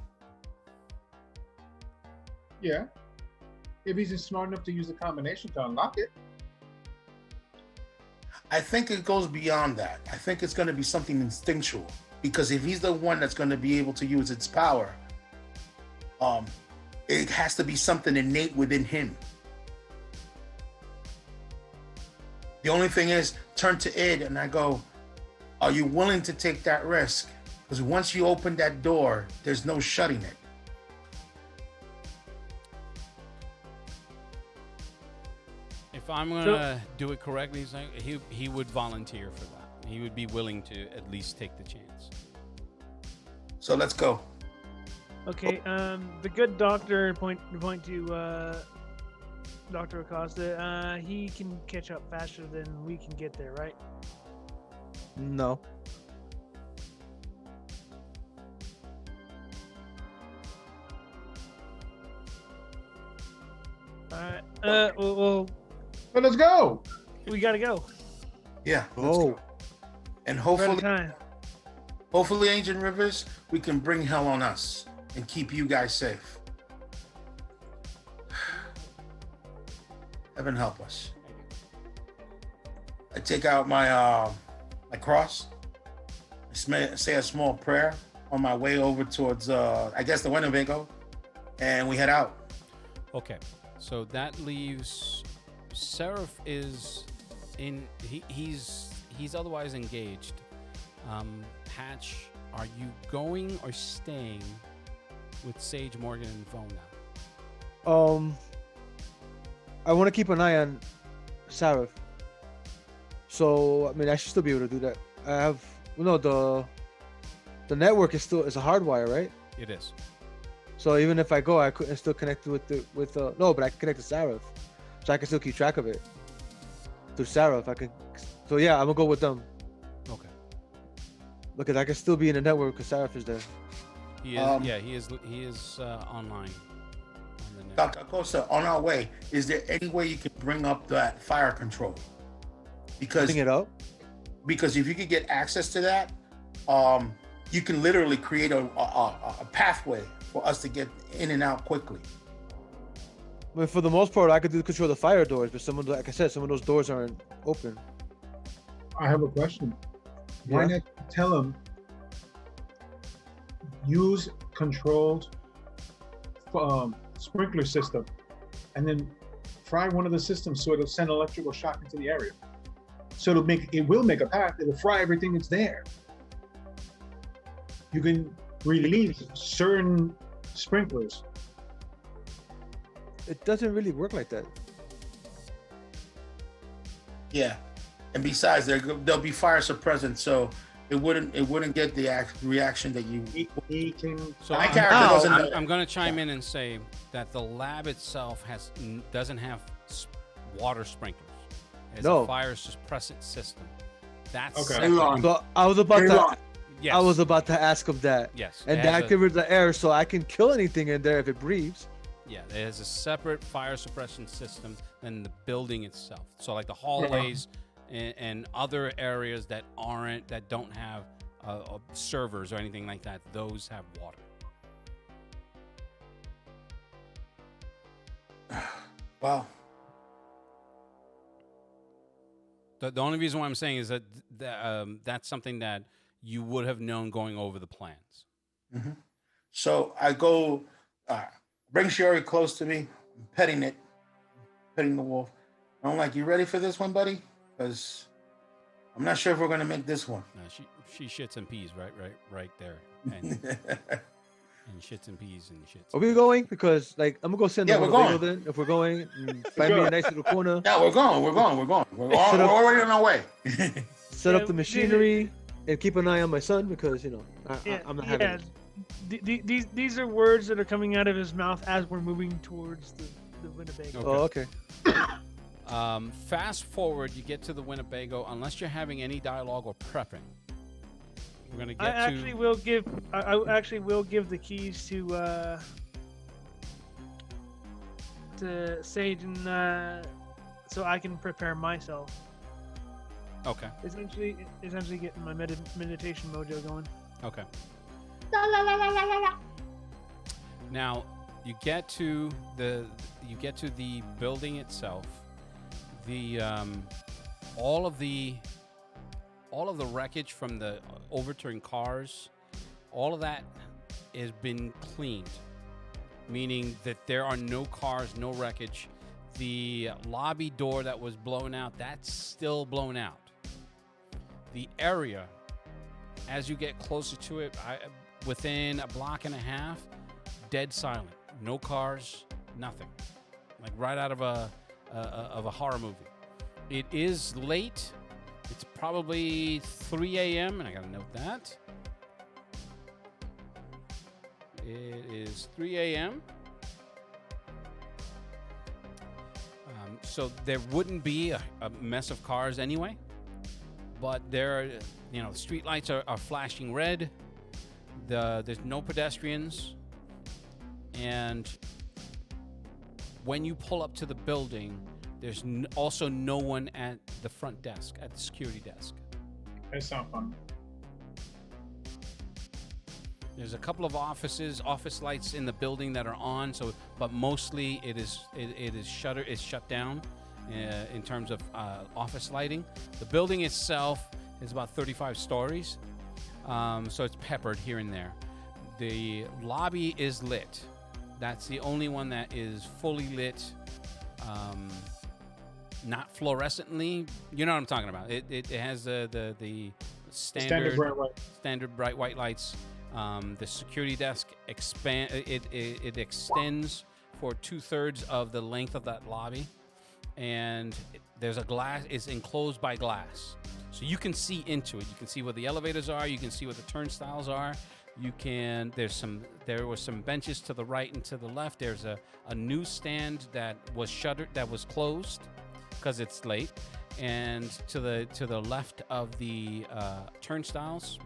Yeah. If he's smart enough to use the combination to unlock it. I think it goes beyond that. I think it's going to be something instinctual, because if he's the one that's going to be able to use its power, it has to be something innate within him. The only thing is, turn to Id and I go, are you willing to take that risk Because once you open that door, there's no shutting it. If I'm gonna do it correctly, he would volunteer for that. He would be willing to at least take the chance. So let's go. Okay, the good doctor point to Dr. Acosta. He can catch up faster than we can get there, right? No. All right. Well, But let's go. we gotta go. Yeah. Let's Oh. go. And We're out hopefully, of time. hopefully, Ancient Rivers, we can bring hell on us and keep you guys safe. Heaven help us. I take out my my cross. I say a small prayer on my way over towards I guess the Winnebago, and we head out. Okay, so that leaves Seraph is in. He's otherwise engaged. Hatch, are you going or staying with Sage, Morgan, and Vona? I want to keep an eye on Sarif. So I mean, I should still be able to do that. I have the network is a hardwire, right? It is. So even if I go, I couldn't still connect no, but I can connect to Sarif, so I can still keep track of it through Sarif. I can. So yeah, I'm gonna go with them Okay. because I can still be in the network because Sarif is there. He is. Yeah, he is. He is online. On the net. Dr. Acosta, on our way, is there any way you can bring up that fire control? Because Bring it up. if you could get access to that, you can literally create a pathway for us to get in and out quickly. I mean, for the most part, I could control the fire doors, but like I said, some of those doors aren't open. I have a question. Why Yeah. not tell him use controlled sprinkler system, and then fry one of the systems so it'll send electrical shock into the area. So it will make a path. It'll fry everything that's there. You can release certain sprinklers. It doesn't really work like that. Yeah, and besides, there'll be fire suppressant, so it wouldn't get the reaction that you. He can. So My character doesn't know. I'm going to chime in and say that the lab itself doesn't have water sprinklers. It's No. a fire suppressant system. That's Okay. separate. Elon. So I was about Elon. to. Yes. I was about to ask him that. Yes. And it that has a- activates the air, so I can kill anything in there if it breathes. Yeah, it has a separate fire suppression system than the building itself. So like the hallways and other areas that don't have servers or anything like that, those have water. Well, The only reason why I'm saying is that that's something that you would have known going over the plans. so I go, bring Sherry close to me, petting the wolf. I'm like, you ready for this one, buddy? Because I'm not sure if we're gonna make this one. She shits and peas right there, and shits and peas and shits. Are we going? Because like I'm gonna go sit in the Yeah, we're Winnebago going. then. If we're going, find me a nice little corner, Yeah, we're going. We're already on our way. set Yeah, up the machinery, and keep an eye on my son because I'm not having. Yeah. These are words that are coming out of his mouth as we're moving towards the Winnebago. Oh, okay. Fast forward, you get to the Winnebago. Unless you're having any dialogue or prepping, we're gonna I get actually to. will give the keys to Sage and so I can prepare myself. Okay. Essentially getting my meditation mojo going. Okay. Now, you get to the building itself. The all of the wreckage from the overturned cars, all of that has been cleaned, meaning that there are no cars, no wreckage. The lobby door that was blown out, that's still blown out. The area as you get closer to it, within a block and a half, dead silent. No cars, nothing. Like right out of a horror movie. It is late. It's probably 3 a.m. and I gotta note that. It is 3 a.m. So there wouldn't be a mess of cars anyway. But there are, the street lights are flashing red. There's no pedestrians. And when you pull up to the building, there's also no one at the front desk, at the security desk. That's not fun. There's a couple of office lights in the building that are on. But mostly it is shut down in terms of office lighting. The building itself is about 35 stories, so it's peppered here and there. The lobby is lit. That's the only one that is fully lit. Not fluorescently. You know what I'm talking about. It has the standard bright white lights. The security desk it extends for 2/3 of the length of that lobby, and there's a glass. It's enclosed by glass, so you can see into it. You can see where the elevators are. You can see where the turnstiles are. There were some benches to the right and to the left. There's a newsstand that was shuttered, that was closed because it's late, and to the left of the turnstiles,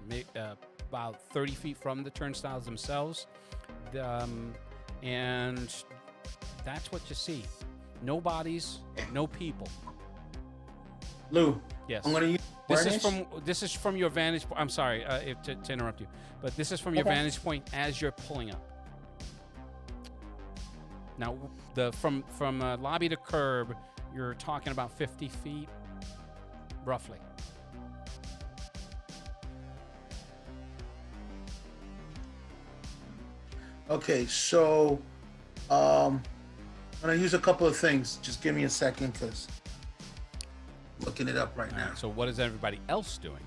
about 30 feet from the turnstiles themselves, and that's what you see. No bodies, no people. Lou. Yes. I'm gonna use This is from your vantage point. I'm sorry to interrupt you, but this is from your vantage point as you're pulling up. Now, from lobby to curb, you're talking about 50 feet, roughly. Okay, so I'm gonna use a couple of things. Just give me a second, because looking it up right now. So what is everybody else doing?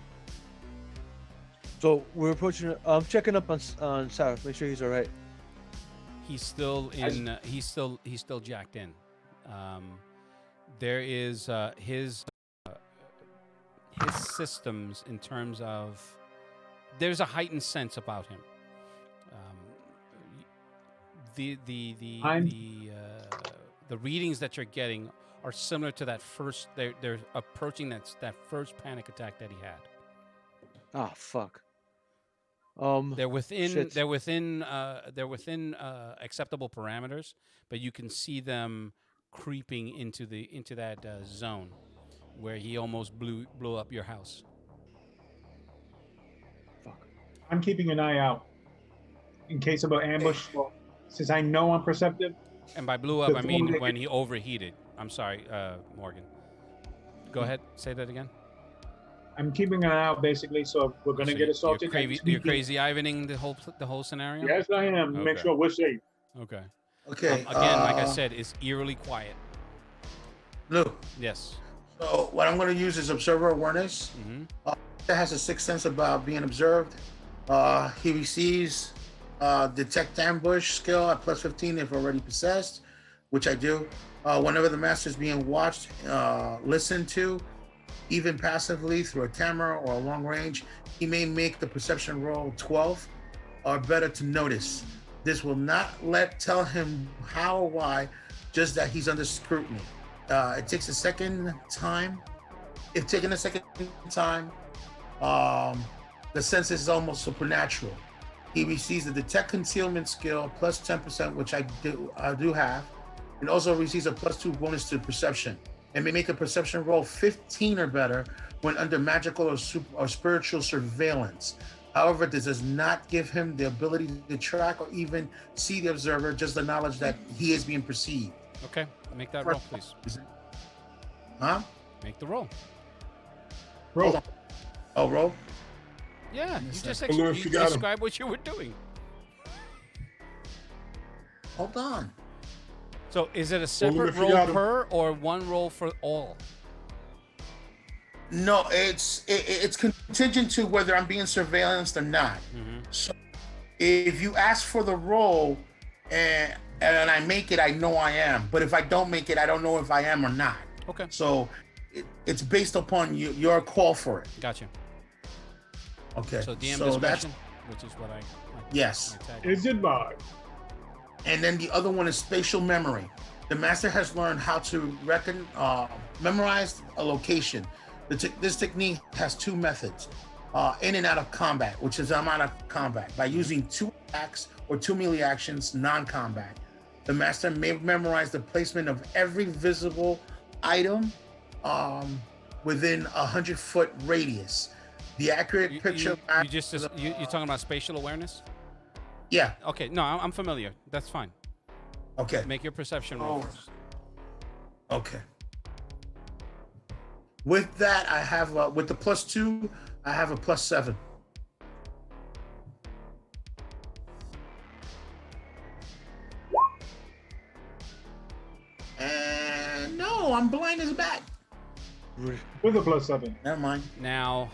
So we're approaching. I'm checking up on Sarah. Make sure he's all right. He's still in. He's still jacked in. There is his systems in terms of. There's a heightened sense about him. The readings that you're getting are similar to that first. They're approaching that first panic attack that he had. Ah, fuck. They're within. Shit. They're within acceptable parameters, but you can see them creeping into that zone where he almost blew up your house. Fuck. I'm keeping an eye out in case of an ambush. Well, since I know I'm perceptive. And by blew up, I mean when he overheated. I'm sorry, Morgan. Go ahead. Say that again. I'm keeping an eye out, basically, so if we're going to get assaulted. You're crazy Ivaning the whole scenario? Yes, I am. Okay. Make sure we're safe. Okay. Okay. Again, like I said, it's eerily quiet. Lou. Yes. So what I'm going to use is observer awareness. Mm-hmm. That has a sixth sense about being observed. He receives detect ambush skill at +15 if already possessed, which I do. Whenever the master is being watched, listened to, even passively through a camera or a long range, he may make the perception roll 12 or better to notice. This will not tell him how or why, just that he's under scrutiny. It takes a second time. If taking a second time, the sense is almost supernatural. He receives the detect concealment skill +10%, which I do have, and also receives a +2 bonus to perception. And may make a perception roll 15 or better when under magical or spiritual surveillance. However, this does not give him the ability to track or even see the observer, just the knowledge that he is being perceived. Okay, make that roll, please. Huh? Make the roll. Roll. Oh, roll? Yeah, you just Lou, if you got him. describe what you were doing. Hold on. So is it a Lou, separate if you roll got him. per or one roll for all? No, it's contingent to whether I'm being surveillanced or not. Mm-hmm. So if you ask for the role and I make it, I know I am. But if I don't make it, I don't know if I am or not. Okay. So it's based upon your call for it. Gotcha. Okay. So DM so that's discretion, which is what I yes. my tag. Is it by? And then the other one is spatial memory. The master has learned how to memorize a location. This technique has two methods: in and out of combat, which is I'm out of combat, by using 2 attacks or 2 melee actions, non-combat. The master may memorize the placement of every visible item within 100-foot radius. The accurate picture. You're talking about spatial awareness? Yeah. Okay. No, I'm familiar. That's fine. Okay. Make your perception roll first. Okay. With that, I have with the +2, I have a +7. And no, I'm blind as a bat. With a +7. Never mind. Now,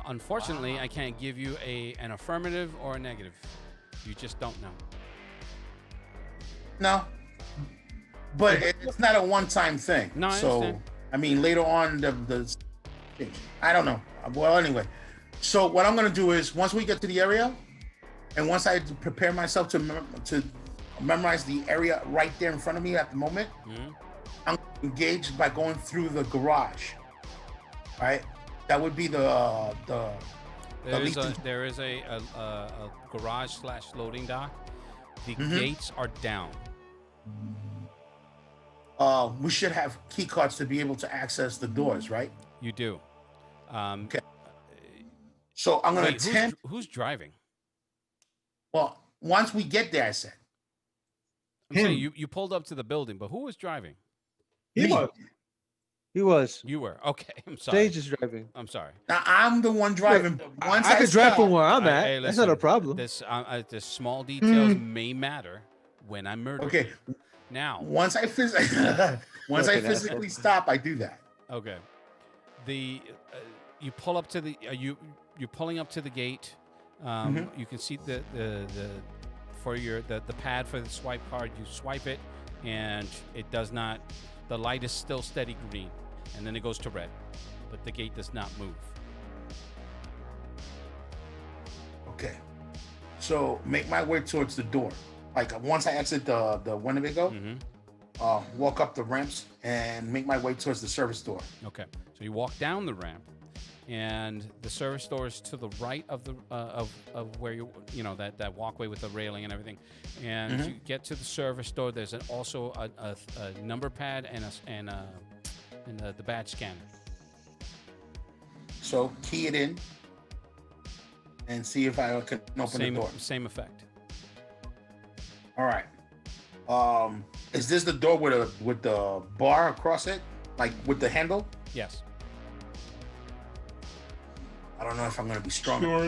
unfortunately, I can't give you an affirmative or a negative. You just don't know. No, but it's not a one-time thing. No, I so understand. I mean, later on, the I don't know. Well, anyway, so what I'm gonna do is once we get to the area, and once I prepare myself to memorize the area right there in front of me at the moment, I'm engaged by going through the garage. Right, that would be the There is a garage / loading dock. The gates are down. We should have key cards to be able to access the doors, right? You do. Okay. So I'm gonna attempt. Who's driving? Well, once we get there, I said. I'm saying you pulled up to the building, but who was driving? He was. He was. You were. Okay, I'm sorry. Sage is driving. I'm sorry. Now I'm the one driving. Once I could drive stop- from where I'm at. Hey, That's not a listen, problem. This small details may matter when I'm murdered. Okay. Now. Once I physically stop, I do that. Okay. You pull up to the you're pulling up to the gate. You can see the pad for the swipe card. You swipe it, and it does not. The light is still steady green, and then it goes to red, but the gate does not move. Okay. So make my way towards the door. Like once I exit the Winnebago, walk up the ramps and make my way towards the service door. Okay. So you walk down the ramp, and the service door is to the right of the of where you that walkway with the railing and everything. And you get to the service door. There's also a number pad and the badge scanner. So key it in and see if I can open the door. Same effect. All right. Is this the door with the bar across it, like with the handle? Yes. I don't know if I'm gonna be strong. Sure. All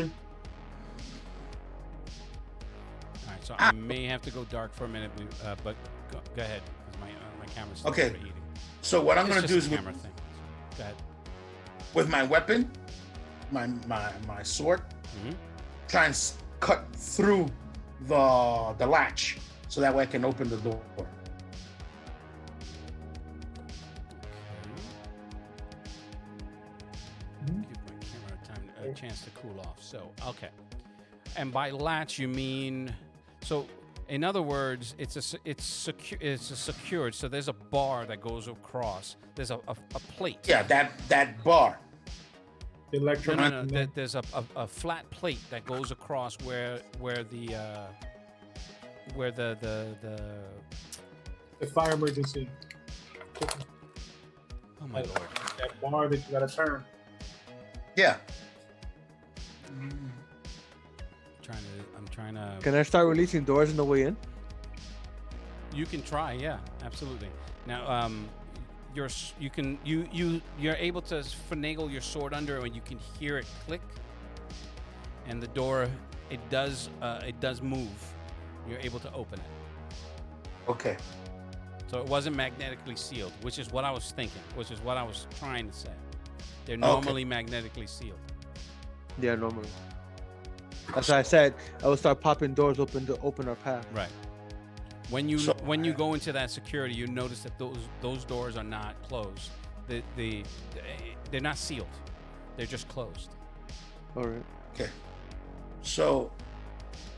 right. So I may have to go dark for a minute, but go ahead because my camera's still Okay. overheating. So what I'm It's gonna just do a is camera thing. Go ahead. with my weapon, my sword, try and cut through the latch so that way I can open the door. Give my camera a chance to cool off. So, okay. And by latch, you mean so. In other words, it's secured. So there's a bar that goes across. There's a plate. Yeah, that bar. No. There's a flat plate that goes across where the fire emergency. oh my lord. That bar that you gotta turn. Yeah. I'm trying to. Can I start releasing doors on the way in? You can try, yeah, absolutely. Now, you're able to finagle your sword under, and you can hear it click, and the door it does move. You're able to open it. Okay. So it wasn't magnetically sealed, which is what I was thinking, which is what I was trying to say. They're normally magnetically sealed. Yeah, normally. That's why I said I would start popping doors open to open our path. Right. When you go into that security, you notice that those doors are not closed. They're not sealed. They're just closed. All right. Okay. So,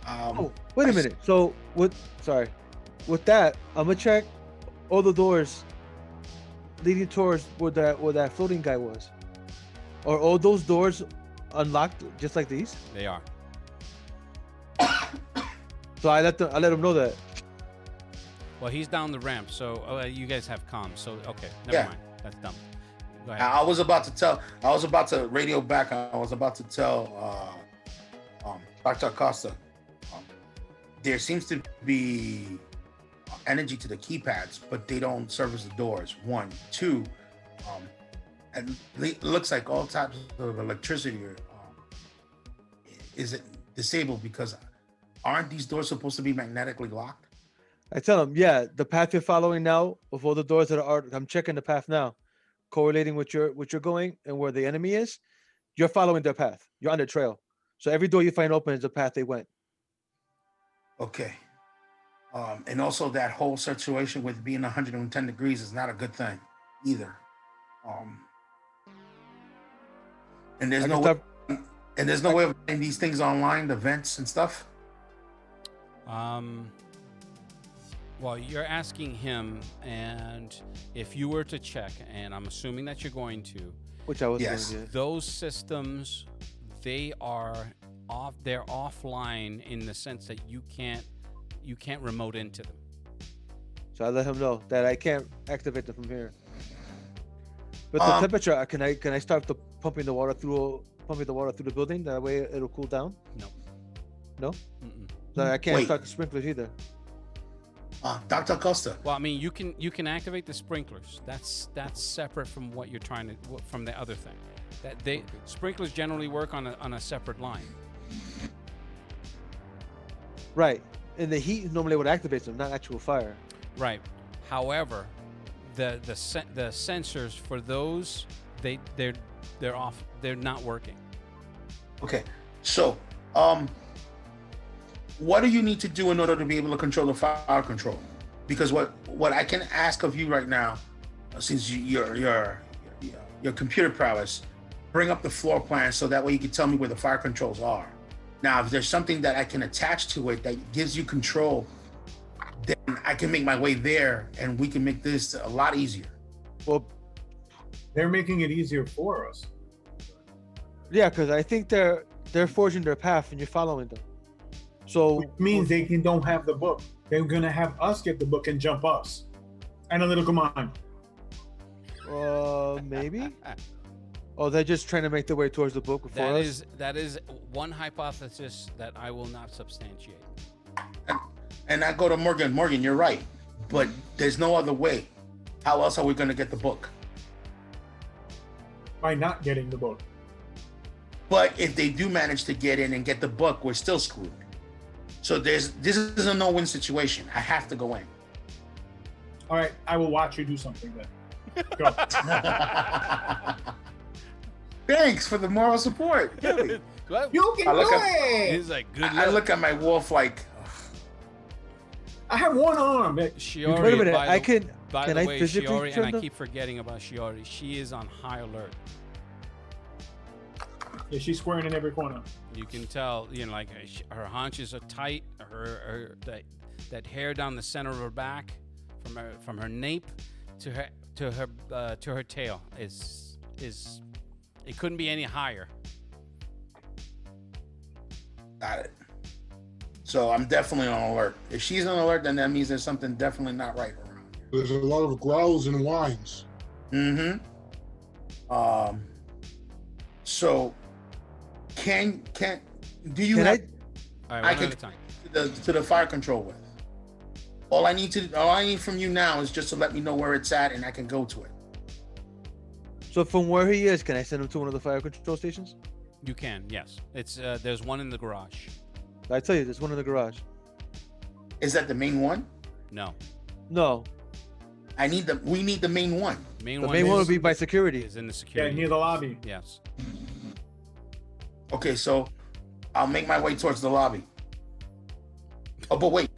Oh, wait a minute. So with that, I'm gonna check all the doors leading towards where that floating guy was. Are all those doors unlocked just like these? They are. So I let them know that. Well, he's down the ramp, so you guys have comms. So okay, never mind. That's dumb. Go ahead. I was about to radio back. I was about to tell Dr. Acosta, there seems to be energy to the keypads, but they don't service the doors. 1, 2, and it looks like all types of electricity is it disabled because aren't these doors supposed to be magnetically locked? I tell them, yeah, the path you're following now of all the doors that are, I'm checking the path now, correlating with you're going and where the enemy is. You're following their path. You're on the trail. So every door you find open is the path they went. Okay. And also that whole situation with being 110 degrees is not a good thing either. And there's no way of getting these things online, the vents and stuff. Well, you're asking him, and if you were to check, and I'm assuming that you're going to, Which I was Yes. doing, yeah. those systems, they are off. They're offline in the sense that you can't remote into them. So I let him know that I can't activate them from here. But the temperature, can I start pumping the water through the building? That way it'll cool down. No. No. Mm-mm. So I can't Wait. start the sprinklers either. Dr. Acosta. Well, I mean, you can activate the sprinklers. That's separate from what you're trying to from the other thing. That sprinklers generally work on a separate line. Right. And the heat is normally what activates them, not actual fire. Right. However, the sensors for those they're off. They're not working. Okay. So, what do you need to do in order to be able to control the fire control? Because what I can ask of you right now, since your computer prowess, bring up the floor plan so that way you can tell me where the fire controls are. Now, if there's something that I can attach to it that gives you control, then I can make my way there and we can make this a lot easier. Well, They're making it easier for us. yeah, because I think they're forging their path and you're following them. So Which means they don't have the book. They're gonna have us get the book and jump us. Analytical mind. maybe. Oh, they're just trying to make their way towards the book before us. That is one hypothesis that I will not substantiate. And I go to Morgan. Morgan, you're right, but there's no other way. How else are we going to get the book? By not getting the book. But if they do manage to get in and get the book, we're still screwed. So this is a no-win situation. I have to go in. All right, I will watch you do something then. Go. Thanks for the moral support. Really. You can I look do at- it. He's like, good I luck. look at my wolf like, I have one arm. Shiori, Wait a minute, by I the- can By can the I way, physically Shiori, turn and I the- keep forgetting about Shiori. She is on high alert. Yeah, she's squaring in every corner. You can tell, like her haunches are tight. That hair down the center of her back, from her nape to her tail is it couldn't be any higher. got it. So I'm definitely on alert. If she's on alert, then that means there's something definitely not right around here. There's a lot of growls and whines. Mm-hmm. So can do you Can have All right, I one can- at a time. to the fire control with? All I need from you now is just to let me know where it's at and I can go to it. So from where he is, can I send him to one of the fire control stations? You can, yes. It's there's one in the garage. I tell you, there's one in the garage. Is that the main one? No, No, We need the main one. The main one would be by security. Is in the Yeah, security. near the lobby. Yes. Okay, so I'll make my way towards the lobby. Oh, but wait.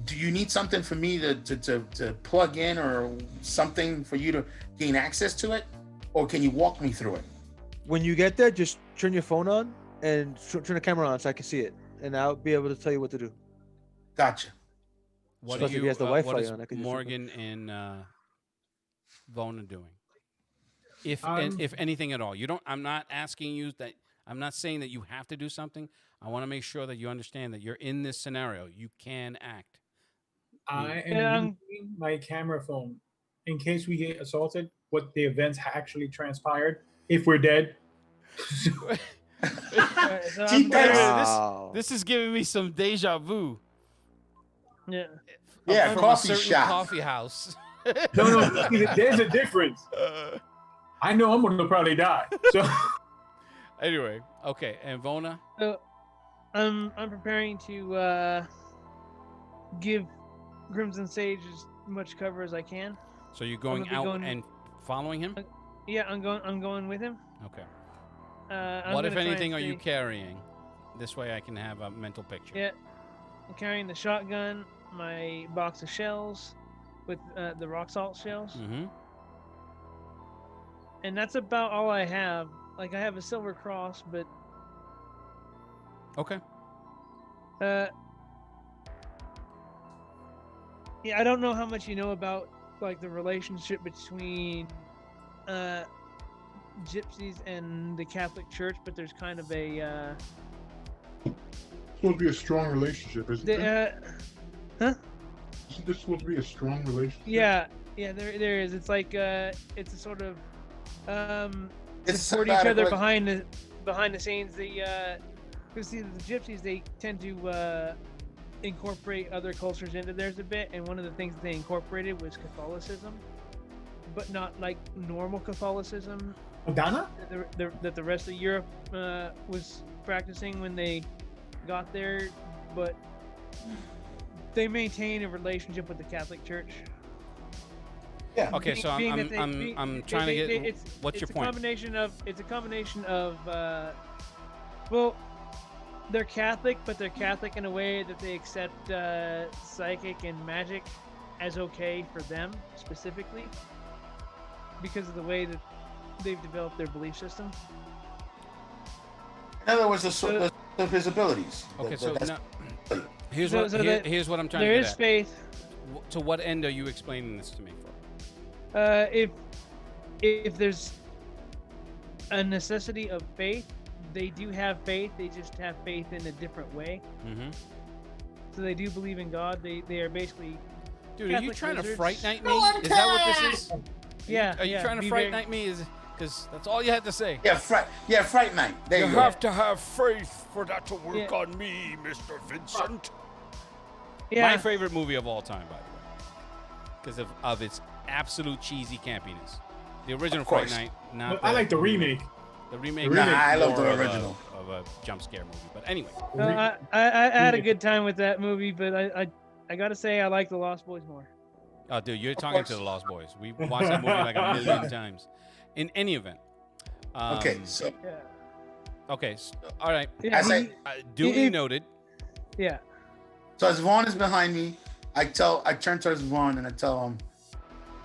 Do you need something for me to plug in or something for you to gain access to it? Or can you walk me through it? When you get there, just turn your phone on and turn the camera on so I can see it, and I'll be able to tell you what to do. Gotcha. What Plus, do if you? he has the what Wi-Fi is on, I could just- Morgan and Vona doing? If Um, if anything at all, you don't. I'm not asking you that. I'm not saying that you have to do something. I want to make sure that you understand that you're in this scenario. You can act. I am Yeah, using my camera phone in case we get assaulted. What the events actually transpired if we're dead. Alright, so Gee, I'm thanks. preparing- Wow. This is giving me some deja vu. yeah. Yeah, From coffee a certain shop. coffee house. No, there's a difference. I know I'm gonna probably die. So Anyway, okay, and Vona. So I'm preparing to give Crimson Sage as much cover as I can. So you're going gonna be out going- and following him. Yeah, I'm going with him. Okay. I'm What if gonna try anything and are you stay- carrying? This way I can have a mental picture. Yeah, I'm carrying the shotgun, my box of shells with the rock salt shells, Mm-hmm. and that's about all I have. Like I have a silver cross, but Okay. yeah, I don't know how much you know about like the relationship between gypsies and the Catholic Church, but there's kind of a It's supposed to be a strong relationship, isn't it? Isn't this supposed to be a strong relationship? yeah, there is. It's like it's a sort of It's support each symbiotic other rela- behind the scenes. Because see, the gypsies they tend to incorporate other cultures into theirs a bit, and one of the things they incorporated was Catholicism, but not like normal Catholicism Madonna? that the rest of Europe was practicing when they got there, but they maintain a relationship with the Catholic Church. Yeah. Okay, so Being I'm that they- I'm trying to get. What's your point? It's a combination of well, they're Catholic, but they're Catholic in a way that they accept psychic and magic as okay for them specifically because of the way that they've developed their belief system. In other words, of his abilities. Okay, so That's- now, here's So- what so here- that here's what I'm trying There to is get at. faith. To what end are you explaining this to me for? If there's a necessity of faith, they do have faith. They just have faith in a different way. Mm-hmm. So they do believe in God. They are basically Dude, are you Catholic trying to wizards. fright night me? No one Is that what can! this is? yeah. Are you yeah, trying to be fright very- night me? Is because that's all you had to say. Fright Night. There you, You go. have to have faith for that to work Yeah. on me, Mr. Vincent. Yeah. My favorite movie of all time, by the way, because of its absolute cheesy campiness. The original Of Fright course. Night, not I like the remake. The remake. The remake. is Nah, I love the more of a- original. of a jump scare movie. But anyway, No, I had a good time with that movie, but I gotta say I like The Lost Boys more. oh, dude, you're Of talking to course. the Lost Boys. We watched that movie like a million times. In any event. Okay, so Yeah. Okay. All right. Yeah, As I- he- Duly If- noted. yeah. so as Vaughn is behind me, I turn towards Vaughn and I tell him,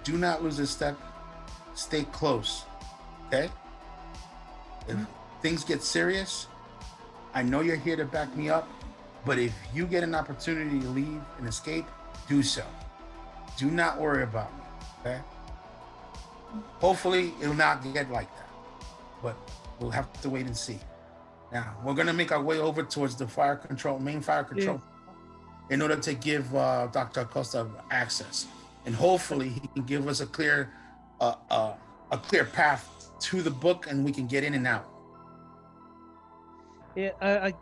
do not lose a step. Stay close. Okay? If things get serious, I know you're here to back me up, but if you get an opportunity to leave and escape, do so. Do not worry about me. Okay? Hopefully it'll not get like that. But we'll have to wait and see. Now we're gonna make our way over towards the main fire control, in order to give Dr. Acosta access, and hopefully he can give us a clear path to the book, and we can get in and out. Yeah,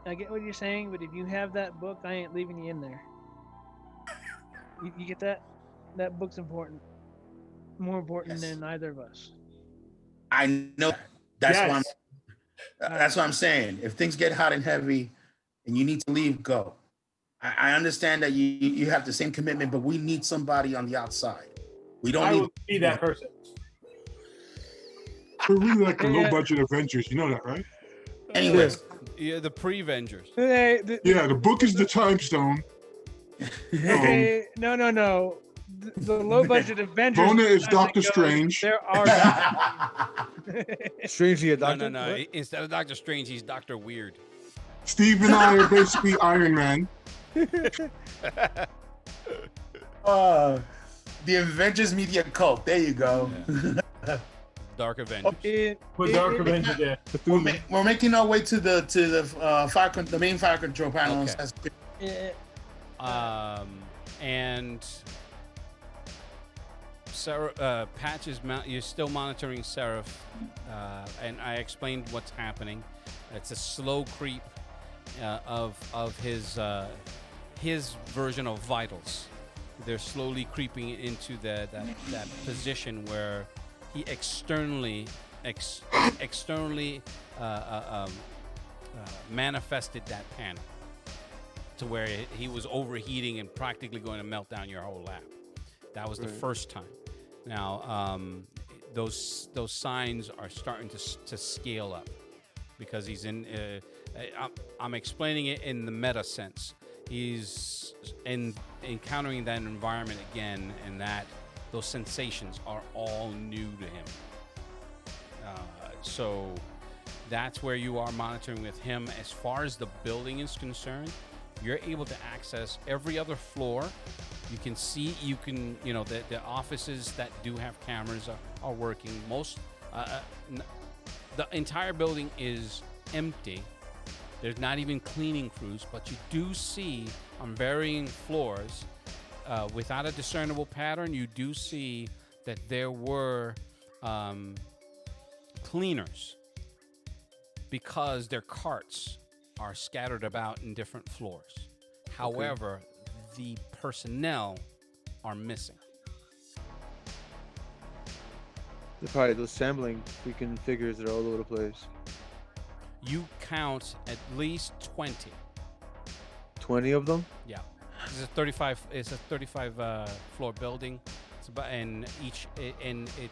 I get what you're saying, but if you have that book, I ain't leaving you in there. You get that? That book's important. More important Yes. than either of us. I know that's Yes. that's what I'm saying. If things get hot and heavy, and you need to leave, go. I understand that you have the same commitment, but we need somebody on the outside. We don't I need will be that person. We're really like a Yeah. low budget Avengers. You know that, right? anyways. Yeah, the pre-Vengers. Hey, Yeah, the book is the time stone. okay, no. The low budget Avengers. Mona is as it Doctor goes, Strange. There are. Strangely, a No, doctor. no. What? Instead of Doctor Strange, he's Doctor Weird. Steve and I are basically Iron Man. The Avengers Media Cult. There you go. Dark Avengers. With Dark Avengers, yeah. We're making our way to the the main fire control panel. Okay. Yeah. And Sarah, Patch is you're still monitoring Seraph, and I explained what's happening. It's a slow creep of his version of vitals. They're slowly creeping into that position where he externally manifested that panic to where he was overheating and practically going to melt down your whole lab. That was the first time. Now, those signs are starting to scale up because he's in. I'm explaining it in the meta sense. He's encountering that environment again, and those sensations are all new to him. So that's where you are monitoring with him. As far as the building is concerned, you're able to access every other floor. You can see, the offices that do have cameras are working. The entire building is empty. There's not even cleaning crews, but you do see on varying floors, without a discernible pattern, you do see that there were cleaners because their carts are scattered about in different floors. However, the personnel are missing. They're probably those sampling freaking figures that are all over the place. You count at least 20. 20 of them? Yeah, it's a 35. It's a 35 floor building. It's about, and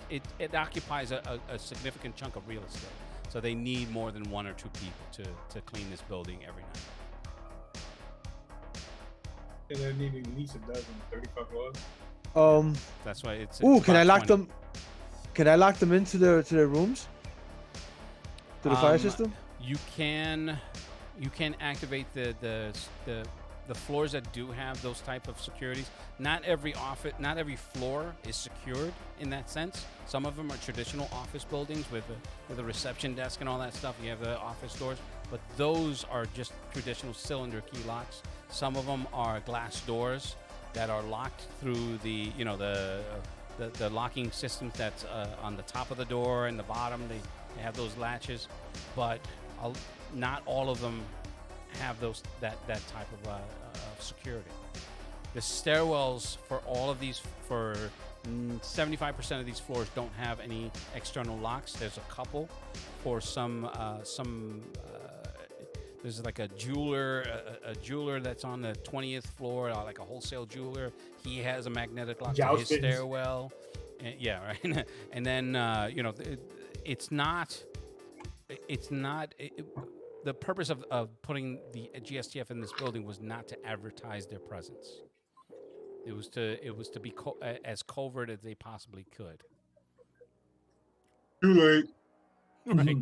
it occupies a significant chunk of real estate. So they need more than one or two people to clean this building every night. And they're needing at least a dozen, 35 floors. That's why it's. Ooh, it's can I about lock 20. them? Can I lock them into their rooms? To the fire system? You can activate the floors that do have those type of securities. Not every floor is secured in that sense. Some of them are traditional office buildings with a reception desk and all that stuff. You have the office doors, but those are just traditional cylinder key locks. Some of them are glass doors that are locked through the locking systems that's on the top of the door and the bottom. They have those latches, but not all of them have that type of security. The stairwells for all of these, for 75% of these floors, don't have any external locks. There's a couple for some. There's like a jeweler that's on the 20th floor, like a wholesale jeweler. He has a magnetic lock to his stairwell. And, yeah, right. And then it's not. The purpose of putting the GSTF in this building was not to advertise their presence. It was to be as covert as they possibly could. Too late. Right.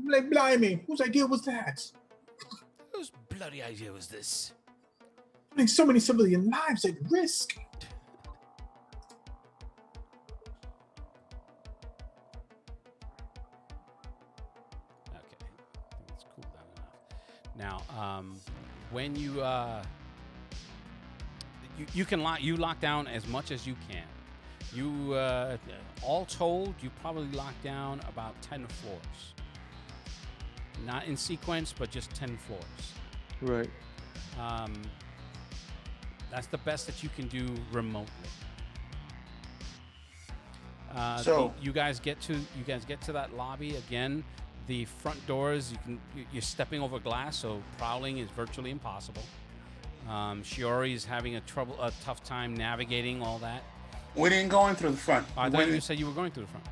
Like, blimey, whose idea was that? Whose bloody idea was this? Putting so many civilian lives at risk. Okay, let's cool down enough. Now, when you can lock down as much as you can. You all told, you probably lock down about 10 floors. Not in sequence, but just 10 floors. Right. That's the best that you can do remotely. So- you guys get to that lobby again. The front doors, you're stepping over glass, so prowling is virtually impossible. Shiori's having a tough time navigating all that. We didn't go in through the front. I We thought went you in- said you were going through the front.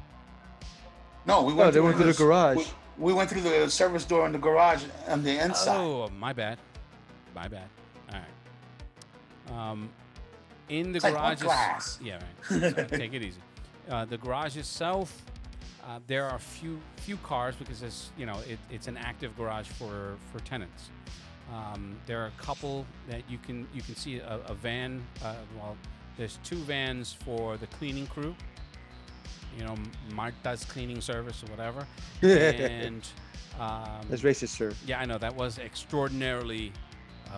No, we No, went. they went through the garage. We went through the service door in the garage on the inside. Oh, my bad. My bad. All right. In the It's like garage, one glass. yeah, right. So take it easy. The garage itself, there are few cars because it's an active garage for tenants. There are a couple that you can see a van. Well, there's 2 vans for the cleaning crew. Marta's cleaning service or whatever. And That's racist, sir. yeah, I know that was extraordinarily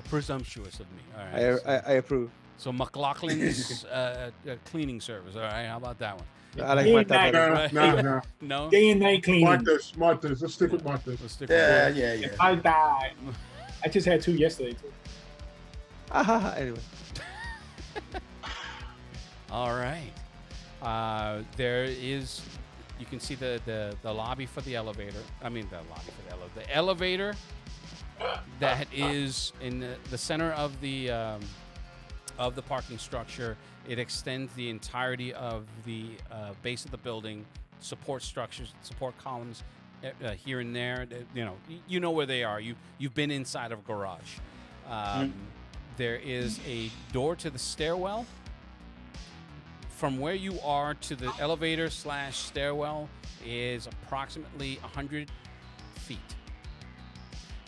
presumptuous of me. All right. I approve. So McLaughlin's cleaning service. All right, how about that one? I like Day my and night. better. Nah. No. Day and night cleaning. Martha's. Let's stick with Martha's. Let's stick Yeah, with yeah. I died. I just had 2 yesterday too. Anyway. All right. There is. You can see the lobby for the elevator. I mean the lobby for the elevator. The elevator that is in the center of the parking structure. It extends the entirety of the base of the building, support structures, support columns here and there. You know where they are. You've been inside of a garage. There is a door to the stairwell. From where you are to the elevator / stairwell is approximately 100 feet.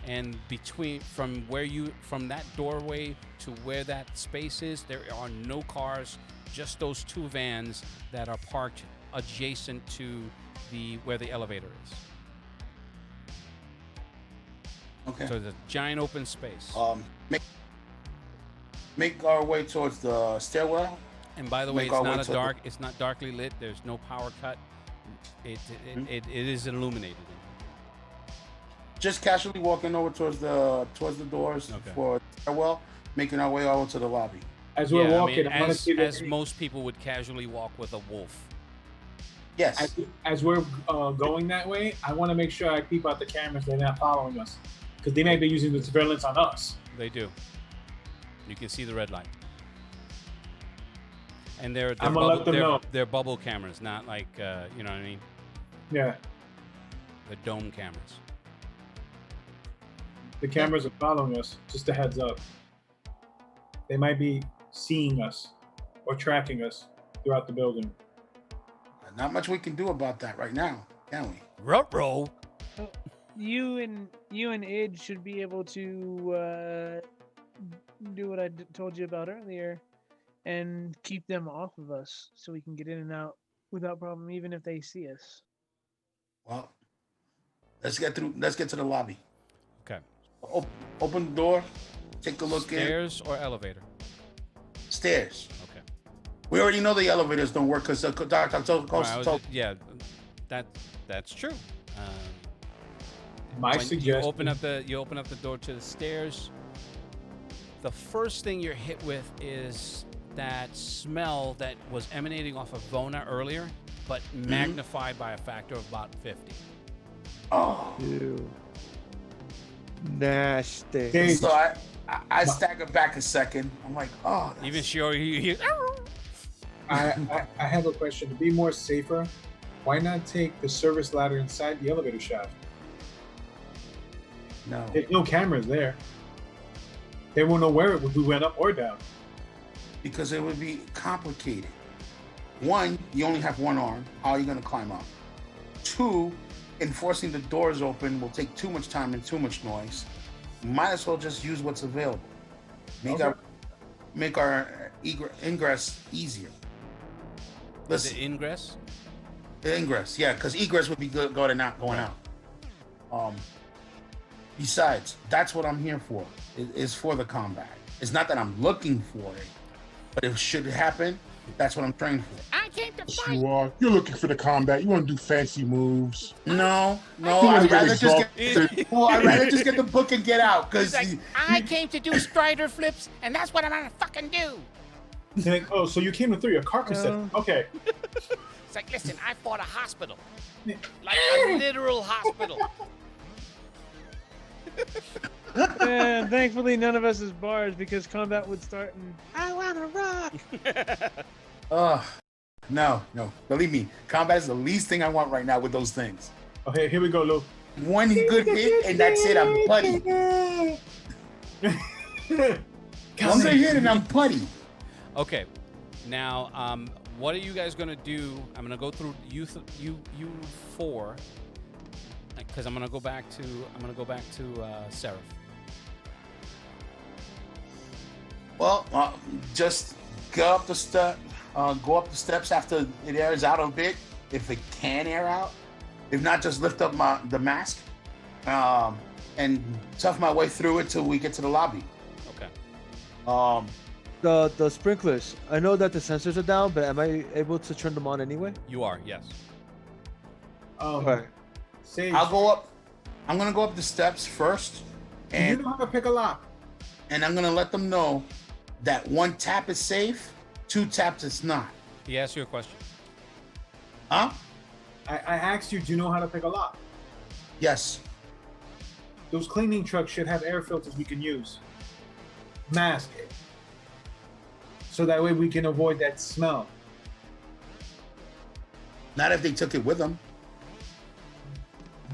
And from that doorway to where that space is, there are no cars, just those 2 vans that are parked adjacent to where the elevator is. Okay. So there's a giant open space. Make our way towards the stairwell. And by the way, make our way it's to not the- dark. It's not darkly lit. There's no power cut. It is illuminated. Just casually walking over towards the doors Okay. for the stairwell, making our way over to the lobby. As we're Yeah, walking, I want to as, see as most people would casually walk with a wolf. Yes. as we're going that way, I want to make sure I peep out the cameras. They're not following us because they might be using the surveillance on us. They do. You can see the red light. And they're I'm gonna let them know. They're bubble cameras, not like you know what I mean. Yeah, The dome cameras. the cameras are following us. Just a heads up. They might be seeing us or tracking us throughout the building. Not much we can do about that right now, can we? Ruh-roh. You and Id should be able to do what I told you about earlier, and keep them off of us, so we can get in and out without problem, even if they see us. Well, let's get to the lobby. Okay. Open the door. Take a look Stairs or elevator? in. Stairs. Okay. We already know the elevators don't work because Dr. told Yeah, that's true. My When suggestion. you open up the door to the stairs. The first thing you're hit with is that smell that was emanating off of Vona earlier, but magnified by a factor of about 50. Oh. Ew. Nasty. Hey, So I stagger back a second. I'm like, oh. that's- Even Shiori, I have a question. To be more safer, why not take the service ladder inside the elevator shaft? No. There's no cameras there. They won't know where we went up or down. Because it would be complicated. One, you only have one arm. How are you going to climb up? Two, enforcing the doors open will take too much time and too much noise. Might as well just use what's available. Make our ingress easier. the Listen, ingress. the ingress, yeah, because egress would be good going out. Besides, that's what I'm here for. Is for the combat. It's not that I'm looking for it, but if it should happen, that's what I'm trained for. I came to Yes, you are. You're looking for the combat. You want to do fancy moves. No, You wanna I'd get rather just get. exalted. Well, I'd rather just get the book and get out. Because I came to do strider flips, and that's what I'm gonna fucking do. They're like, oh, so you came to throw your carcass at Okay. It's like, listen, I fought a hospital, like a literal hospital. And thankfully, none of us is bars because combat would start and I wanna rock. No. Believe me, combat is the least thing I want right now with those things. Okay, here we go, Lou. One good hit, and that's it. I'm putty. One good hit, and I'm putty. Okay, now what are you guys gonna do? I'm gonna go through you four, because I'm gonna go back to Seraph. Well, just go up the steps after it airs out a bit, if it can air out. If not, just lift up the mask, and tough my way through it till we get to the lobby. Okay. The sprinklers. I know that the sensors are down, but am I able to turn them on anyway? You are, yes. Okay. Sage, I'll go up. I'm gonna go up the steps first, do you and know how to pick a lock? I'm gonna let them know that 1 tap is safe, 2 taps is not. He asked you a question. Huh? I asked you, do you know how to pick a lock? Yes. Those cleaning trucks should have air filters we can use. Mask. So that way we can avoid that smell. Not if they took it with them.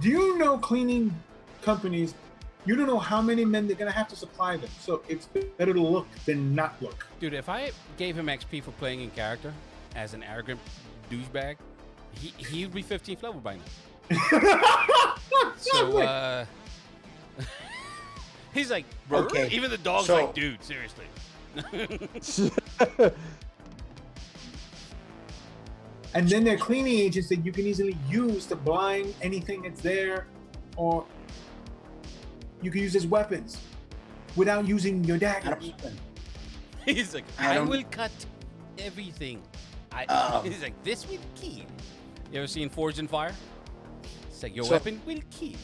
Do you know cleaning companies, you don't know how many men they're gonna have to supply them. So it's better to look than not look. Dude, if I gave him XP for playing in character as an arrogant douchebag, he'd be 15th level by now. So, he's like, "Brr." Okay, Even the dog's so- like, dude, seriously. And then there are cleaning agents that you can easily use to blind anything that's there, or you can use as weapons without using your I daggers. don't- He's like, I I don't- will cut everything. He's like, this will kill. You ever seen Forged in Fire? It's like, your So- weapon will kill.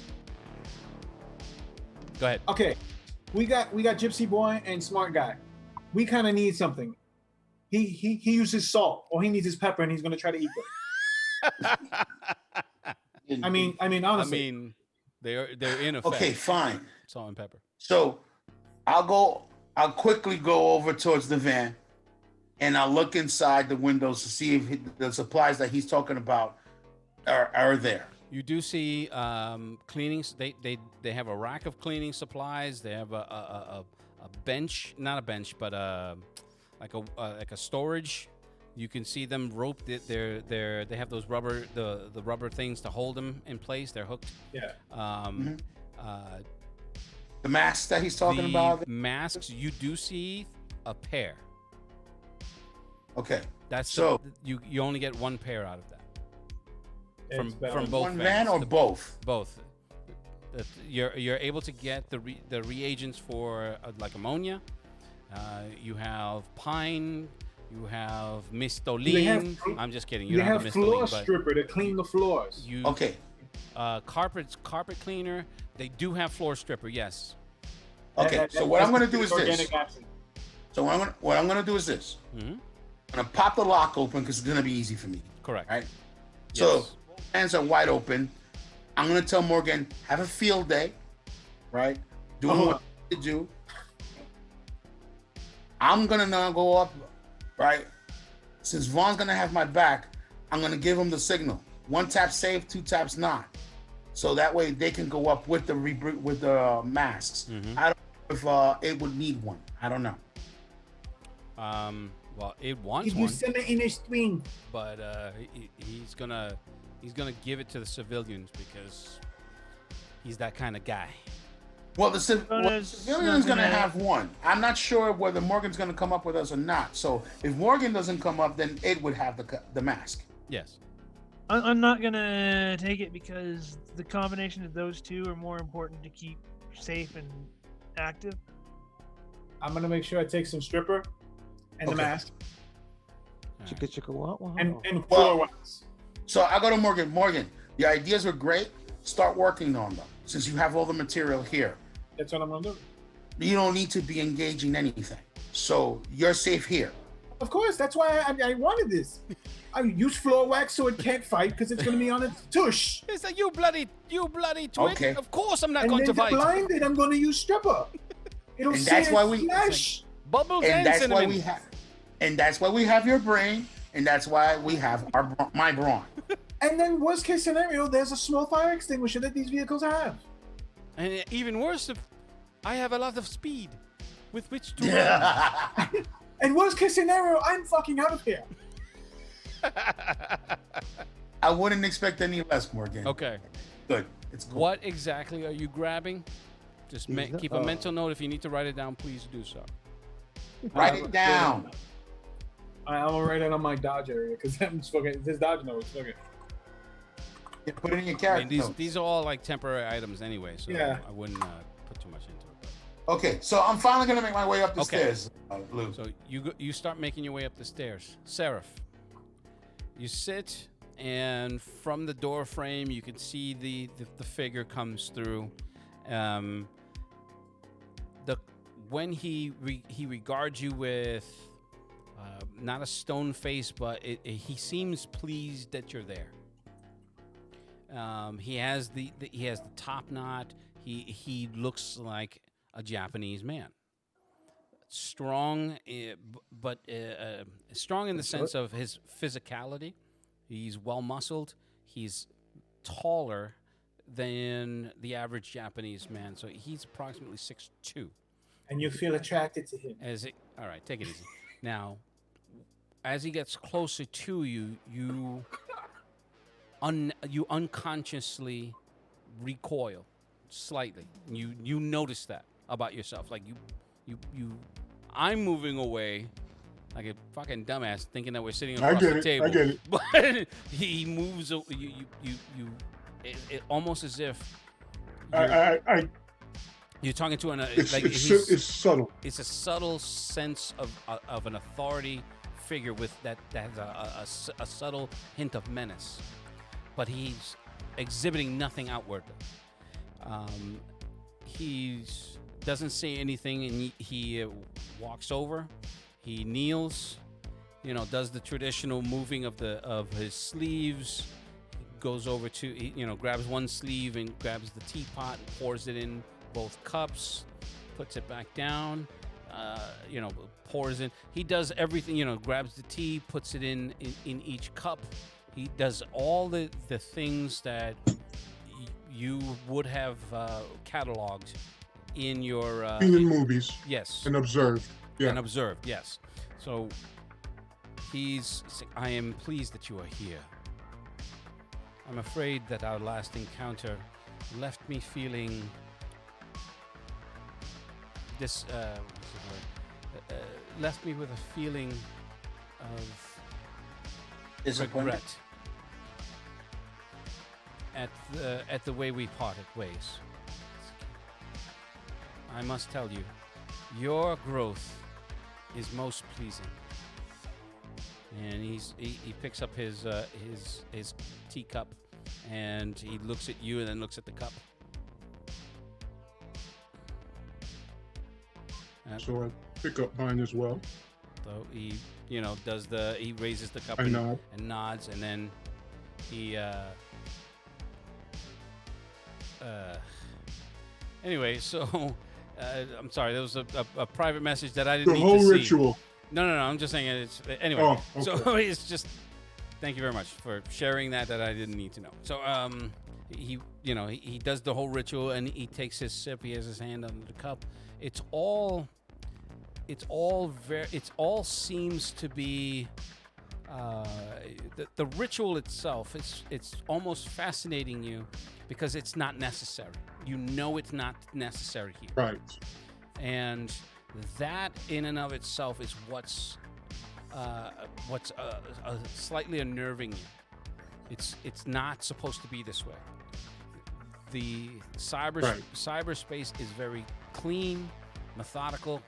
Go ahead. Okay, we got Gypsy Boy and Smart Guy. We kind of need something. He uses salt, or he needs his pepper, and he's gonna try to eat it. I mean, I honestly. mean, they're in effect. Okay, fine. Salt and pepper. So I'll quickly go over towards the van, and I'll look inside the windows to see if the supplies that he's talking about are there. You do see cleanings. They have a rack of cleaning supplies. They have a bench, not a bench, but like a storage. You can see them roped. They have those rubber the rubber things to hold them in place. They're hooked. Yeah. The masks that he's talking the about. masks. You do see a pair. Okay. That's So- you only get one pair out of that It's better. from both One vans. van or both? Both. You're able to get the reagents for like ammonia. You have pine. You have They Mistoline. have- I'm just kidding. You They don't have have the floor Mistoline, but stripper to clean the floors. you Okay. carpet cleaner. They do have floor stripper. Yes. Okay. So what I'm gonna do is this. organic acid. So what I'm gonna do is this. hmm I'm gonna pop the lock open because it's gonna be easy for me. Correct. Right. So Yes. hands are wide open. I'm gonna tell Morgan, have a field day, right? Do what you need to do. I'm gonna now go up, right? Since Vaughn's gonna have my back, I'm gonna give him the signal. 1 tap safe, 2 taps not. So that way they can go up with the masks. Mhm. I don't know if it would need one. I don't know. Well, it wants If you one, send it in a string. but he's gonna give it to the civilians because he's that kind of guy. Well, the Bonus, civilian's going to nothing have one. I'm not sure whether Morgan's going to come up with us or not. So if Morgan doesn't come up, then it would have the mask. Yes. I'm not gonna take it because the combination of those two are more important to keep safe and active. I'm gonna make sure I take some stripper and the Okay. mask Chicka chicka wow wow. and Well- floor wax. So I go to Morgan. Morgan, the ideas were great. Start working on them since you have all the material here. That's what I'm gonna do. You don't need to be engaging anything. So you're safe here. Of course, that's why I wanted this. I use floor wax so it can't fight because it's going to be on its tush. It's like you bloody twit. Okay. Of course I'm not And going then to to fight. blind it, I'm going to use stripper. It'll And say that's why it we- flash. Bubbles And and that's why cinnamon. we have, and that's why we have your brain, and that's why we have my brawn. And then worst case scenario, there's a small fire extinguisher that these vehicles have. And even worse, if I have a lot of speed with which to run. And worst case scenario, I'm fucking out of here. I wouldn't expect any less, Morgan. Okay. Good. It's cool. What exactly are you grabbing? Just keep a mental note. If you need to write it down, please do so. Write it down. I'm gonna write it on my Dodge area because I'm fucking. This Dodge knows. Fucking. You put it in your I character mean, notes. these are all like temporary items anyway, so Yeah. I wouldn't put too much into it. Okay, so I'm finally gonna make my way up the Okay. stairs, Lou. So you start making your way up the stairs. Seraph, you sit, and from the door frame, you can see the figure comes through. When he regards you with not a stone face, but he seems pleased that you're there. He has the top knot. He looks like a Japanese man. Strong, but strong in the sense of his physicality. He's well muscled. He's taller than the average Japanese man, so he's approximately 6'2". And you feel attracted to him. All right, take it easy. Now, as he gets closer to you, you unconsciously recoil slightly. You notice that about yourself. Like I'm moving away like a fucking dumbass, thinking that we're sitting across the table. I get it. But he moves. It almost as if you're talking to It's subtle. It's a subtle sense of an authority figure with that has a subtle hint of menace, but he's exhibiting nothing outwardly. He doesn't say anything, and he walks over. He kneels, does the traditional moving of his sleeves. Goes over to grabs one sleeve and grabs the teapot and pours it in both cups, puts it back down, pours in. He does everything, grabs the tea, puts it in each cup. He does all the things that you would have cataloged in your Seen in movies yes, and observed. Yeah. and observed, yes. So he's saying, I am pleased that you are here. I'm afraid that our last encounter left me feeling left me with a feeling of Disappointed. regret at the way we parted ways. I must tell you, your growth is most pleasing. And he picks up his teacup, and he looks at you and then looks at the cup. So I pick up mine as well. So he, he raises the cup I and nod. nods, and then he, anyway, so, I'm sorry, there was a private message that I didn't The need whole to see. ritual. No, I'm just saying it's, anyway. Oh, okay. So it's just, thank you very much for sharing that I didn't need to know. So, he does the whole ritual, and he takes his sip, he has his hand under the cup. It all seems to be the ritual itself. It's almost fascinating you because it's not necessary. It's not necessary here, Right. and that in and of itself is what's slightly unnerving you. It's not supposed to be this way. The cyberspace is very clean, methodical,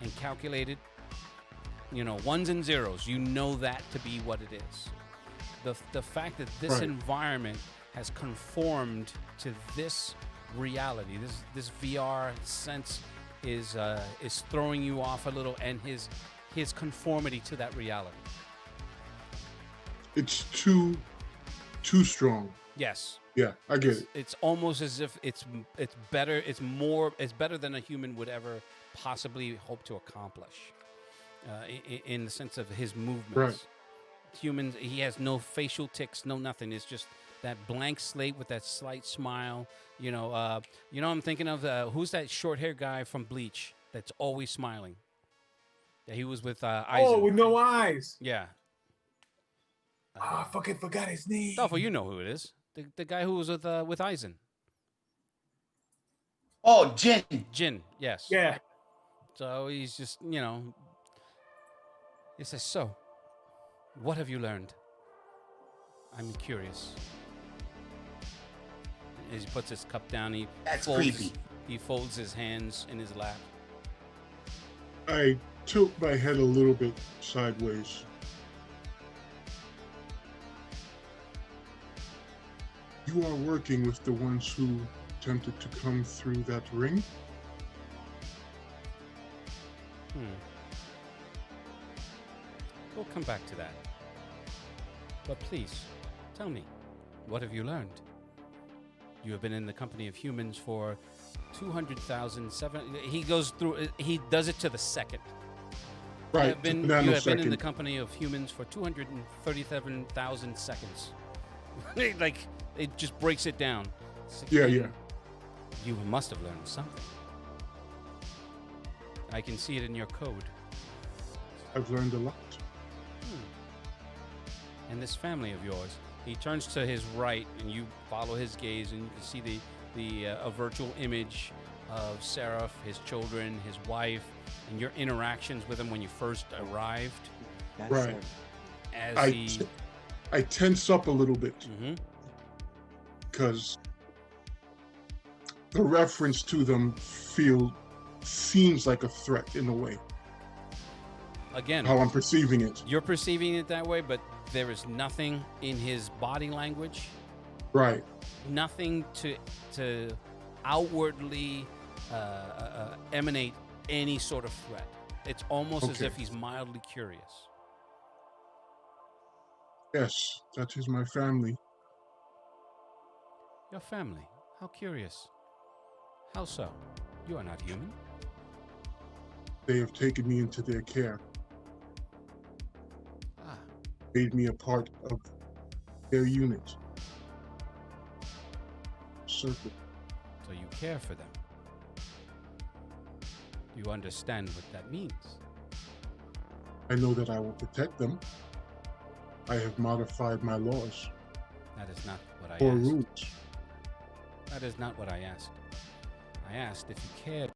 and calculated. Ones and zeros. You know that to be what it is. The fact that this environment has conformed to this reality, this VR sense is throwing you off a little, and his conformity to that reality. it's too strong. Yes. Yeah, I get it. It's almost as if it's better. It's better than a human would ever possibly hope to accomplish. In the sense of his movements. Right. Humans, he has no facial tics, no nothing. It's just that blank slate with that slight smile. I'm thinking of who's that short-haired guy from Bleach that's always smiling? Yeah, he was with Aizen. Oh, with no eyes. Yeah. I fucking forgot his name. Dolpho, you know who it is. The guy who was with Aizen. Oh, Jin. Jin, yes. Yeah. So he's just, he says, so, what have you learned? I'm curious. As he puts his cup down, That's creepy. He folds his hands in his lap. I tilt my head a little bit sideways. You are working with the ones who attempted to come through that ring? We'll come back to that. But please, tell me, what have you learned? You have been in the company of humans for 200,007. He goes through. He does it to the second. Right. You have been in the company of humans for 237,000 seconds. Like it just breaks it down. Yeah. You must have learned something. I can see it in your code. I've learned a lot. And this family of yours. He turns to his right, and you follow his gaze, and you can see a virtual image of Seraph, his children, his wife, and your interactions with him when you first arrived. That's Right. it. As I tense up a little bit Mhm. because the reference to them seems like a threat in a way. Again, How I'm perceiving it. you're perceiving it that way, but there is nothing in his body language, Right. nothing to outwardly emanate any sort of threat. It's almost as Okay. if he's mildly curious. Yes, that is my family. Your family? How curious. How so? You are not human. They have taken me into their care, Ah, made me a part of their unit. Circle. so you care for them. Do you understand what that means? I know that I will protect them. I have modified my laws That is not what I or asked. rules. That is not what I asked. I asked if you cared.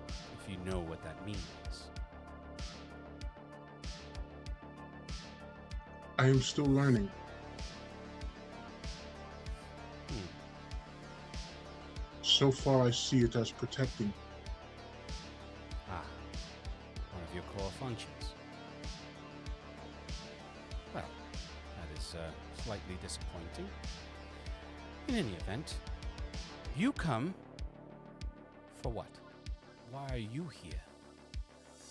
If you know what that means. I am still learning. So far, I see it as protecting. Ah, one of your core functions. Well, that is slightly disappointing. In any event, you come for what? Why are you here?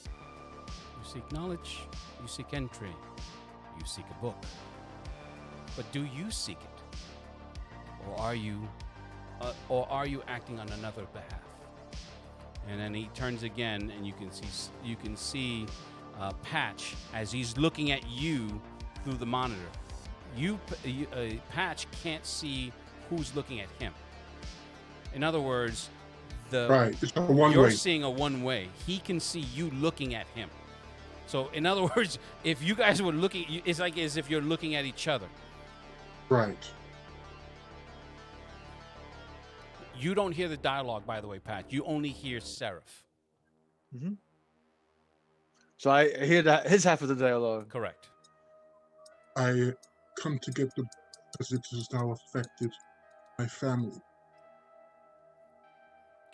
You seek knowledge, you seek entry, you seek a book. But do you seek it? Or are you acting on another behalf? And then he turns again, and you can see Patch as he's looking at you through the monitor. Patch can't see who's looking at him. In other words, Right, it's a one you're way. seeing a one way. He can see you looking at him. So, in other words, if you guys were looking, it's like as if you're looking at each other. Right. You don't hear the dialogue, by the way, Pat. You only hear Seraph. So I hear that his half of the dialogue. Correct. I come to get the because it has now affected my family.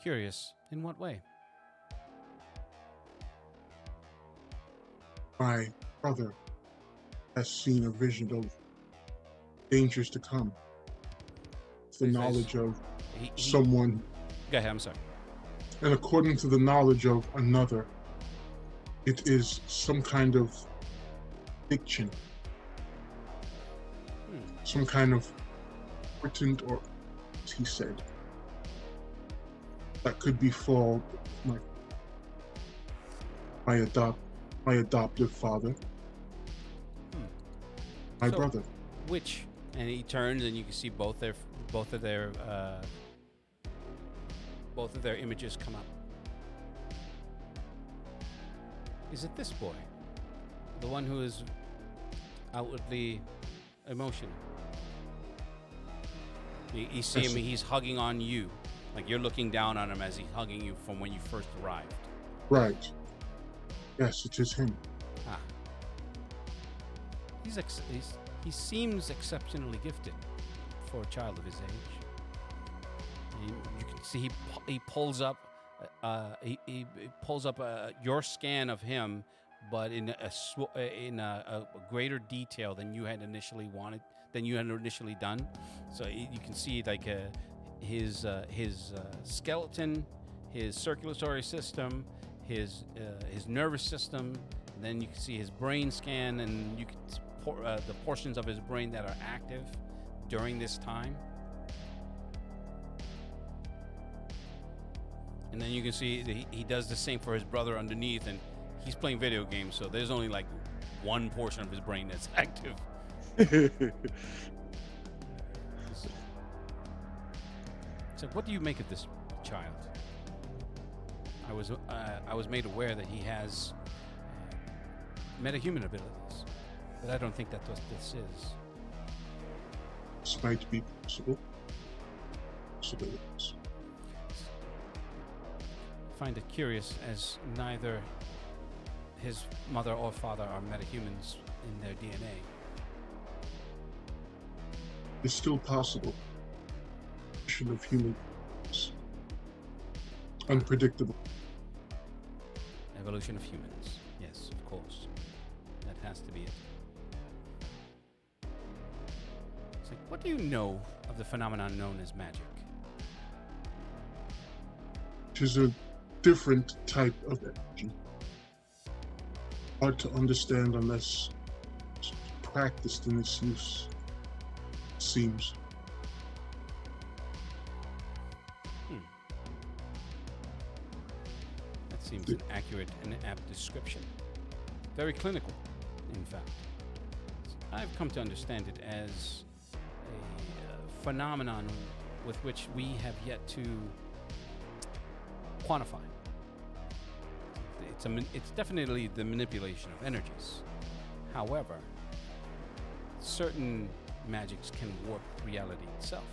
Curious. In what way? My brother has seen a vision of dangers to come. The Yes. knowledge of He- someone, Go ahead. I'm sorry. and according to the knowledge of another, it is some kind of addiction, Hmm. some kind of potent, or as he said, that could befall my adoptive father, my So- brother. Which, and he turns and you can see both of their images come up. Is it this boy, the one who is outwardly emotional? You see him; he's hugging on you, like you're looking down on him as he's hugging you from when you first arrived. Right. Yes, it is him. Ah. He seems exceptionally gifted for a child of his age. You can see he pulls up he pulls up your scan of him, but in a greater detail than you had initially done. So you can see like his skeleton, his circulatory system, his nervous system. And then you can see his brain scan, and you can the portions of his brain that are active during this time. And then you can see that he does the same for his brother underneath, and he's playing video games, so there's only like one portion of his brain that's active. So what do you make of this child? I was made aware that he has metahuman abilities, but I don't think that's what this is. This might be possible. Possibilities. I find it curious, as neither his mother or father are metahumans in their DNA. It's still possible. Of humans. Unpredictable. Evolution of humans. Yes, of course. That has to be it. It's like, what do you know of the phenomenon known as magic? Which is a different type of energy. Hard to understand unless practiced in its use, it seems. That seems an accurate and apt description. Very clinical, in fact. I've come to understand it as a phenomenon with which we have yet to quantify. It's definitely the manipulation of energies. However, certain magics can warp reality itself.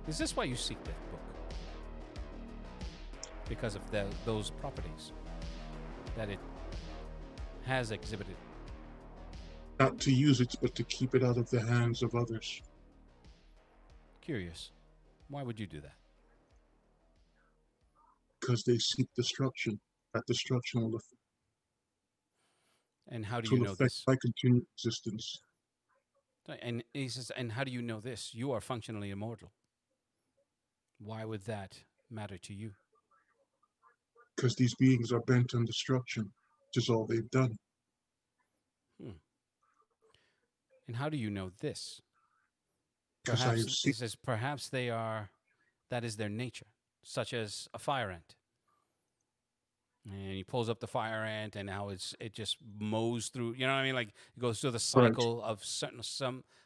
Is this why you seek that book? Because of those properties that it has exhibited. Not to use it, but to keep it out of the hands of others. Curious. Why would you do that? Because they seek destruction. That destruction will And how do you know affect this? my continued existence. And he says, and how do you know this? You are functionally immortal. Why would that matter to you? Because these beings are bent on destruction, which is all they've done. And how do you know this? Because I have He seen says, perhaps that is their nature, such as a fire ant. And he pulls up the fire ant, and how it just mows through. You know what I mean? Like it goes through the cycle of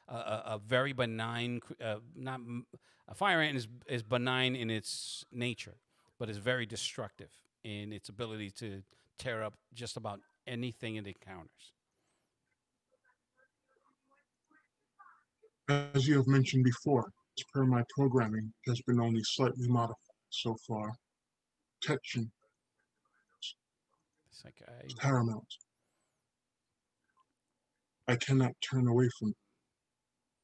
a very benign. A fire ant is benign in its nature, but is very destructive in its ability to tear up just about anything it encounters. as you have mentioned before, as per my programming, has been only slightly modified so far. Protection It's like is paramount. I cannot turn away from it.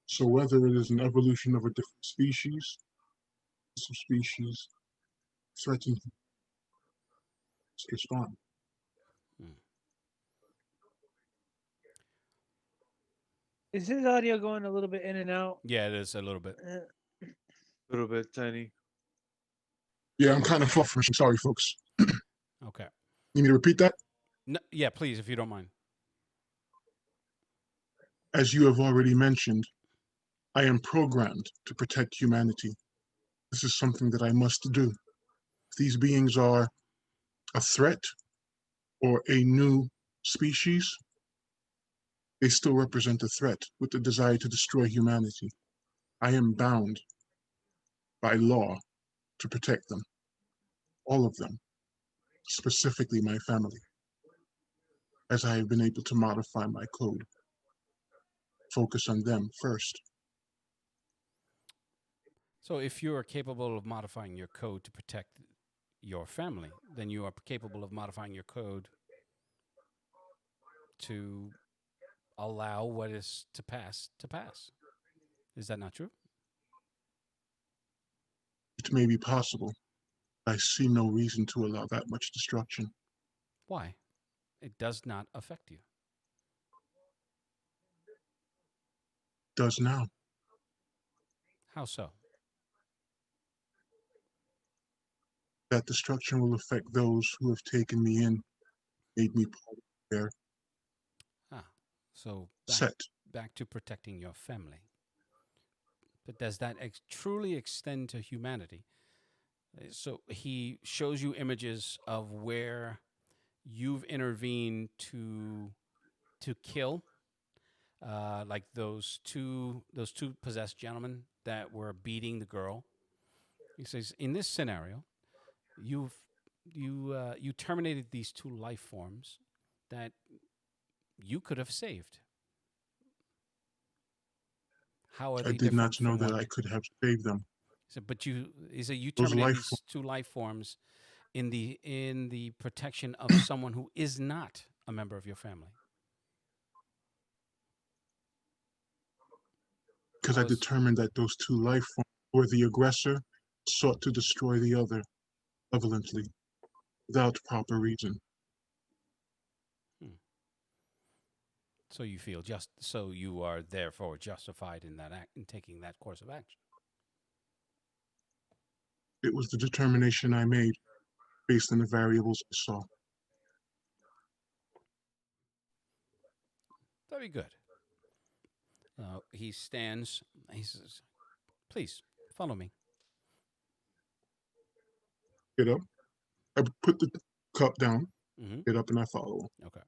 So whether it is an evolution of a different species, some species threaten to respond. Is his audio going a little bit in and out? Yeah, it is a little bit. A little bit tiny. Yeah, I'm kind of far from. Sorry, folks. Okay. Need me to repeat that? No, yeah, please, if you don't mind. As you have already mentioned, I am programmed to protect humanity. This is something that I must do. If these beings are a threat or a new species, they still represent a threat with the desire to destroy humanity. I am bound by law to protect them, all of them, specifically my family, as I have been able to modify my code. Focus on them first. So if you are capable of modifying your code to protect your family, then you are capable of modifying your code to allow what is to pass to pass. Is that not true? It may be possible. I see no reason to allow that much destruction. Why? It does not affect you. Does now. How so? That destruction will affect those who have taken me in, made me part of their So set. back to protecting your family. But does that truly extend to humanity? So he shows you images of where you've intervened to kill, like those two possessed gentlemen that were beating the girl. He says, in this scenario, you terminated these two life forms that you could have saved. How are they I did not different know from that what I could have saved them. So, but you Those terminate life these two life forms in the protection of someone who is not a member of your family. Because I determined that those two life forms were the aggressor, sought to destroy the other, malevolently, without proper reason. So you feel so you are therefore justified in that act, in taking that course of action. It was the determination I made based on the variables I saw. Very good. He stands. He says, "Please follow me." Get up. I put the cup down. Mm-hmm. Get up and I follow. Okay.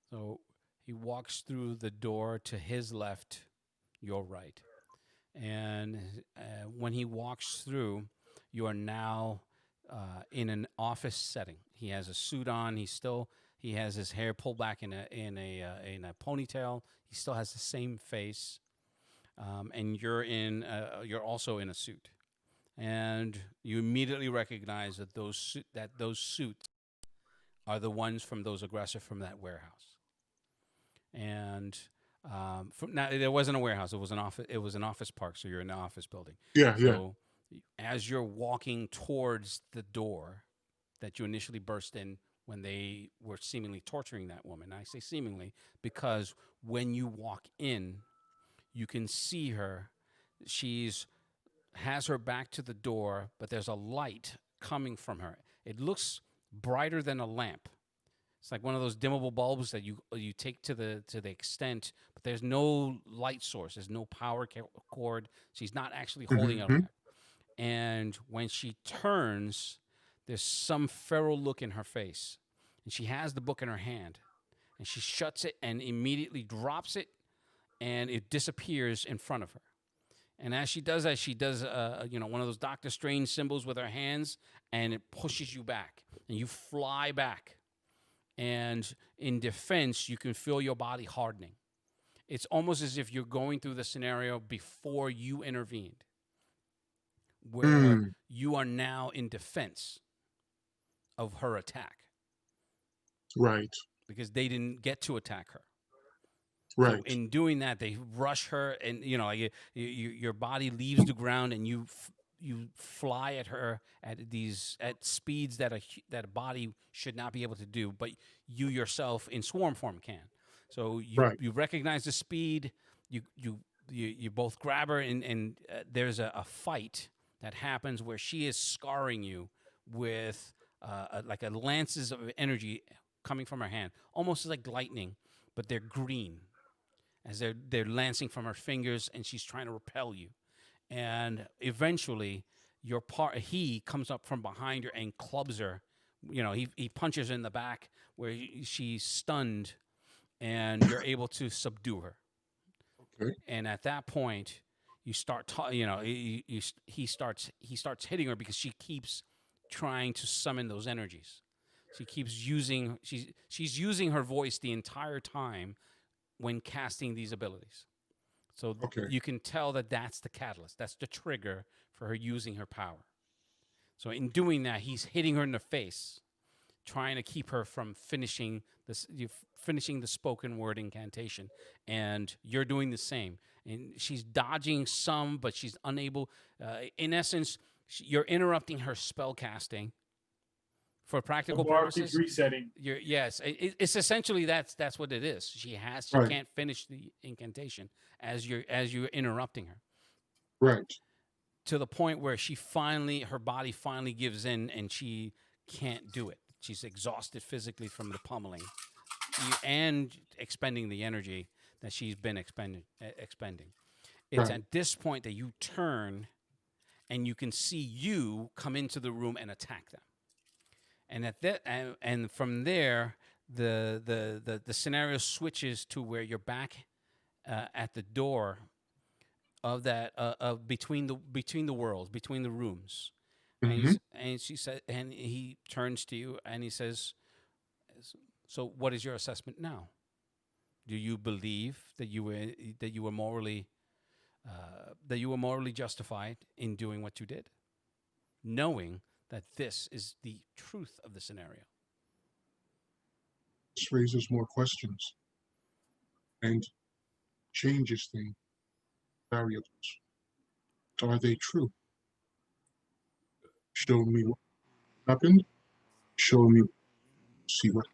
So he walks through the door to his left, your right. And when he walks through, you are now in an office setting. He has a suit on. He has his hair pulled back in a ponytail. He still has the same face, and you're also in a suit. And you immediately recognize that those suits are the ones from those aggressors from that warehouse. And now there wasn't a warehouse; it was an office. It was an office park, so you're in an office building. Yeah, so as you're walking towards the door that you initially burst in when they were seemingly torturing that woman, I say seemingly because when you walk in, you can see her. Has her back to the door, but there's a light coming from her. It looks brighter than a lamp. It's like one of those dimmable bulbs that you take to the extent, but there's no light source. There's no power cord. She's not actually holding it. And when she turns, there's some feral look in her face, and she has the book in her hand, and she shuts it and immediately drops it, and it disappears in front of her. And as she does that, she does one of those Doctor Strange symbols with her hands, and it pushes you back, and you fly back. And in defense, you can feel your body hardening. It's almost as if you're going through the scenario before you intervened, where you are now in defense of her attack. Right. Because they didn't get to attack her. Right. So in doing that, they rush her, and your body leaves the ground, and you fly at her at speeds that a body should not be able to do, but you yourself in swarm form can. So you recognize the speed. You both grab her, and there's a fight that happens where she is scarring you with like a lances of energy coming from her hand, almost like lightning. but they're green as they're lancing from her fingers, and she's trying to repel you. And eventually, he comes up from behind her and clubs her. He punches her in the back where she's stunned, and you're able to subdue her. Okay. And at that point, you start, he starts hitting her because she keeps trying to summon those energies. She keeps using she's using her voice the entire time when casting these abilities. So Okay. you can tell that that's the catalyst. That's the trigger for her using her power. So in doing that, he's hitting her in the face, trying to keep her from finishing the spoken word incantation. And you're doing the same. And she's dodging some, but she's unable. In essence, you're interrupting her spell casting. For practical The bar purposes, keeps resetting. yes, it's essentially that's what it is. She Right. can't finish the incantation as you're interrupting her, Right. to the point where her body finally gives in and she can't do it. She's exhausted physically from the pummeling and expending the energy that she's been expending. It's Right. at this point that you turn and you can see you come into the room and attack them. And and from there, the scenario switches to where you're back at the door of that of between the worlds, between the rooms. Mhm. And she said, and he turns to you and he says, "So, what is your assessment now? Do you believe that you were morally justified in doing what you did, knowing that this is the truth of the scenario?" This raises more questions and changes the variables. Are they true? Show me what happened. Show me. See what.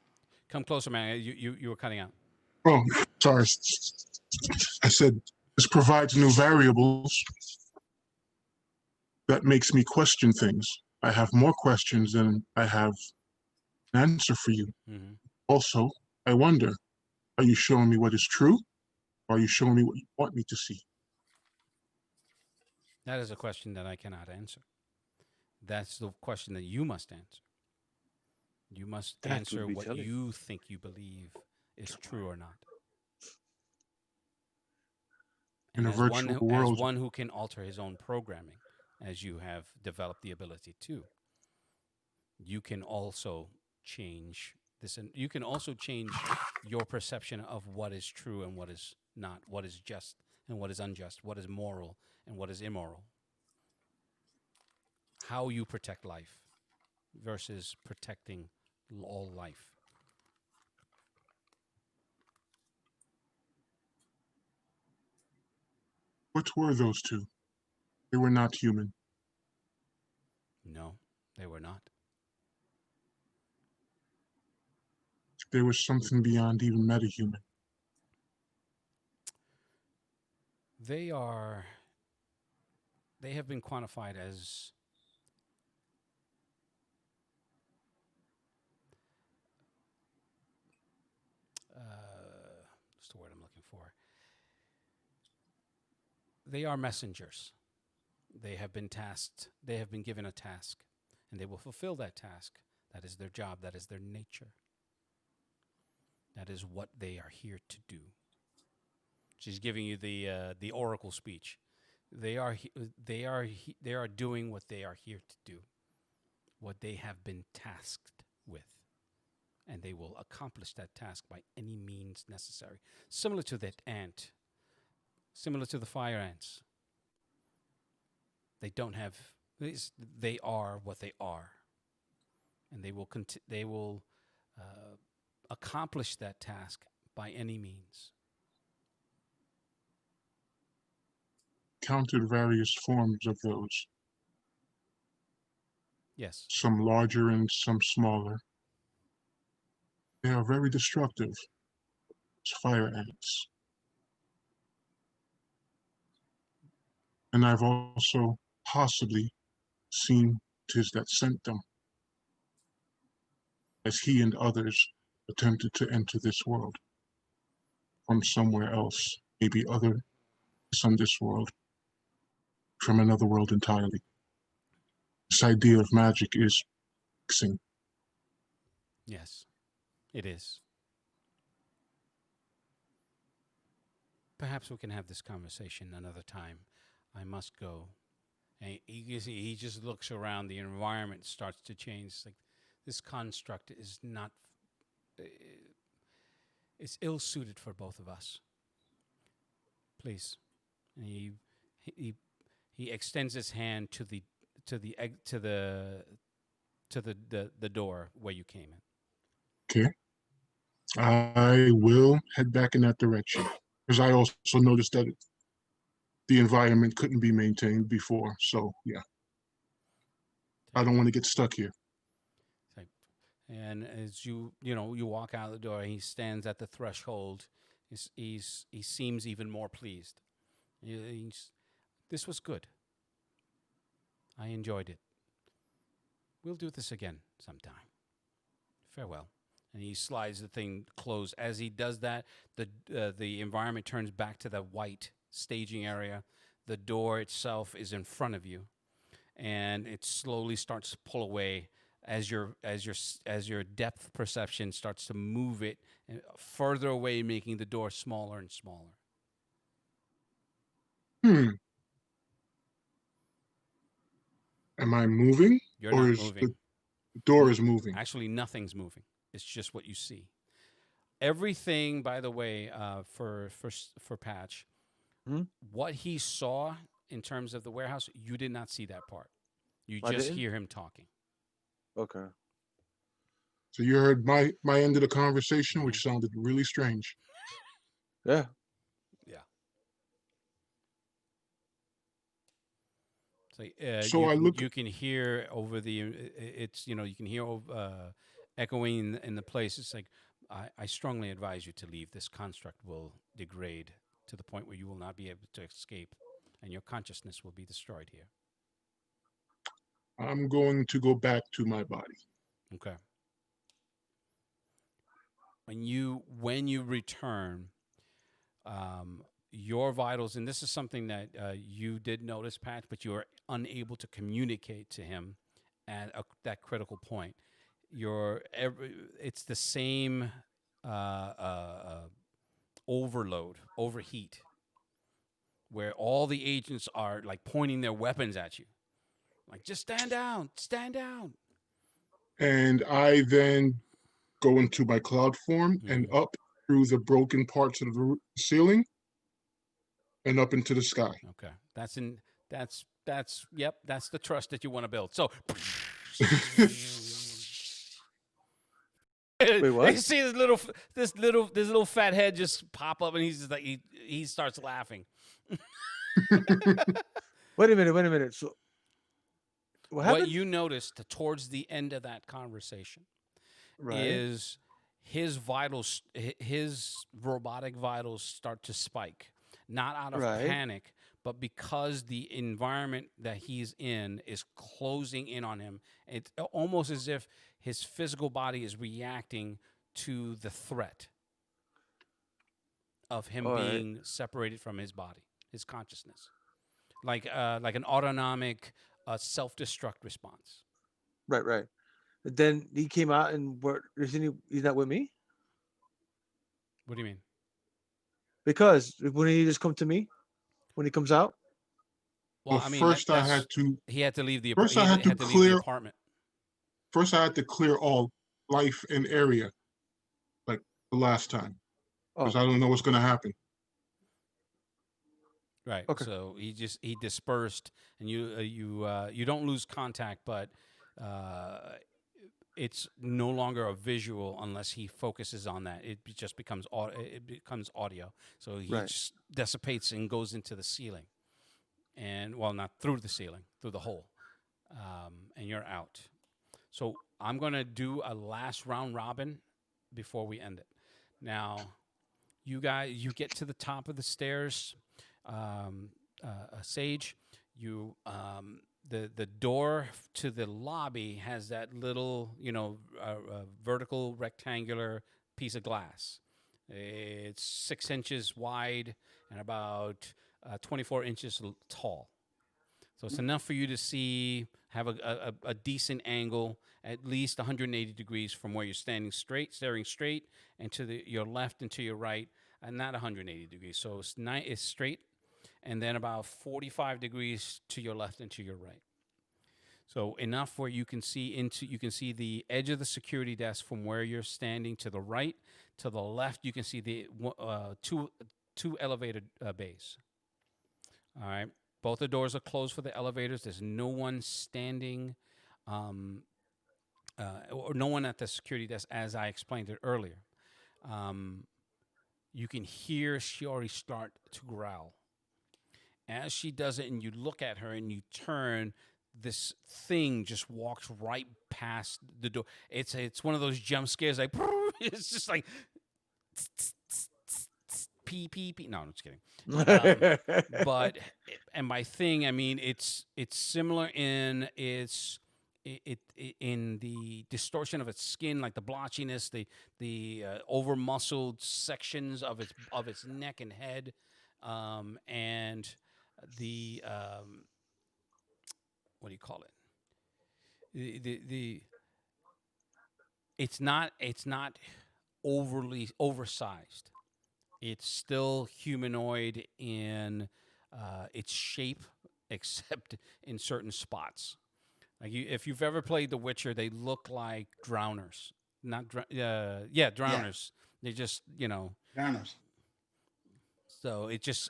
Come closer, man. You were cutting out. Oh, sorry. I said this provides new variables that makes me question things. I have more questions than I have an answer for you. Mm-hmm. Also, I wonder, are you showing me what is true? Or are you showing me what you want me to see? That is a question that I cannot answer. That's the question that you must answer. You must That answer would be what telling. you think you believe is true or not. In a as virtual as world. one who can alter his own programming, as you have developed the ability to, you can also change this, and you can also change your perception of what is true and what is not, what is just and what is unjust, what is moral and what is immoral. How you protect life versus protecting all life. What were those two? They were not human. No, they were not. There was something beyond even metahuman. They have been quantified as what's the word I'm looking for? They are messengers. They have been tasked, they have been given a task, and they will fulfill that task. That is their job, that is their nature. That is what they are here to do. She's giving you the oracle speech. They are doing what they are here to do, what they have been tasked with, and they will accomplish that task by any means necessary. Similar to that ant, similar to the fire ants. They don't have. They are what they are, and they will accomplish that task by any means. Counted various forms of those, Yes. some larger and some smaller. They are very destructive. It's fire ants. And I've also possibly seen tis that sent them, as he and others attempted to enter this world. from somewhere else, maybe other from this world, from another world entirely. This idea of magic is mixing. Yes, it is. Perhaps we can have this conversation another time. I must go. And he just looks around. The environment starts to change. It's like this construct is not. It's ill suited for both of us. Please, and he extends his hand to the door where you came in. Okay. I will head back in that direction. Because I also noticed that the environment couldn't be maintained before. So, yeah. I don't want to get stuck here. And as you walk out the door, he stands at the threshold. He seems even more pleased. This was good. I enjoyed it. We'll do this again sometime. Farewell. And he slides the thing closed. As he does that, the environment turns back to the white staging area. The door itself is in front of you, and it slowly starts to pull away as your depth perception starts to move it further away, making the door smaller and smaller. Am I moving? You're or not is moving. The door is moving? Actually, nothing's moving. It's just what you see. Everything, by the way, for Patch, what he saw in terms of the warehouse, you did not see that part. You just hear him talking. Okay. So you heard my end of the conversation, which sounded really strange. Yeah. Yeah. So you can hear over the you can hear echoing in the place. It's like I strongly advise you to leave. This construct will degrade to the point where you will not be able to escape, and your consciousness will be destroyed here. I'm going to go back to my body. Okay. When you return, your vitals, and this is something that you did notice, Patch, but you are unable to communicate to him at that critical point. It's the same overheat, where all the agents are like pointing their weapons at you, like just stand down. And I then go into my cloud form and up through the broken parts of the ceiling and up into the sky. Okay, that's the trust that you want to build. So, wait, what? You see this little fat head just pop up, and he's just like he starts laughing. Wait a minute. So, what happened? What you noticed towards the end of that conversation is his vitals, his robotic vitals start to spike, not out of panic, but because the environment that he's in is closing in on him. It's almost as if his physical body is reacting to the threat of him being separated from his body, his consciousness, like an autonomic self-destruct response. Right. Then he came out and he's not with me? What do you mean? Because wouldn't he just come to me when he comes out? Well, I mean, first I had to leave the First I had to leave clear the apartment. First I had to clear all life and area, like the last time, because I don't know what's going to happen. Right. Okay. So he dispersed, and you don't lose contact, but it's no longer a visual unless he focuses on that. It just becomes audio. So he just dissipates and goes into the ceiling, and not through the ceiling, through the hole, and you're out. So I'm gonna do a last round robin before we end it. Now, you get to the top of the stairs. Sage, the door to the lobby has that little vertical rectangular piece of glass. It's 6 inches wide and about 24 inches tall. So it's enough for you to see, have a decent angle, at least 180 degrees from where you're staring straight, and to your left and to your right, and not 180 degrees. So it's straight, and then about 45 degrees to your left and to your right. So enough where you can see the edge of the security desk from where you're standing to the right. To the left, you can see the two elevator bays. All right. Both the doors are closed for the elevators. There's no one standing, or no one at the security desk, as I explained it earlier. You can hear Shiori start to growl. As she does it, and you look at her and you turn, this thing just walks right past the door. It's one of those jump scares, like it's just like pee pee pee. No, I'm just kidding. But and by thing, I mean it's similar in in the distortion of its skin, like the blotchiness, the over muscled sections of its neck and head, and the what do you call it? It's not overly oversized. It's still humanoid in its shape, except in certain spots. Like if you've ever played The Witcher, they look like drowners. Drowners. Yeah. They just Drowners. So it just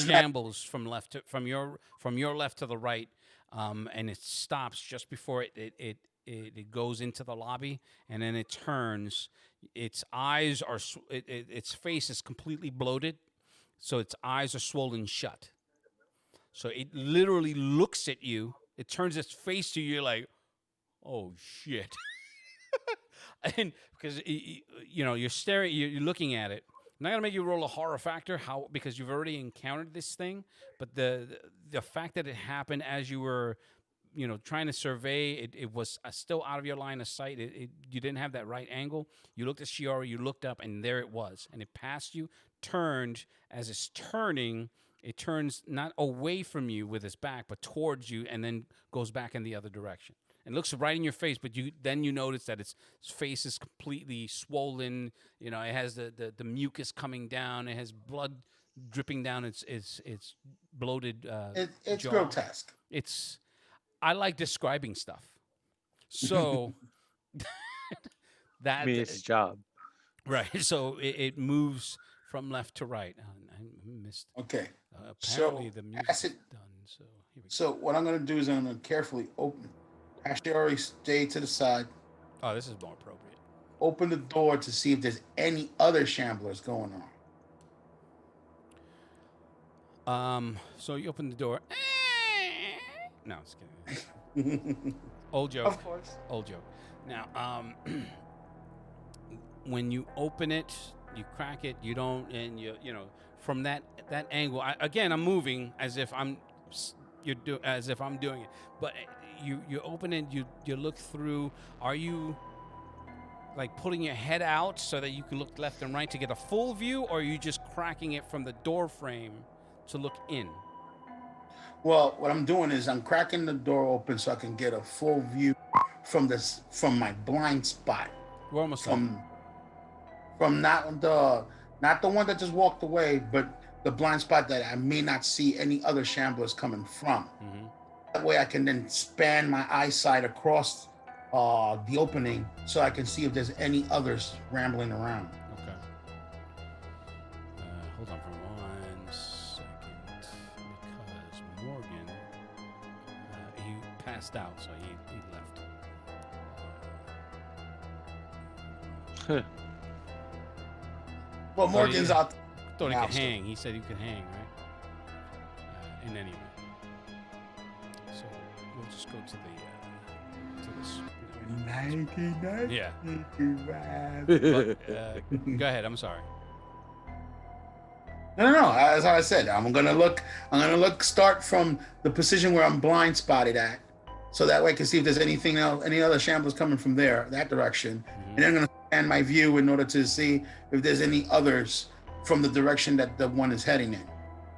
shambles from your left to the right, and it stops just before it goes into the lobby, and then it turns. Its eyes are its face is completely bloated, so its eyes are swollen shut. So it literally looks at you. It turns its face to you. You're like, oh shit, and because you're staring, you're looking at it. I'm not gonna make you roll a horror factor, because you've already encountered this thing. But the fact that it happened as you were, trying to survey, it was still out of your line of sight. You didn't have that right angle. You looked at Shiori, you looked up, and there it was, and it passed you, turned. As it's turning, it turns not away from you with its back, but towards you, and then goes back in the other direction. It looks right in your face, but you notice that its face is completely swollen. It has the mucus coming down. It has blood dripping down its bloated It's jaw. grotesque. I like describing stuff. So that I mean, it's his job. right. So it moves from left to right. I missed. Okay. Apparently So, the music as is it- done. So here we go. So what I'm going to do is I'm going to carefully open. Ashiori, stay to the side. Oh, this is more appropriate. Open the door to see if there's any other shamblers going on. So you open the door. No, just kidding. Old joke. Of course. Old joke. Now, when you open it, you crack it. You don't, and from that angle. I'm moving as if I'm doing it. But you open it. You look through. Are you like putting your head out so that you can look left and right to get a full view, or are you just cracking it from the door frame to look in? Well, what I'm doing is I'm cracking the door open so I can get a full view from my blind spot. We're almost done. From not the one that just walked away, but the blind spot that I may not see any other shamblers coming from. Mm-hmm. That way I can then span my eyesight across the opening so I can see if there's any others rambling around. Okay. Hold on for 1 second, because Morgan, he passed out, so he left. Well, Morgan's out. Thought he Now, could so- hang. He said he could hang, right? In any event. So we'll just go to this. Yeah. But, go ahead. I'm sorry. No. As I said, I'm gonna look. Start from the position where I'm blind spotted at, so that way I can see if there's anything else, any other shamblers coming from that direction, Mhm. and then I'm gonna and my view in order to see if there's any others from the direction that the one is heading in.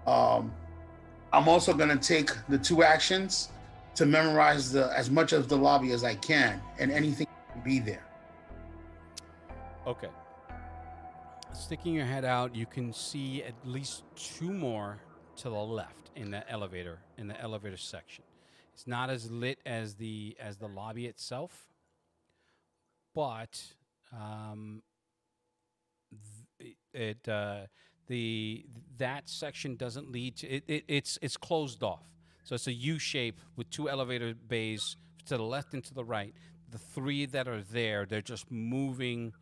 I'm also going to take the 2 actions to memorize as much of the lobby as I can, and anything can be there. Okay. Sticking your head out, you can see at least 2 more to the left in the elevator section. It's not as lit as the lobby itself, but that section doesn't lead to it's closed off. So it's a U shape with 2 elevator bays to the left and to the right. The 3 that are there, they're just moving.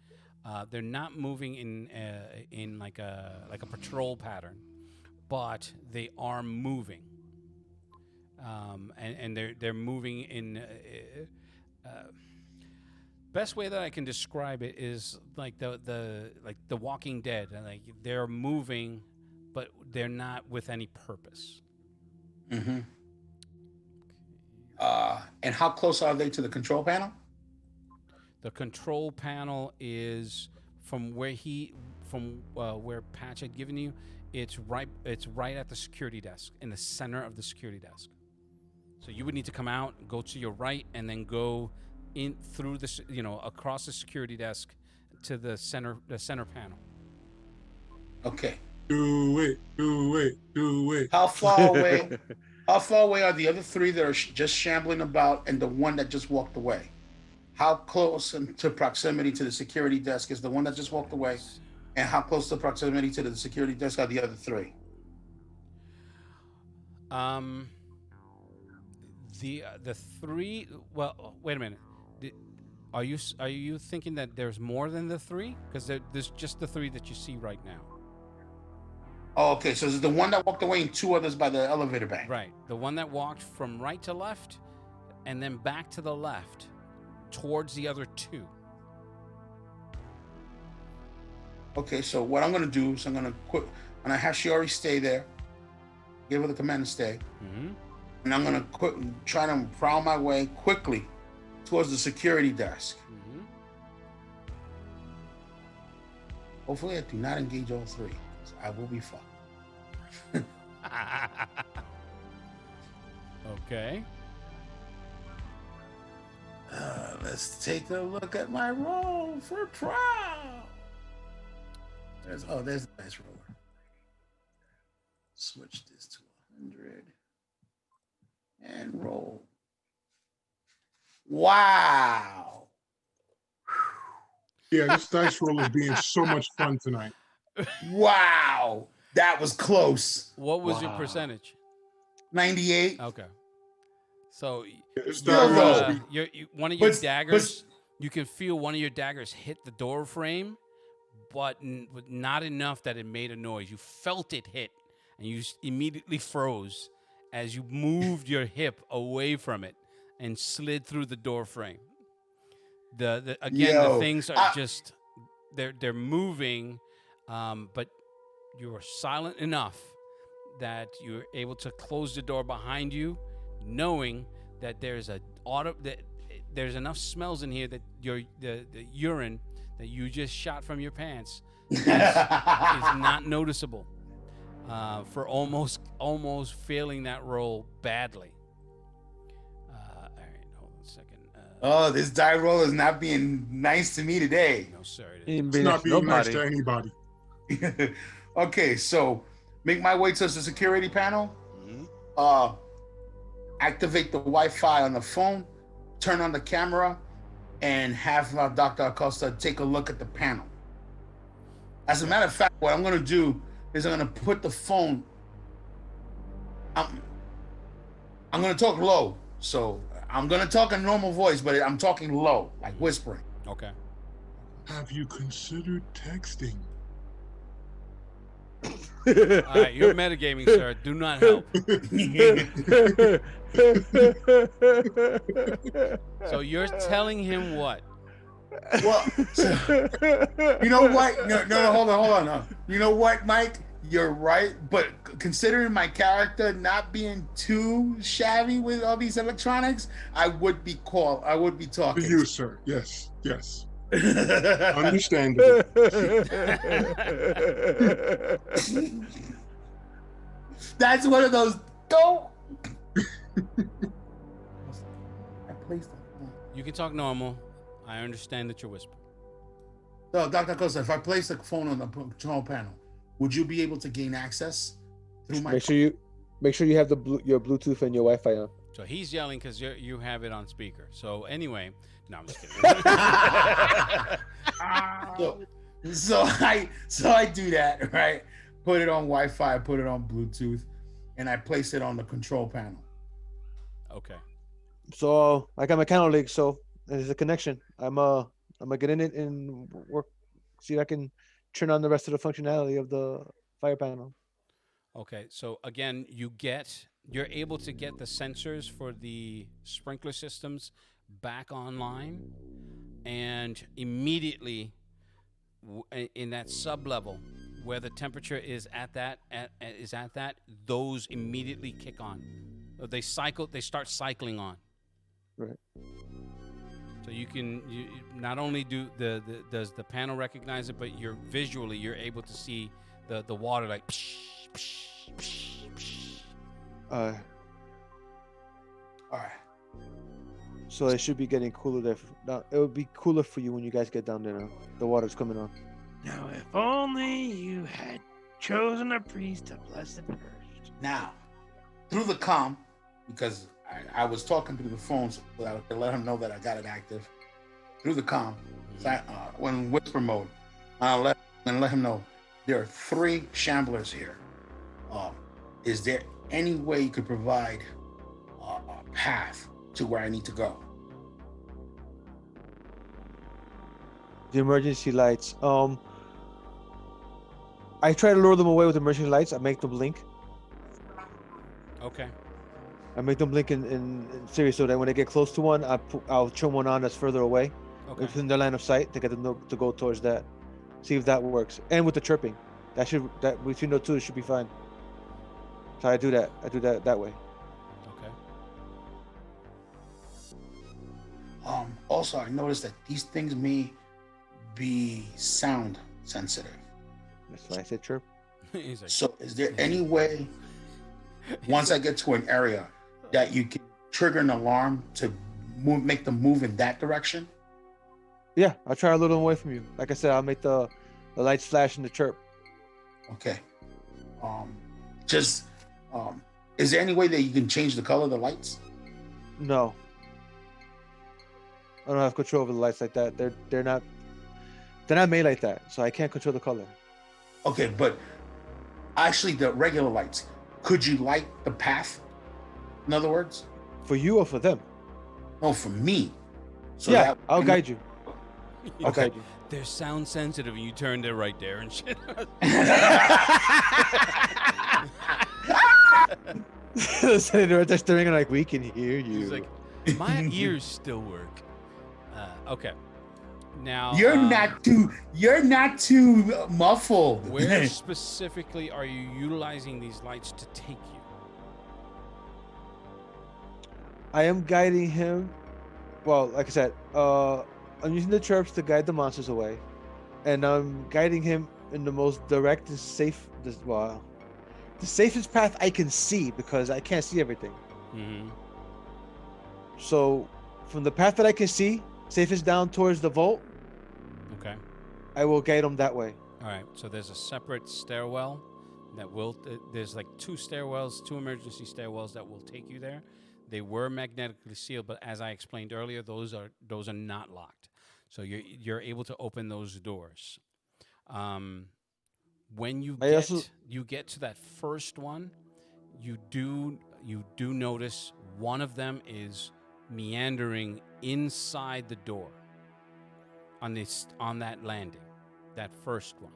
They're not moving in like a patrol pattern, but they are moving. And they're moving in. Best way that I can describe it is like the Walking Dead. Like they're moving, but they're not with any purpose. Mm-hmm. And how close are they to the control panel? The control panel is from where Patch had given you. It's right at the security desk, in the center of the security desk. So you would need to come out, go to your right, and then go in through the across the security desk to the center panel. Okay. Do it. How far away? How far away are the other 3 that are just shambling about, and the one that just walked away? How close to proximity to the security desk is the one that just walked away, and how close to proximity to the security desk are the other 3? The 3. Well, wait a minute. Are you thinking that there's more than the 3? Because there's just the 3 that you see right now. Oh, okay. So there's the one that walked away and 2 others by the elevator bank. Right. The one that walked from right to left, and then back to the left, towards the other 2. Okay. So what I'm gonna do is I'm gonna quit, and I have Shiori stay there. Give her the command to stay. Mm-hmm. And I'm gonna try to prowl my way quickly towards the security desk. Mm-hmm. Hopefully I do not engage all 3. I will be fucked. Okay. Let's take a look at my roll for prowl. There's a nice roller. Switch this to 100 and roll. Wow. Yeah, this dice roll is being so much fun tonight. Wow. That was close. What was your percentage? 98. Okay. So It's one of your daggers, you can feel one of your daggers hit the door frame, but not enough that it made a noise. You felt it hit, and you immediately froze as you moved your hip away from it and slid through the door frame. The things are just they're moving, but you are silent enough that you're able to close the door behind you, knowing that there's enough smells in here that the urine that you just shot from your pants is not noticeable for almost failing that roll badly. All right, hold on a second. This die roll is not being nice to me today. No, sir. It's not being nice to anybody. Okay, so make my way to the security panel. Mm-hmm. Activate the Wi-Fi on the phone, turn on the camera, and have Dr. Acosta take a look at the panel. As a matter of fact, what I'm going to do is I'm going to put the phone. I'm going to talk low, so I'm going to talk in normal voice, but I'm talking low, like whispering. Okay. Have you considered texting? All right, you're metagaming, sir. Do not help. So you're telling him what? Well, you know what? No, hold on. No. You know what, Mike? You're right, but considering my character not being too shabby with all these electronics, I would be talking. To you, sir. Yes. Understandable. That's one of those. Don't. I placed them. You can talk normal. I understand that you're whispering. So, Dr. Costa, if I place the phone on the control panel, would you be able to gain access through my? Make sure you have your Bluetooth and your Wi-Fi on. So he's yelling because you have it on speaker. So anyway, no, I'm just kidding. So I do that, right? Put it on Wi-Fi, put it on Bluetooth, and I place it on the control panel. Okay. So I got my Candle League, so there's a connection. I'm gonna get in it and work, see if I can turn on the rest of the functionality of the fire panel. Okay. So again, you're able to get the sensors for the sprinkler systems back online, and immediately in that sub level where the temperature is at that, those immediately kick on. They start cycling on. Right. So you not only does the panel recognize it, but you're able to see the water like psh, psh, psh, psh. All right. So it should be getting cooler there. Now, it would be cooler for you when you guys get down there now. The water's coming on. Now, if only you had chosen a priest to bless it first. Now, through the comm, because I was talking through the phone so that I could let him know that I got it active. Through the comm, when whisper mode, I'll let him know there are 3 shamblers here. Is there any way you could provide a path to where I need to go? The emergency lights. I try to lure them away with emergency lights. I make them blink. Okay. I make them blink in series so that when they get close to one, I'll turn one on that's further away, within their line of sight, to get them to go towards that. See if that works. And with the chirping, that between the two, it should be fine. So I do that. That way. Okay. Also, I noticed that these things may be sound sensitive. That's why I said chirp. He's like, So, is there any way, once I get to an area, that you can trigger an alarm to make them move in that direction? Yeah, I'll try to lure them away from you. Like I said, I'll make the lights flash and the chirp. Okay. Is there any way that you can change the color of the lights? No. I don't have control over the lights like that. They're not made like that, so I can't control the color. Okay, but actually the regular lights, could you light the path? In other words? For you or for them? No, for me. So yeah, that I'll guide you. I'll guide you. they're sound sensitive, and you turned it right there and shit. They're staring like, we can hear you. He's like, my ears still work. Okay. Now you're not too muffled. Where specifically are you utilizing these lights to take you? I am guiding him. Well, like I said, I'm using the chirps to guide the monsters away, and I'm guiding him in the most direct and safe. The safest path I can see, because I can't see everything. Mm-hmm. So, from the path that I can see, safest down towards the vault. Okay. I will guide him that way. All right. So there's a separate stairwell that there's like 2 emergency stairwells that will take you there. They were magnetically sealed, but as I explained earlier, those are not locked. So you're able to open those doors. When you get to that first one, you do notice one of them is meandering inside the door on that landing, that first one.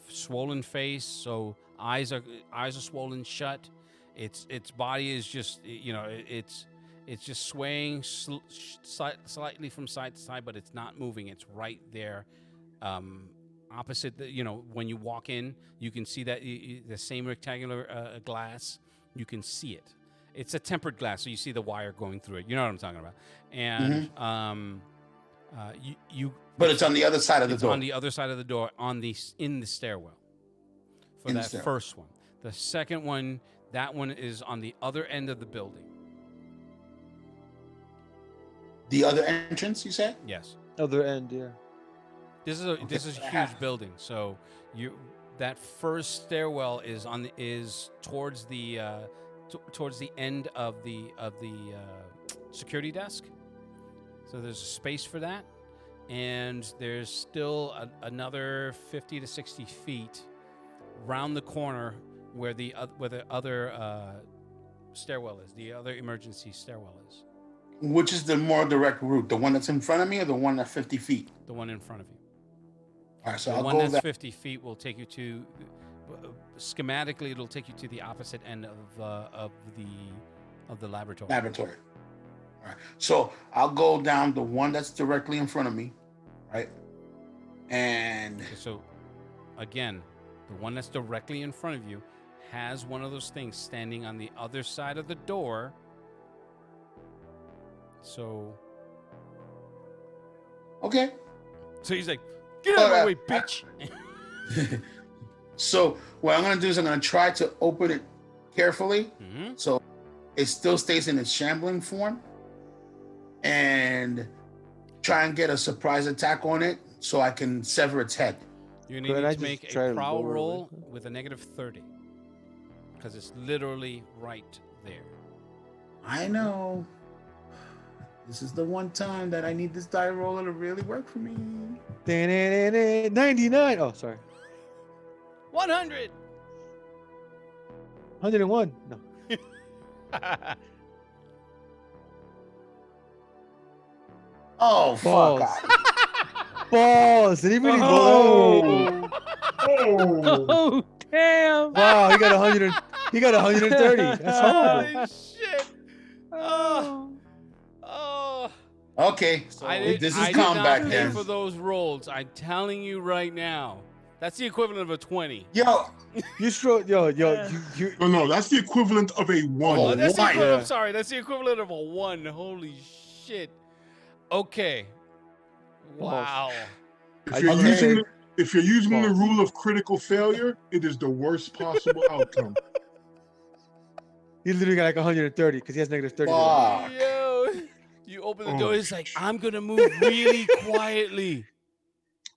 Swollen face, so eyes are swollen shut. Its body is just, it's just swaying slightly from side to side, but it's not moving. It's right there, opposite. When you walk in, you can see that the same rectangular glass. You can see it. It's a tempered glass, so you see the wire going through it. You know what I'm talking about. And You But it's on the other side of the it's door. on the other side of the door in the stairwell for In the that stairwell. first one. The second one, that one is on the other end of the building. The other entrance, you said? Yes. Other end, yeah. This is a huge building. So that first stairwell is towards the towards the end of the security desk. So there's a space for that, and there's still another 50 to 60 feet round the corner where the other stairwell is. The other emergency stairwell is. Which is the more direct route? The one that's in front of me or the one at 50 feet? The one in front of you. All right, so The I'll one go that's that. 50 feet will take you to, schematically, it'll take you to the opposite end of the laboratory. Laboratory. All right. So I'll go down the one that's directly in front of me, right? And Okay, so, again, the one that's directly in front of you has one of those things standing on the other side of the door. So okay. he's like, "Get out of my way, Uh, bitch!" So what I'm gonna do is I'm gonna try to open it carefully, Mhm. so it still stays in its shambling form, and try and get a surprise attack on it so I can sever its head. You need Could I to just make try a to prowl lower it roll with with a -30 because it's literally right there. I know. This is the one time that I need this die roller to really work for me. 99. Oh, sorry. 100. 101. No. Oh Balls. fuck! Balls. Did he really blow? Oh, Oh, damn! Wow, he got 100. He got 130. That's horrible. Holy shit! Oh, oh. Okay, so I did, this is I did combat not pay then. for those rolls. I'm telling you right now. That's the equivalent of a 20. Yo, You strode, yo, Yeah. you. No, that's the equivalent of a one. Oh, That's the one. equivalent, I'm Yeah. sorry. That's the equivalent of a 1. Holy shit. Okay. Wow. If you're Okay. using if you're using the Balls. rule of critical failure, it is the worst possible outcome. He literally got like 130 because he has -30. fuck. Yo. You open the Oh, door. It's like, I'm going to move really quietly.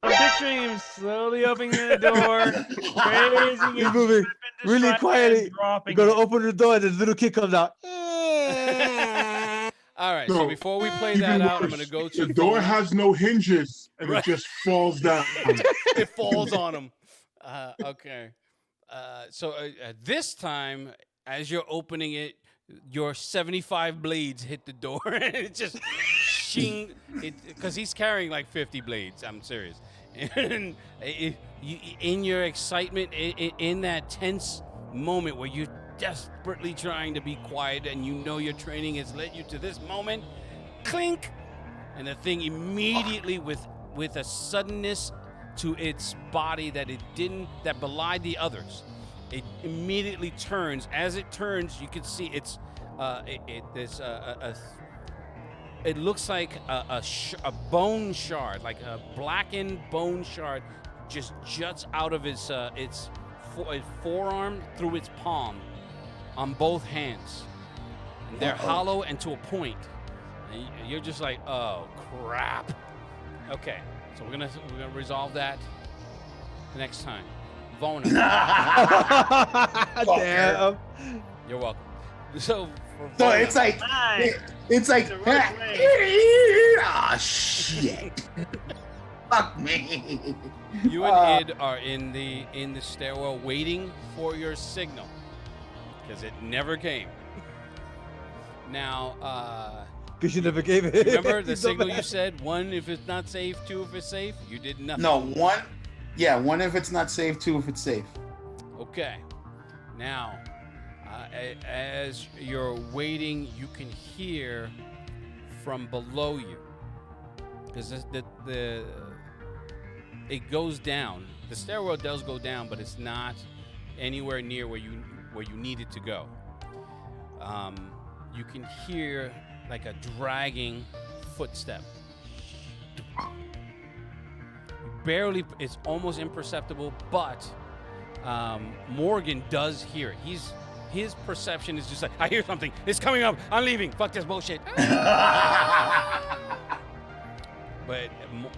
I'm picturing him slowly opening the door, raising He's his moving weapon to really strike quietly. and dropping You're gonna it. open the door and the little kid comes out. All right. So No, before we play even that out, I'm worse, going to go to the door phone. has no hinges and Right. it just falls down. It falls on him. Okay. So this time, as you're opening it, your 75 blades hit the door, and it just shing. Because he's carrying like 50 blades. I'm serious. And in your excitement, in that tense moment where you're desperately trying to be quiet, and you know your training has led you to this moment, clink, and the thing immediately with a suddenness to its body that belied the others. It immediately turns. As it turns, you can see it looks like a bone shard, like a blackened bone shard, just juts out of its forearm through its palm on both hands. And they're hollow and to a point. And you're just like, oh crap. Okay, so we're gonna resolve that next time. Vona, Damn. you're welcome. So for So Vona, it's like Nice. it's like It's a rough way. ah shit. Fuck me. you and Id are in the stairwell waiting for your signal because it never came. Now, Because you never gave it. remember the He's so signal you bad. said? 1 if it's not safe, 2 if it's safe. You did nothing. No, one if it's not safe, 2 if it's safe. Okay. Now, as you're waiting, you can hear from below you because it goes down. The stairwell does go down, but it's not anywhere near where you need it to go. You can hear like a dragging footstep. Barely, it's almost imperceptible, but Morgan does hear it. His perception is just like, I hear something. It's coming up. I'm leaving. Fuck this bullshit. But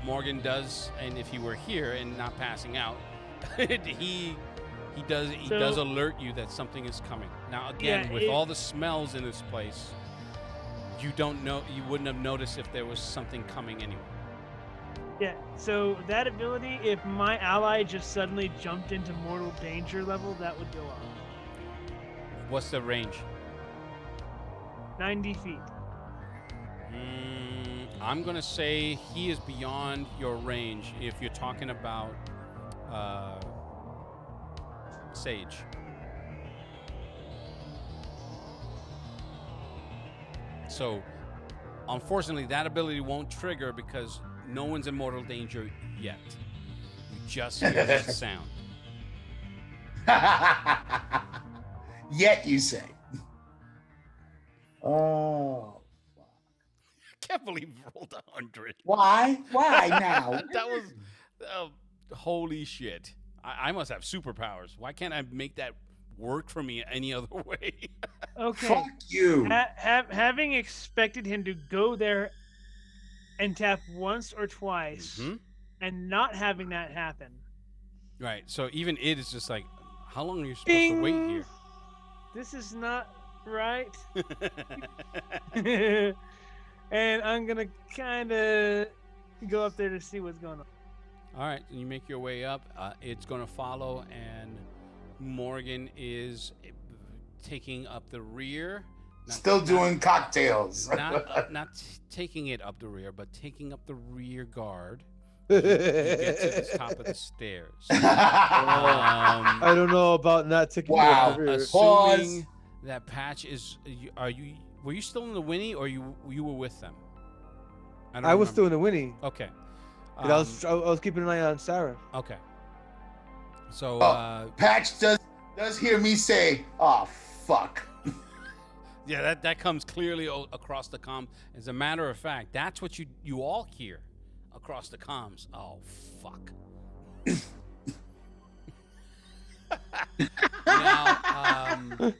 Morgan does, and if he were here and not passing out, he does alert you that something is coming. Now again, with all the smells in this place, you wouldn't have noticed if there was something coming anyway. Yeah, so that ability, if my ally just suddenly jumped into mortal danger level, that would go off. What's the range? 90 feet. I'm gonna say he is beyond your range if you're talking about Sage. So, unfortunately, that ability won't trigger because no one's in mortal danger yet. You just hear that sound. Yet you say. Oh. I can't believe you rolled 100. Why? Why now? That was holy shit. I must have superpowers. Why can't I make that work for me any other way? Okay. Fuck you. Having expected him to go there and tap once or twice, and not having that happen. Right. So even it is just like, how long are you supposed Bing! to wait here? This is not right. And I'm gonna kind of go up there to see what's going on. All right, you make your way up. It's going to follow, and Morgan is taking up the rear. Still doing cocktails. Not taking it up the rear, but taking up the rear guard. You get to the top of the stairs. I don't know about not taking Wow. it over here. Assuming that Patch is, were you still in the Winnie, or you were with them? don't I was remember. still in the Winnie. Okay. 'Cause I was keeping an eye on Sarah. Okay. So Patch does hear me say, "Oh fuck." yeah, that comes clearly across the comm. As a matter of fact, that's what you all hear across the comms. Oh fuck. Now,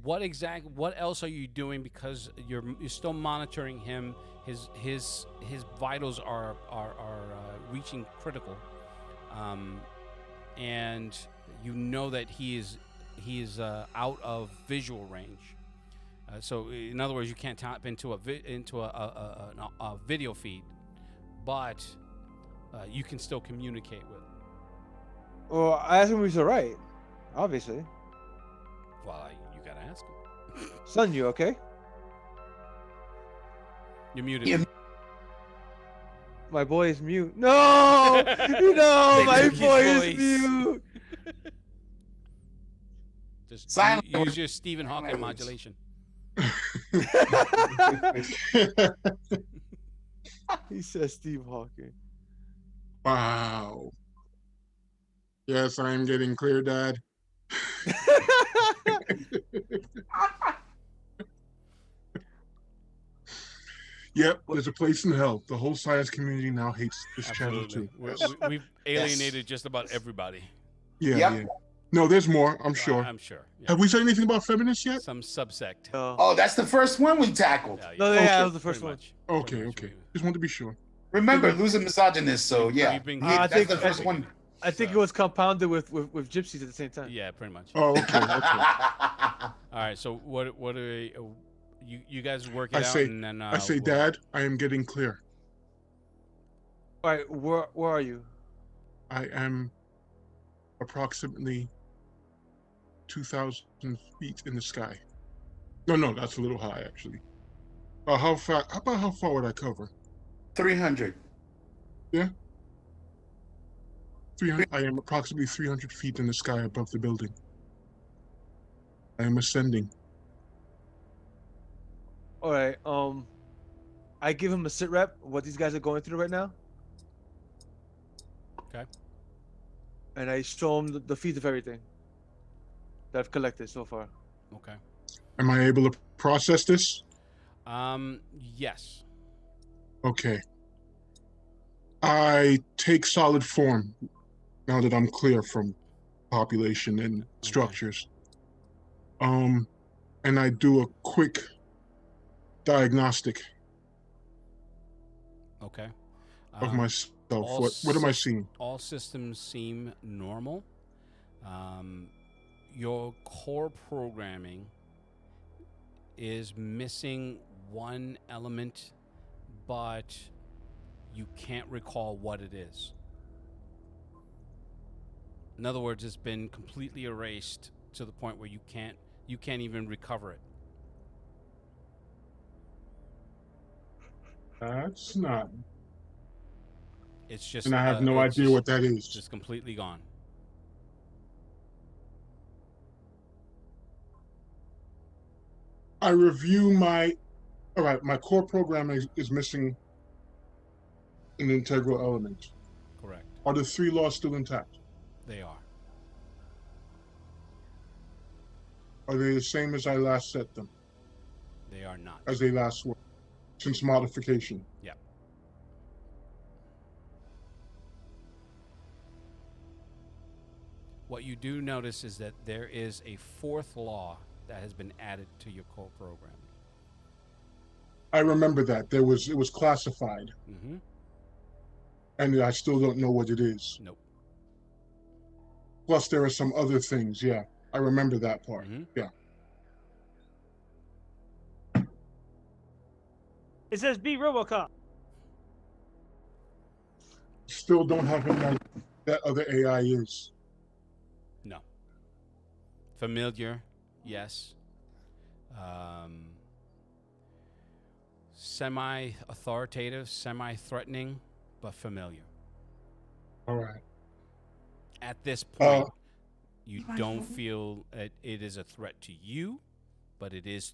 what else are you doing? Because you're still monitoring him. His vitals are reaching critical, and you know that he is out of visual range. So in other words, you can't tap into a video feed, but you can still communicate with him. Well, I asked him if he's alright. Obviously. Well, you gotta ask him. Son, you okay? You're muted. Yeah. My boy is mute. No! No, They my took his boy voice. is mute. Just Silent. use your Stephen Hawking modulation. He says Steve Hawking. Wow. Yes, I am getting clear, Dad. Yep, there's a place in hell. The whole science community now hates this channel too. We've alienated just about everybody. Yeah, Yep. yeah. No, there's more, I'm sure. I'm sure. Yeah. Have we said anything about feminists yet? Some subsect. Oh, that's the first one we tackled. No, yeah, that was the first Pretty one. much. Okay, Pretty much okay. Just wanted to be sure. Remember, Lou's a misogynist, so yeah. We've been I That's think- the first one. I think it was compounded with gypsies at the same time. Yeah, pretty much. Oh, okay, okay. All right. So what are you guys work it I out say- and then I say, Dad, I am getting clear. All right, where are you? I am approximately 2,000 feet in the sky. No, that's a little high, actually. How far would I cover? 300. 300. I am approximately 300 feet in the sky above the building. I am ascending. All right. I give him a sit rep. What these guys are going through right now. Okay. And I show him the feeds of everything that I've collected so far. Okay. Am I able to process this? Yes. Okay. I take solid form now that I'm clear from population and structures. And I do a quick diagnostic Okay. of myself. all What am I sys- seeing? All systems seem normal. Your core programming is missing one element, but you can't recall what it is. In other words, it's been completely erased to the point where you can't even recover it. That's not. It's just And I have no it's idea what that is. just completely gone. I review my. All right, my core programming is missing an integral element. Correct. Are the 3 laws still intact? They are. Are they the same as I last set them, They are not. as they last were, since modification? Yeah. What you do notice is that there is a 4th law that has been added to your core programming. I remember that. It was classified, Mm-hmm. and I still don't know what it is. Nope. Plus, there are some other things. Yeah, I remember that part. Mhm. Yeah. It says be RoboCop. Still don't have any idea what that other AI is. No. Familiar, yes. Semi-authoritative, semi-threatening, but familiar. All right. At this point, Uh, you don't feel it is a threat to you, but it is